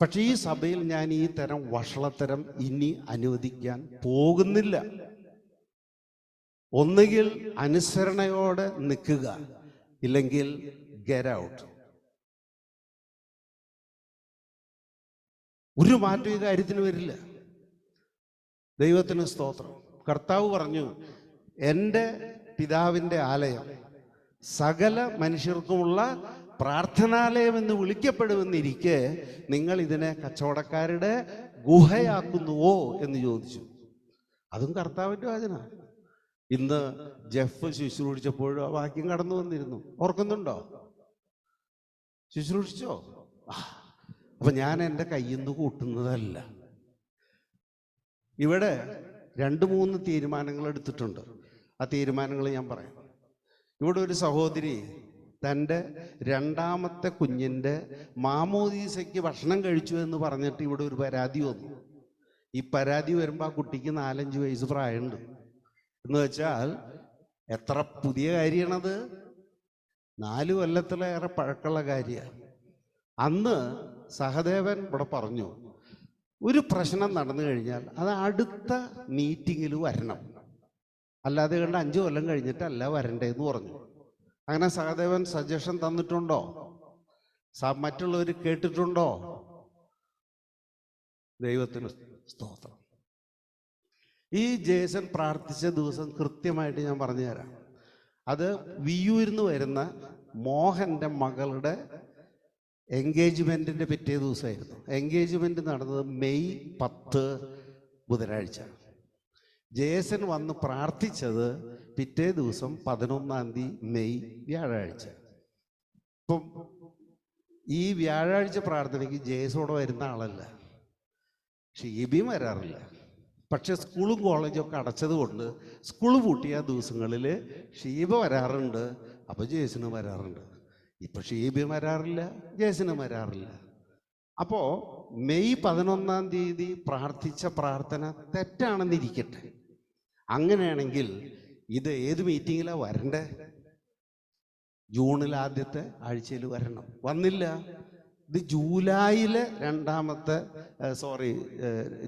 പക്ഷെ ഈ സഭയിൽ ഞാൻ ഈ തരം വഷളത്തരം ഇനി അനുവദിക്കാൻ പോകുന്നില്ല. ഒന്നുകിൽ അനുസരണയോടെ നിൽക്കുക, ഇല്ലെങ്കിൽ ഗെറ്റ് ഔട്ട്. ഒരു മാറ്റം ഈ കാര്യത്തിന് വരില്ല. ദൈവത്തിന് സ്തോത്രം. കർത്താവ് പറഞ്ഞു, എൻ്റെ പിതാവിൻ്റെ ആലയം സകല മനുഷ്യർക്കുമുള്ള പ്രാർത്ഥനാലയം എന്ന് വിളിക്കപ്പെടുമെന്നിരിക്കെ നിങ്ങൾ ഇതിനെ കച്ചവടക്കാരുടെ ഗുഹയാക്കുന്നുവോ എന്ന് ചോദിച്ചു. അതും കർത്താവിൻ്റെ വചന. ഇന്ന് ജെഫ് ശുശ്രൂഷിച്ചപ്പോഴും ആ വാക്യം കടന്നു വന്നിരുന്നു. ഓർക്കുന്നുണ്ടോ? ശുശ്രൂഷിച്ചോ? അപ്പൊ ഞാൻ എൻ്റെ കയ്യിൽ നിന്ന് കൂട്ടുന്നതല്ല. ഇവിടെ 2-3 തീരുമാനങ്ങൾ എടുത്തിട്ടുണ്ട്. ആ തീരുമാനങ്ങൾ ഞാൻ പറയാം. ഇവിടെ ഒരു സഹോദരി തൻ്റെ 2ാമത്തെ കുഞ്ഞിൻ്റെ മാമോദീസയ്ക്ക് ഭക്ഷണം കഴിച്ചു എന്ന് പറഞ്ഞിട്ട് ഇവിടെ ഒരു പരാതി വന്നു. ഈ പരാതി വരുമ്പോൾ ആ കുട്ടിക്ക് 4-5 വയസ്സ് പ്രായമുണ്ട്. എന്ന് വെച്ചാൽ എത്ര പുതിയ കാര്യമാണത്? 4 കൊല്ലത്തിലേറെ പഴക്കമുള്ള കാര്യമാണ്. അന്ന് സഹദേവൻ ഇവിടെ പറഞ്ഞു, ഒരു പ്രശ്നം നടന്നു കഴിഞ്ഞാൽ അത് അടുത്ത മീറ്റിങ്ങിൽ വരണം, അല്ലാതെ കണ്ട് 5 കൊല്ലം കഴിഞ്ഞിട്ടല്ല വരണ്ടേന്ന് പറഞ്ഞു. അങ്ങനെ സഹദേവൻ സജഷൻ തന്നിട്ടുണ്ടോ? മറ്റുള്ളവർ കേട്ടിട്ടുണ്ടോ? ദൈവത്തിന് സ്തോത്രം. ഈ ജേസൻ പ്രാർത്ഥിച്ച ദിവസം കൃത്യമായിട്ട് ഞാൻ പറഞ്ഞു തരാം. അത് വിയൂരിൽ നിന്ന് വരുന്ന മോഹൻ്റെ മകളുടെ എൻഗേജ്മെൻറ്റിൻ്റെ പിറ്റേ ദിവസമായിരുന്നു. എൻഗേജ്മെൻറ്റ് നടന്നത് മെയ് 10 ബുധനാഴ്ച. ജേസൺ വന്ന് പ്രാർത്ഥിച്ചത് പിറ്റേ ദിവസം 11-ാം തീയതി മെയ് വ്യാഴാഴ്ച. ഇപ്പം ഈ വ്യാഴാഴ്ച പ്രാർത്ഥനയ്ക്ക് ജേസോടെ വരുന്ന ആളല്ല, ഷീബിയും വരാറില്ല. പക്ഷെ സ്കൂളും കോളേജും ഒക്കെ അടച്ചത് കൊണ്ട് സ്കൂൾ പൂട്ടിയ ദിവസങ്ങളിൽ ഷീബ വരാറുണ്ട്, അപ്പോൾ ജേസനും വരാറുണ്ട്. ഇപ്പം ഷീബിയും വരാറില്ല, ജേസനും വരാറില്ല. അപ്പോൾ മെയ് 11-ാം തീയതി പ്രാർത്ഥിച്ച പ്രാർത്ഥന തെറ്റാണെന്നിരിക്കട്ടെ. അങ്ങനെയാണെങ്കിൽ ഇത് ഏത് മീറ്റിങ്ങിലാണ് വരണ്ടേ? ജൂണിൽ ആദ്യത്തെ ആഴ്ചയിൽ വരണം. വന്നില്ല. ഇത് ജൂലൈയിലെ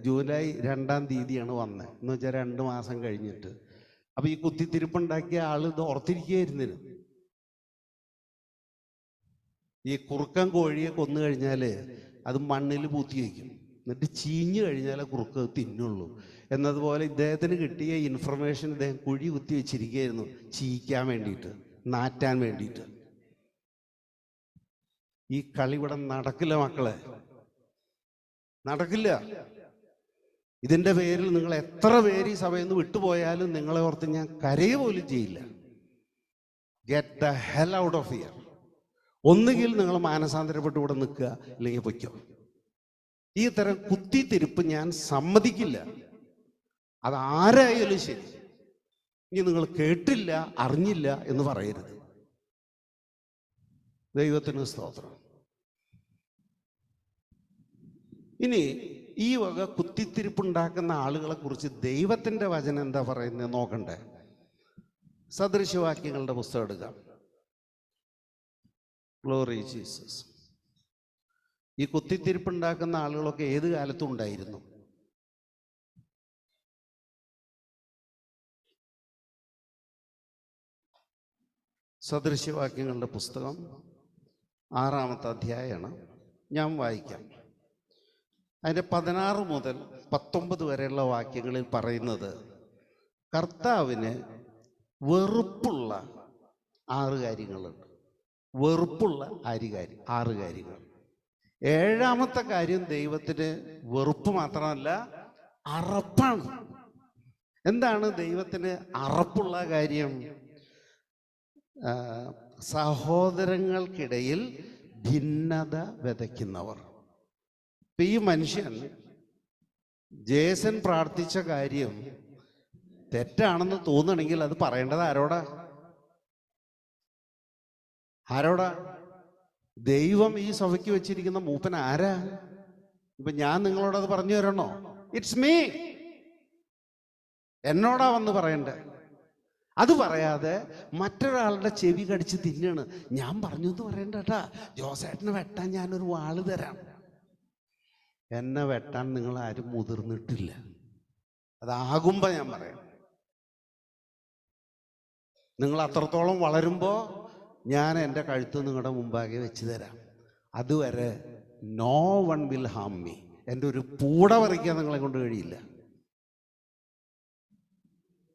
ജൂലൈ 2-ാം തീയതിയാണ് വന്നത്, എന്ന് വെച്ചാൽ 2 മാസം കഴിഞ്ഞിട്ട്. അപ്പം ഈ കുത്തിത്തിരിപ്പുണ്ടാക്കിയ ആൾ ഇത് ഓർത്തിരിക്കുകയായിരുന്നു. ഈ കുറുക്കൻ കോഴിയെ കൊന്നു കഴിഞ്ഞാൽ അത് മണ്ണിൽ പൂത്തി വയ്ക്കും, എന്നിട്ട് ചീഞ്ഞു കഴിഞ്ഞാൽ കുറുക്ക് തിന്നുള്ളൂ എന്നതുപോലെ ഇദ്ദേഹത്തിന് കിട്ടിയ ഇൻഫർമേഷൻ ഇദ്ദേഹം കുഴി കുത്തി വെച്ചിരിക്കുകയായിരുന്നു, ചീക്കാൻ വേണ്ടിയിട്ട്, നാറ്റാൻ വേണ്ടിയിട്ട്. ഈ കളി ഇവിടെ നടക്കില്ല മക്കളെ, നടക്കില്ല. ഇതിൻ്റെ പേരിൽ നിങ്ങൾ എത്ര പേര് ഈ സഭയിൽ നിന്ന് വിട്ടുപോയാലും നിങ്ങളെ ഓർത്ത് ഞാൻ കരയുക പോലും ചെയ്യില്ല. Get the hell out of here. ഒന്നുകിൽ നിങ്ങൾ മാനസാന്തരപ്പെട്ട് ഇവിടെ നിൽക്കുക, അല്ലെങ്കിൽ പൊയ്ക്കോ. ഈ തരം കുത്തിത്തിരിപ്പ് ഞാൻ സമ്മതിക്കില്ല. അതാരായാലും ശരി. ഇനി നിങ്ങൾ കേട്ടില്ല, അറിഞ്ഞില്ല എന്ന് പറയരുത്. ദൈവത്തിന് സ്തോത്രം. ഇനി ഈ വക കുത്തിത്തിരിപ്പുണ്ടാക്കുന്ന ആളുകളെ കുറിച്ച് ദൈവത്തിൻ്റെ വചനം എന്താ പറയുന്നത് നോക്കണ്ടേ? സദൃശവാക്യങ്ങളുടെ പുസ്തകം എടുക്കാം. Glory Jesus. ഈ കുത്തിത്തിരിപ്പുണ്ടാക്കുന്ന ആളുകളൊക്കെ ഏത് കാലത്തും ഉണ്ടായിരുന്നു. സദൃശവാക്യങ്ങളുടെ പുസ്തകം 6-ാമത്തെ അധ്യായമാണ്. ഞാൻ വായിക്കാം. അതിൻ്റെ 16 മുതൽ 19 വരെയുള്ള വാക്യങ്ങളിൽ പറയുന്നത് കർത്താവിന് വെറുപ്പുള്ള 6 കാര്യങ്ങളുണ്ട്. വെറുപ്പുള്ള 6 കാര്യങ്ങൾ. 7-ാമത്തെ കാര്യം ദൈവത്തിന് വെറുപ്പ് മാത്രമല്ല, അറപ്പാണ്. എന്താണ് ദൈവത്തിന് അറപ്പുള്ള കാര്യം? സഹോദരങ്ങൾക്കിടയിൽ ഭിന്നത വിതയ്ക്കുന്നവർ. ഈ മനുഷ്യൻ ജേസൺ പ്രാർത്ഥിച്ച കാര്യം തെറ്റാണെന്ന് തോന്നണമെങ്കിൽ അത് പറയേണ്ടത് ആരോടാ? ദൈവം ഈ സഭയ്ക്ക് വെച്ചിരിക്കുന്ന മൂപ്പൻ ആരാ? ഇപ്പൊ ഞാൻ നിങ്ങളോടത് പറഞ്ഞു തരണോ? It's me. എന്നോടാ വന്ന് പറയണ്ടേ. അത് പറയാതെ മറ്റൊരാളുടെ ചെവി കടിച്ച് തിന്നാണ്. ഞാൻ പറഞ്ഞു എന്ന് പറയണ്ട കേട്ടാ. ജോസേട്ടനെ വെട്ടാൻ ഞാനൊരു വാള് തരാം. എന്നെ വെട്ടാൻ നിങ്ങൾ ആരും മുതിർന്നിട്ടില്ല. അതാകുമ്പോ ഞാൻ പറയാം. നിങ്ങൾ അത്രത്തോളം വളരുമ്പോൾ ഞാൻ എൻ്റെ കഴുത്ത് നിങ്ങളുടെ മുമ്പാകെ വെച്ച് തരാം. അതുവരെ no one will harm me. എൻ്റെ ഒരു പൂട പറിക്കാൻ നിങ്ങളെ കൊണ്ട് കഴിയില്ല.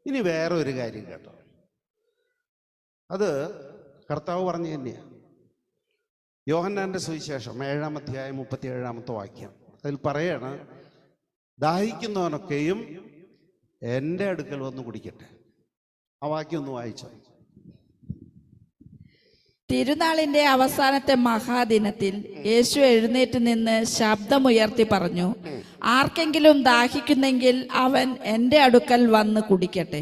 ഇനി വേറെ ഒരു കാര്യം കേട്ടോ, അത് കർത്താവ് പറഞ്ഞു തന്നെയാണ്. യോഹന്നാന്റെ സുവിശേഷം 7-ാം അധ്യായം 37-ാമത്തെ വാക്യം. അതിൽ പറയാണ്, ദാഹിക്കുന്നവനൊക്കെയും എൻ്റെ അടുക്കൽ വന്ന് കുടിക്കട്ടെ. ആ വാക്യം ഒന്ന് വായിച്ചോ. തിരുനാളിന്റെ അവസാനത്തെ മഹാദിനത്തിൽ യേശു എഴുന്നേറ്റ് നിന്ന് ശബ്ദമുയർത്തി പറഞ്ഞു, ആർക്കെങ്കിലും ദാഹിക്കുന്നെങ്കിൽ അവൻ എൻ്റെ അടുക്കൽ വന്ന് കുടിക്കട്ടെ.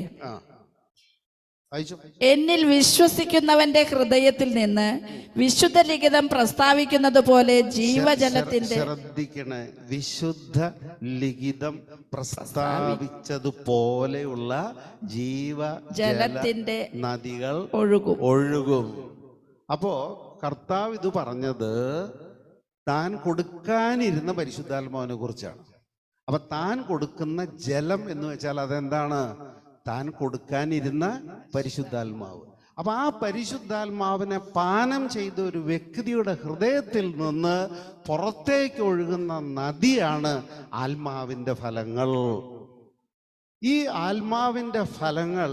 എന്നിൽ വിശ്വസിക്കുന്നവന്റെ ഹൃദയത്തിൽ നിന്ന് വിശുദ്ധ ലിഖിതം പ്രസ്താവിക്കുന്നത് പോലെ ജീവജലത്തിന്റെ, ശ്രദ്ധിക്കണേ, വിശുദ്ധ ലിഖിതം പ്രസ്താവിച്ചതുപോലെയുള്ള ജീവജലത്തിന്റെ നദികൾ ഒഴുകും. അപ്പോ കർത്താവ് ഇത് പറഞ്ഞത് താൻ കൊടുക്കാനിരുന്ന പരിശുദ്ധാത്മാവിനെ കുറിച്ചാണ്. അപ്പൊ താൻ കൊടുക്കുന്ന ജലം എന്ന് വെച്ചാൽ അതെന്താണ്? താൻ കൊടുക്കാനിരുന്ന പരിശുദ്ധാത്മാവ്. അപ്പൊ ആ പരിശുദ്ധാത്മാവിനെ പാനം ചെയ്ത ഒരു വ്യക്തിയുടെ ഹൃദയത്തിൽ നിന്ന് പുറത്തേക്ക് ഒഴുകുന്ന നദിയാണ് ആത്മാവിൻ്റെ ഫലങ്ങൾ. ഈ ആത്മാവിൻ്റെ ഫലങ്ങൾ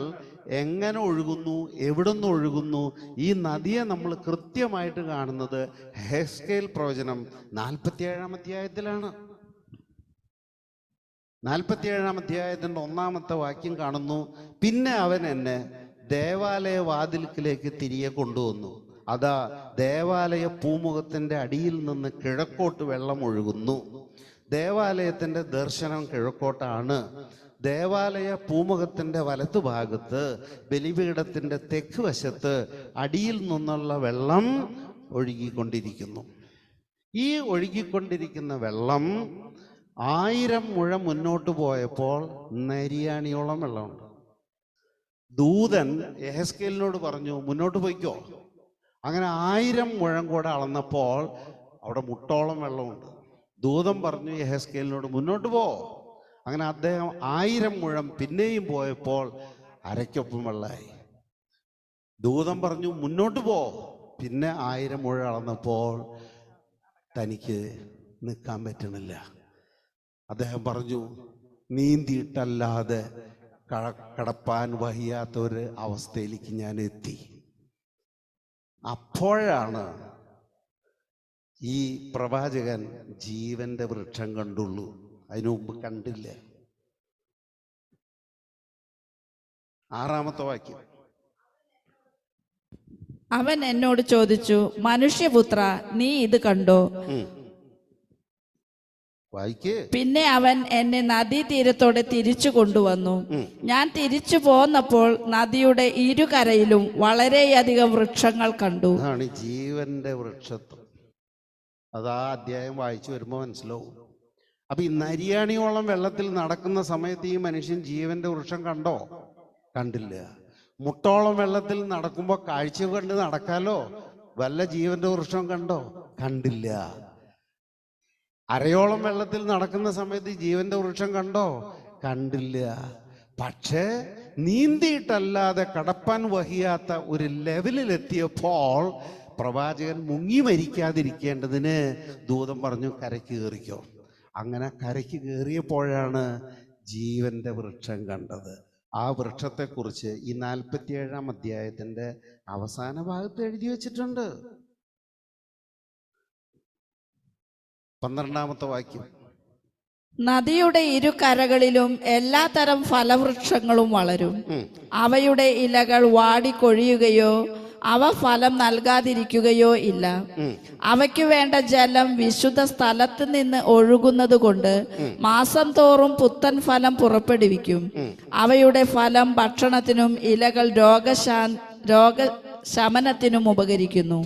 എങ്ങനെ ഒഴുകുന്നു, എവിടുന്ന് ഒഴുകുന്നു? ഈ നദിയെ നമ്മൾ കൃത്യമായിട്ട് കാണുന്നത് ഹെസ്കേൽ പ്രവചനം 47-ാം അധ്യായത്തിലാണ്. 47-ാം അധ്യായത്തിൻ്റെ 1-ാമത്തെ വാക്യം കാണുന്നു. പിന്നെ അവൻ എന്നെ ദേവാലയ വാതിൽക്കിലേക്ക് തിരികെ കൊണ്ടുവന്നു. അതാ ദേവാലയ പൂമുഖത്തിൻ്റെ അടിയിൽ നിന്ന് കിഴക്കോട്ട് വെള്ളം ഒഴുകുന്നു. ദേവാലയത്തിൻ്റെ ദർശനം കിഴക്കോട്ടാണ്. ദേവാലയ പൂമുഖത്തിൻ്റെ വലത്തുഭാഗത്ത് ബലിപീഠത്തിൻ്റെ തെക്ക് വശത്ത് അടിയിൽ നിന്നുള്ള വെള്ളം ഒഴുകിക്കൊണ്ടിരിക്കുന്നു. ഈ ഒഴുകിക്കൊണ്ടിരിക്കുന്ന വെള്ളം 1000 മുഴ മുന്നോട്ട് പോയപ്പോൾ നരിയാണിയോളം വെള്ളമുണ്ട്. ദൂതൻ യെഹെസ്കേലിനോട് പറഞ്ഞു, മുന്നോട്ട് പോയിക്കോ. അങ്ങനെ 1000 മുഴം കൂടെ അളന്നപ്പോൾ അവിടെ മുട്ടോളം വെള്ളമുണ്ട്. ദൂതൻ പറഞ്ഞു യെഹെസ്കേലിനോട്, മുന്നോട്ട് പോ. അങ്ങനെ അദ്ദേഹം 1000 മുഴം പിന്നെയും പോയപ്പോൾ അരയ്ക്കൊപ്പം വെള്ളമായി. ദൂതൻ പറഞ്ഞു മുന്നോട്ട് പോ. പിന്നെ 1000 മുഴം അളന്നപ്പോൾ തനിക്ക് നിൽക്കാൻ പറ്റണില്ല. അദ്ദേഹം പറഞ്ഞു, നീന്തിയിട്ടല്ലാതെ കടപ്പാൻ വഹിയാത്ത ഒരു അവസ്ഥയിലേക്ക് ഞാൻ എത്തി. അപ്പോഴാണ് ഈ പ്രവാചകൻ ജീവന്റെ വൃക്ഷം കണ്ടുള്ളൂ. അതിനു മുമ്പ് കണ്ടില്ല. 6-ാമത്തെ വാക്യം. അവൻ എന്നോട് ചോദിച്ചു, മനുഷ്യപുത്ര, നീ ഇത് കണ്ടോ? വായിക്ക്. പിന്നെ അവൻ എന്നെ നദീതീരത്തോടെ തിരിച്ചു കൊണ്ടുവന്നു. ഞാൻ തിരിച്ചു പോന്നപ്പോൾ നദിയുടെ ഇരുകരയിലും വളരെയധികം വൃക്ഷങ്ങൾ കണ്ടു. അതാണ് ജീവന്റെ വൃക്ഷത്വം. അതാ അധ്യായം വായിച്ചു വരുമ്പോൾ മനസ്സിലാവും. അപ്പൊ ഈ നരിയാണിയോളം വെള്ളത്തിൽ നടക്കുന്ന സമയത്ത് ഈ മനുഷ്യൻ ജീവന്റെ വൃക്ഷം കണ്ടോ? കണ്ടില്ല. മുട്ടോളം വെള്ളത്തിൽ നടക്കുമ്പോൾ കാഴ്ച കണ്ട് നടക്കാലോ. വല്ല ജീവന്റെ വൃക്ഷം കണ്ടോ? കണ്ടില്ല. അരയോളം വെള്ളത്തിൽ നടക്കുന്ന സമയത്ത് ജീവന്റെ വൃക്ഷം കണ്ടോ? കണ്ടില്ല. പക്ഷേ നീന്തിയിട്ടല്ലാതെ കടപ്പാൻ വഹിയാത്ത ഒരു ലെവലിലെത്തിയപ്പോൾ പ്രവാചകൻ മുങ്ങി മരിക്കാതിരിക്കേണ്ടതിന് ദൂതൻ പറഞ്ഞു, കരയ്ക്ക് കയറിക്കോ. അങ്ങനെ കരയ്ക്ക് കയറിയപ്പോഴാണ് ജീവന്റെ വൃക്ഷം കണ്ടത്. ആ വൃക്ഷത്തെക്കുറിച്ച് ഈ 47-ാം അധ്യായത്തിന്റെ അവസാന ഭാഗത്ത് എഴുതി വച്ചിട്ടുണ്ട്. 12-ാമത്തെ വാക്യം. നദിയുടെ ഇരു കരകളിലും എല്ലാ തരം ഫലവൃക്ഷങ്ങളും വളരും. അവയുടെ ഇലകൾ വാടിക്കൊഴിയുകയോ അവ ഫലം നൽകാതിരിക്കുകയോ ഇല്ല. അവയ്ക്കു വേണ്ട ജലം വിശുദ്ധ സ്ഥലത്ത് നിന്ന് ഒഴുകുന്നത് കൊണ്ട് മാസം തോറും പുത്തൻ ഫലം പുറപ്പെടുവിക്കും. അവയുടെ ഫലം ഭക്ഷണത്തിനും ഇലകൾ രോഗശമനത്തിനും ഉപകരിക്കുന്നു.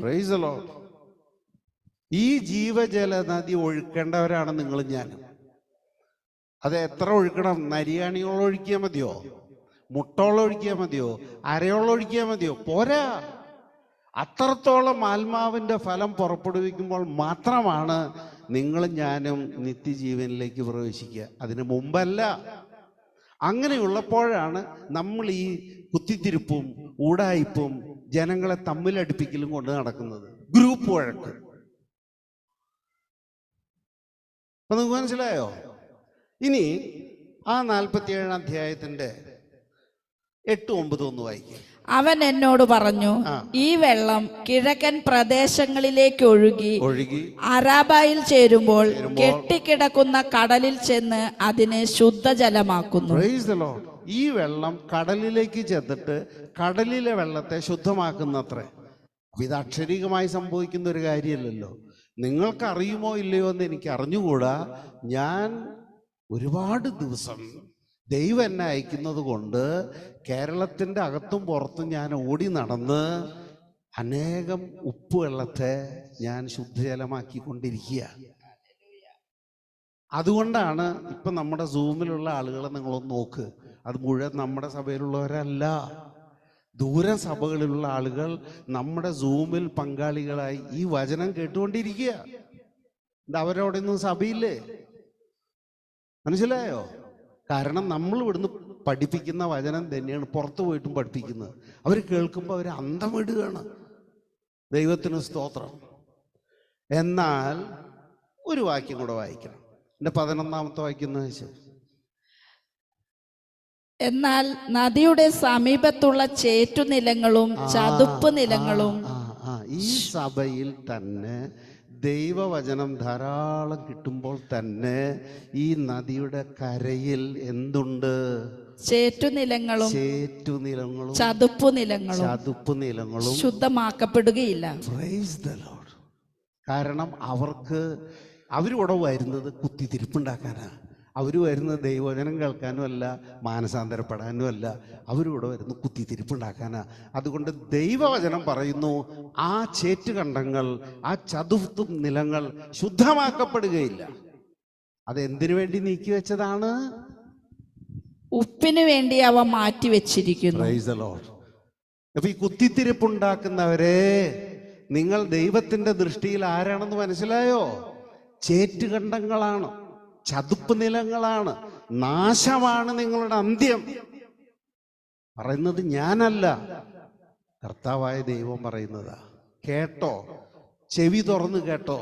ഈ ജീവജല നദി ഒഴുക്കേണ്ടവരാണ് നിങ്ങളും ഞാനും. അത് എത്ര ഒഴുക്കണം? നരിയാണിയോളം ഒഴുക്കിയാൽ മതിയോ? മുട്ടോളം ഒഴുക്കിയാൽ മതിയോ? അരയോളം ഒഴുക്കിയാൽ മതിയോ? പോരാ. അത്രത്തോളം ആത്മാവിൻ്റെ ഫലം പുറപ്പെടുവിക്കുമ്പോൾ മാത്രമാണ് നിങ്ങളും ഞാനും നിത്യജീവനിലേക്ക് പ്രവേശിക്കുക. അതിന് മുമ്പല്ല. അങ്ങനെയുള്ളപ്പോഴാണ് നമ്മൾ ഈ കുത്തിത്തിരിപ്പും ഊടായിപ്പും ജനങ്ങളെ തമ്മിലടിപ്പിക്കലും കൊണ്ട് നടക്കുന്നത്. ഗ്രൂപ്പ് വഴക്ക്. അപ്പൊ നിങ്ങൾക്ക് മനസ്സിലായോ? ഇനി ആ 47-ാം അധ്യായത്തിന്റെ 8-9 ഒന്ന് വായിക്കും. അവൻ എന്നോട് പറഞ്ഞു, ഈ വെള്ളം കിഴക്കൻ പ്രദേശങ്ങളിലേക്ക് ഒഴുകി അരാബയിൽ ചേരുമ്പോൾ കെട്ടിക്കിടക്കുന്ന കടലിൽ ചെന്ന് അതിനെ ശുദ്ധജലമാക്കുന്നു. ഈ വെള്ളം കടലിലേക്ക് ചെന്നിട്ട് കടലിലെ വെള്ളത്തെ ശുദ്ധമാക്കുന്നത്രേ. ഇത് അക്ഷരീകമായി സംഭവിക്കുന്ന ഒരു കാര്യമല്ലല്ലോ. നിങ്ങൾക്കറിയുമോ ഇല്ലയോ എന്ന് എനിക്ക് അറിഞ്ഞുകൂടാ. ഞാൻ ഒരുപാട് ദിവസം ദൈവം എന്നെ അയക്കുന്നത് കൊണ്ട് കേരളത്തിൻ്റെ അകത്തും പുറത്തും ഞാൻ ഓടി നടന്ന് അനേകം ഉപ്പ് വെള്ളത്തെ ഞാൻ ശുദ്ധജലമാക്കിക്കൊണ്ടിരിക്കുക. അതുകൊണ്ടാണ് ഇപ്പം നമ്മുടെ സൂമിലുള്ള ആളുകളെ നിങ്ങളൊന്ന് നോക്ക്. അത് മുഴുവൻ നമ്മുടെ സഭയിലുള്ളവരല്ല. ദൂര സഭകളിലുള്ള ആളുകൾ നമ്മുടെ സൂമിൽ പങ്കാളികളായി ഈ വചനം കേട്ടുകൊണ്ടിരിക്കുക. അവരവിടെ ഒന്നും സഭയില്ലേ? മനസ്സിലായോ? കാരണം നമ്മൾ ഇവിടുന്ന് പഠിപ്പിക്കുന്ന വചനം തന്നെയാണ് പുറത്തു പോയിട്ടും പഠിപ്പിക്കുന്നത്. അവർ കേൾക്കുമ്പോൾ അവർ അന്തം വിടുകയാണ്. ദൈവത്തിന് സ്തോത്രം. എന്നാൽ ഒരു വാക്യം കൂടെ വായിക്കണം. എൻ്റെ 11-ാമത്തെ വാക്യം എന്ന് വെച്ചാൽ, എന്നാൽ നദിയുടെ സമീപത്തുള്ള ചേറ്റുനിലങ്ങളും ചതുപ്പ് നിലങ്ങളും ഈ സഭയിൽ തന്നെ ദൈവവചനം ധാരാളം കിട്ടുമ്പോൾ തന്നെ ഈ നദിയുടെ കരയിൽ എന്തുണ്ട്? ചേറ്റുനിലങ്ങളും ചതുപ്പ് നിലങ്ങളും ശുദ്ധമാക്കപ്പെടുകയില്ല. Praise the lord. കാരണം അവരിവിടെ വരുന്നത് കുത്തിത്തിരിപ്പുണ്ടാക്കാനാ. അവർ വരുന്നത് ദൈവവചനം കേൾക്കാനും അല്ല, മാനസാന്തരപ്പെടാനും അല്ല. അവരിവിടെ വരുന്നത് കുത്തിത്തിരിപ്പുണ്ടാക്കാനാ. അതുകൊണ്ട് ദൈവവചനം പറയുന്നു, ആ ചേറ്റുകണ്ടങ്ങൾ, ആ ചതുപ്പ് നിലങ്ങൾ ശുദ്ധമാക്കപ്പെടുകയില്ല. അതെന്തിനു വേണ്ടി നീക്കി വെച്ചതാണ്? ഉപ്പിന് വേണ്ടി അവ മാറ്റി വെച്ചിരിക്കുന്നു. Price the Lord. അപ്പൊ ഈ കുത്തിത്തിരിപ്പുണ്ടാക്കുന്നവരെ, നിങ്ങൾ ദൈവത്തിന്റെ ദൃഷ്ടിയിൽ ആരാണെന്ന് മനസ്സിലായോ? ചേറ്റുകണ്ടങ്ങളാണ്, ചതുപ്പ് നിലങ്ങളാണ്, നാശമാണ് നിങ്ങളുടെ അന്ത്യം. പറയുന്നത് ഞാനല്ല, കർത്താവായ ദൈവം പറയുന്നതാ. കേട്ടോ, ചെവി തുറന്ന് കേട്ടോ.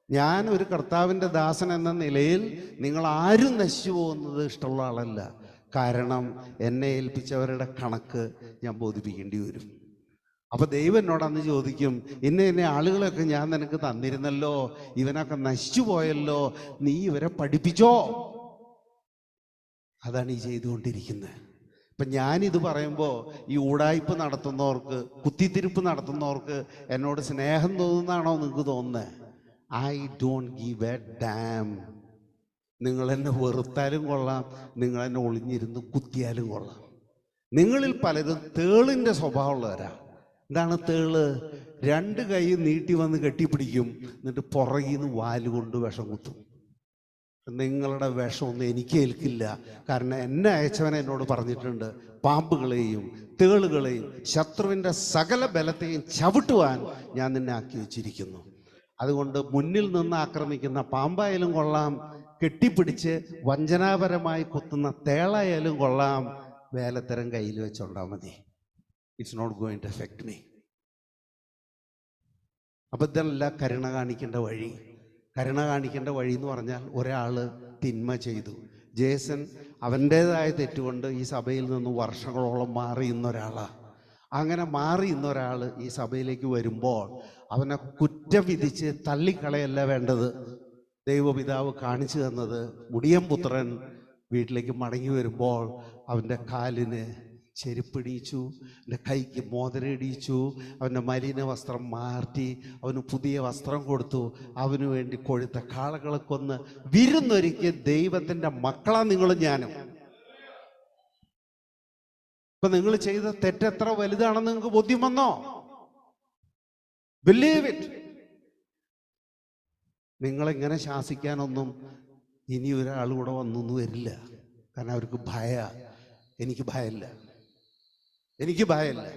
ഞാൻ ഒരു കർത്താവിൻ്റെ ദാസൻ എന്ന നിലയിൽ നിങ്ങൾ ആരും നശിച്ചു പോകുന്നത് ഇഷ്ടമുള്ള ആളല്ല. കാരണം എന്നെ ഏൽപ്പിച്ചവരുടെ കണക്ക് ഞാൻ ബോധിപ്പിക്കേണ്ടി വരും. അപ്പൊ ദൈവം എന്നോട് അന്ന് ചോദിക്കും, ഇന്ന ആളുകളൊക്കെ ഞാൻ നിനക്ക് തന്നിരുന്നല്ലോ, ഇവനൊക്കെ നശിച്ചു പോയല്ലോ, നീ ഇവരെ പഠിപ്പിച്ചോ? അതാണ് ഈ ചെയ്തുകൊണ്ടിരിക്കുന്നത്. ഇപ്പൊ ഞാനിത് പറയുമ്പോൾ ഈ ഊടായ്പ നടത്തുന്നവർക്ക്, കുത്തിത്തിരിപ്പ് നടത്തുന്നവർക്ക് എന്നോട് സ്നേഹം തോന്നുന്നതാണോ നിങ്ങൾക്ക് തോന്നുന്നത്? I don't give A dam. നിങ്ങൾ എന്നെ വെറുത്താലും കൊള്ളാം, നിങ്ങൾ എന്നെ ഒളിഞ്ഞിരുന്ന് കുത്തിയാലും കൊള്ളാം. നിങ്ങളിൽ പലരും തേളിൻ്റെ സ്വഭാവമുള്ളവരാ. എന്താണ് തേള്? രണ്ട് കൈ നീട്ടി വന്ന് കെട്ടിപ്പിടിക്കും, എന്നിട്ട് പുറകിൽ നിന്ന് വാലുകൊണ്ട് വിഷം കുത്തും. നിങ്ങളുടെ വിഷമൊന്നും എനിക്ക് ഏൽക്കില്ല. കാരണം എന്നെ അയച്ചവൻ എന്നോട് പറഞ്ഞിട്ടുണ്ട്, പാമ്പുകളെയും തേളുകളെയും ശത്രുവിൻ്റെ സകല ബലത്തെയും ചവിട്ടുവാൻ ഞാൻ നിന്നെ ആക്കി വെച്ചിരിക്കുന്നു. അതുകൊണ്ട് മുന്നിൽ നിന്ന് ആക്രമിക്കുന്ന പാമ്പായാലും കൊള്ളാം, കെട്ടിപ്പിടിച്ച് വഞ്ചനാപരമായി കുത്തുന്ന തേളായാലും കൊള്ളാം, വേലത്തരം കയ്യിൽ വെച്ചോണ്ടാ മതി. It's not going to affect me. അപ്പം ഇതല്ല കരുണ കാണിക്കേണ്ട വഴി. കരുണ കാണിക്കേണ്ട വഴി എന്ന് പറഞ്ഞാൽ, ഒരാൾ തിന്മ ചെയ്തു, ജേസൺ അവൻ്റേതായ തെറ്റുകൊണ്ട് ഈ സഭയിൽ നിന്ന് വർഷങ്ങളോളം മാറിയുന്ന ഒരാളാണ്. അങ്ങനെ മാറിയുന്ന ഒരാൾ ഈ സഭയിലേക്ക് വരുമ്പോൾ അവനെ കുറ്റം വിധിച്ച് തള്ളിക്കളയല്ല വേണ്ടത്. ദൈവപിതാവ് കാണിച്ചു തന്നത്, മുടിയൻ പുത്രൻ വീട്ടിലേക്ക് മടങ്ങി വരുമ്പോൾ അവൻ്റെ കാലിന് ചെരുപ്പിടിയിച്ചു, അവൻ്റെ കൈക്ക് മോതിരയിടിച്ചു, അവൻ്റെ മലിന വസ്ത്രം മാറ്റി അവന് പുതിയ വസ്ത്രം കൊടുത്തു, അവന് വേണ്ടി കൊഴുത്ത കാളകളെ കൊന്ന് വിരുന്നൊരുക്കിയ ദൈവത്തിൻ്റെ മക്കളാ നിങ്ങളും ഞാനും. ഇപ്പൊ നിങ്ങൾ ചെയ്ത തെറ്റെത്ര വലുതാണെന്ന് നിങ്ങൾക്ക് ബോധ്യം വന്നോ? Believe it. നിങ്ങളിങ്ങനെ ശാസിക്കാനൊന്നും ഇനി ഒരാൾ കൂടെ വന്നൊന്നും വരില്ല. കാരണം അവർക്ക് എനിക്ക് ഭയമില്ല.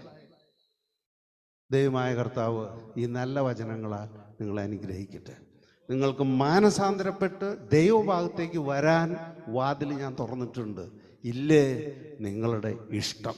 ദൈവമായ കർത്താവ് ഈ നല്ല വചനങ്ങളാൽ നിങ്ങളെ അനുഗ്രഹിക്കട്ടെ. നിങ്ങൾക്ക് മാനസാന്തരപ്പെട്ട് ദൈവഭാഗത്തേക്ക് വരാൻ വാതിൽ ഞാൻ തുറന്നിട്ടുണ്ട്. ഇല്ലേ നിങ്ങളുടെ ഇഷ്ടം.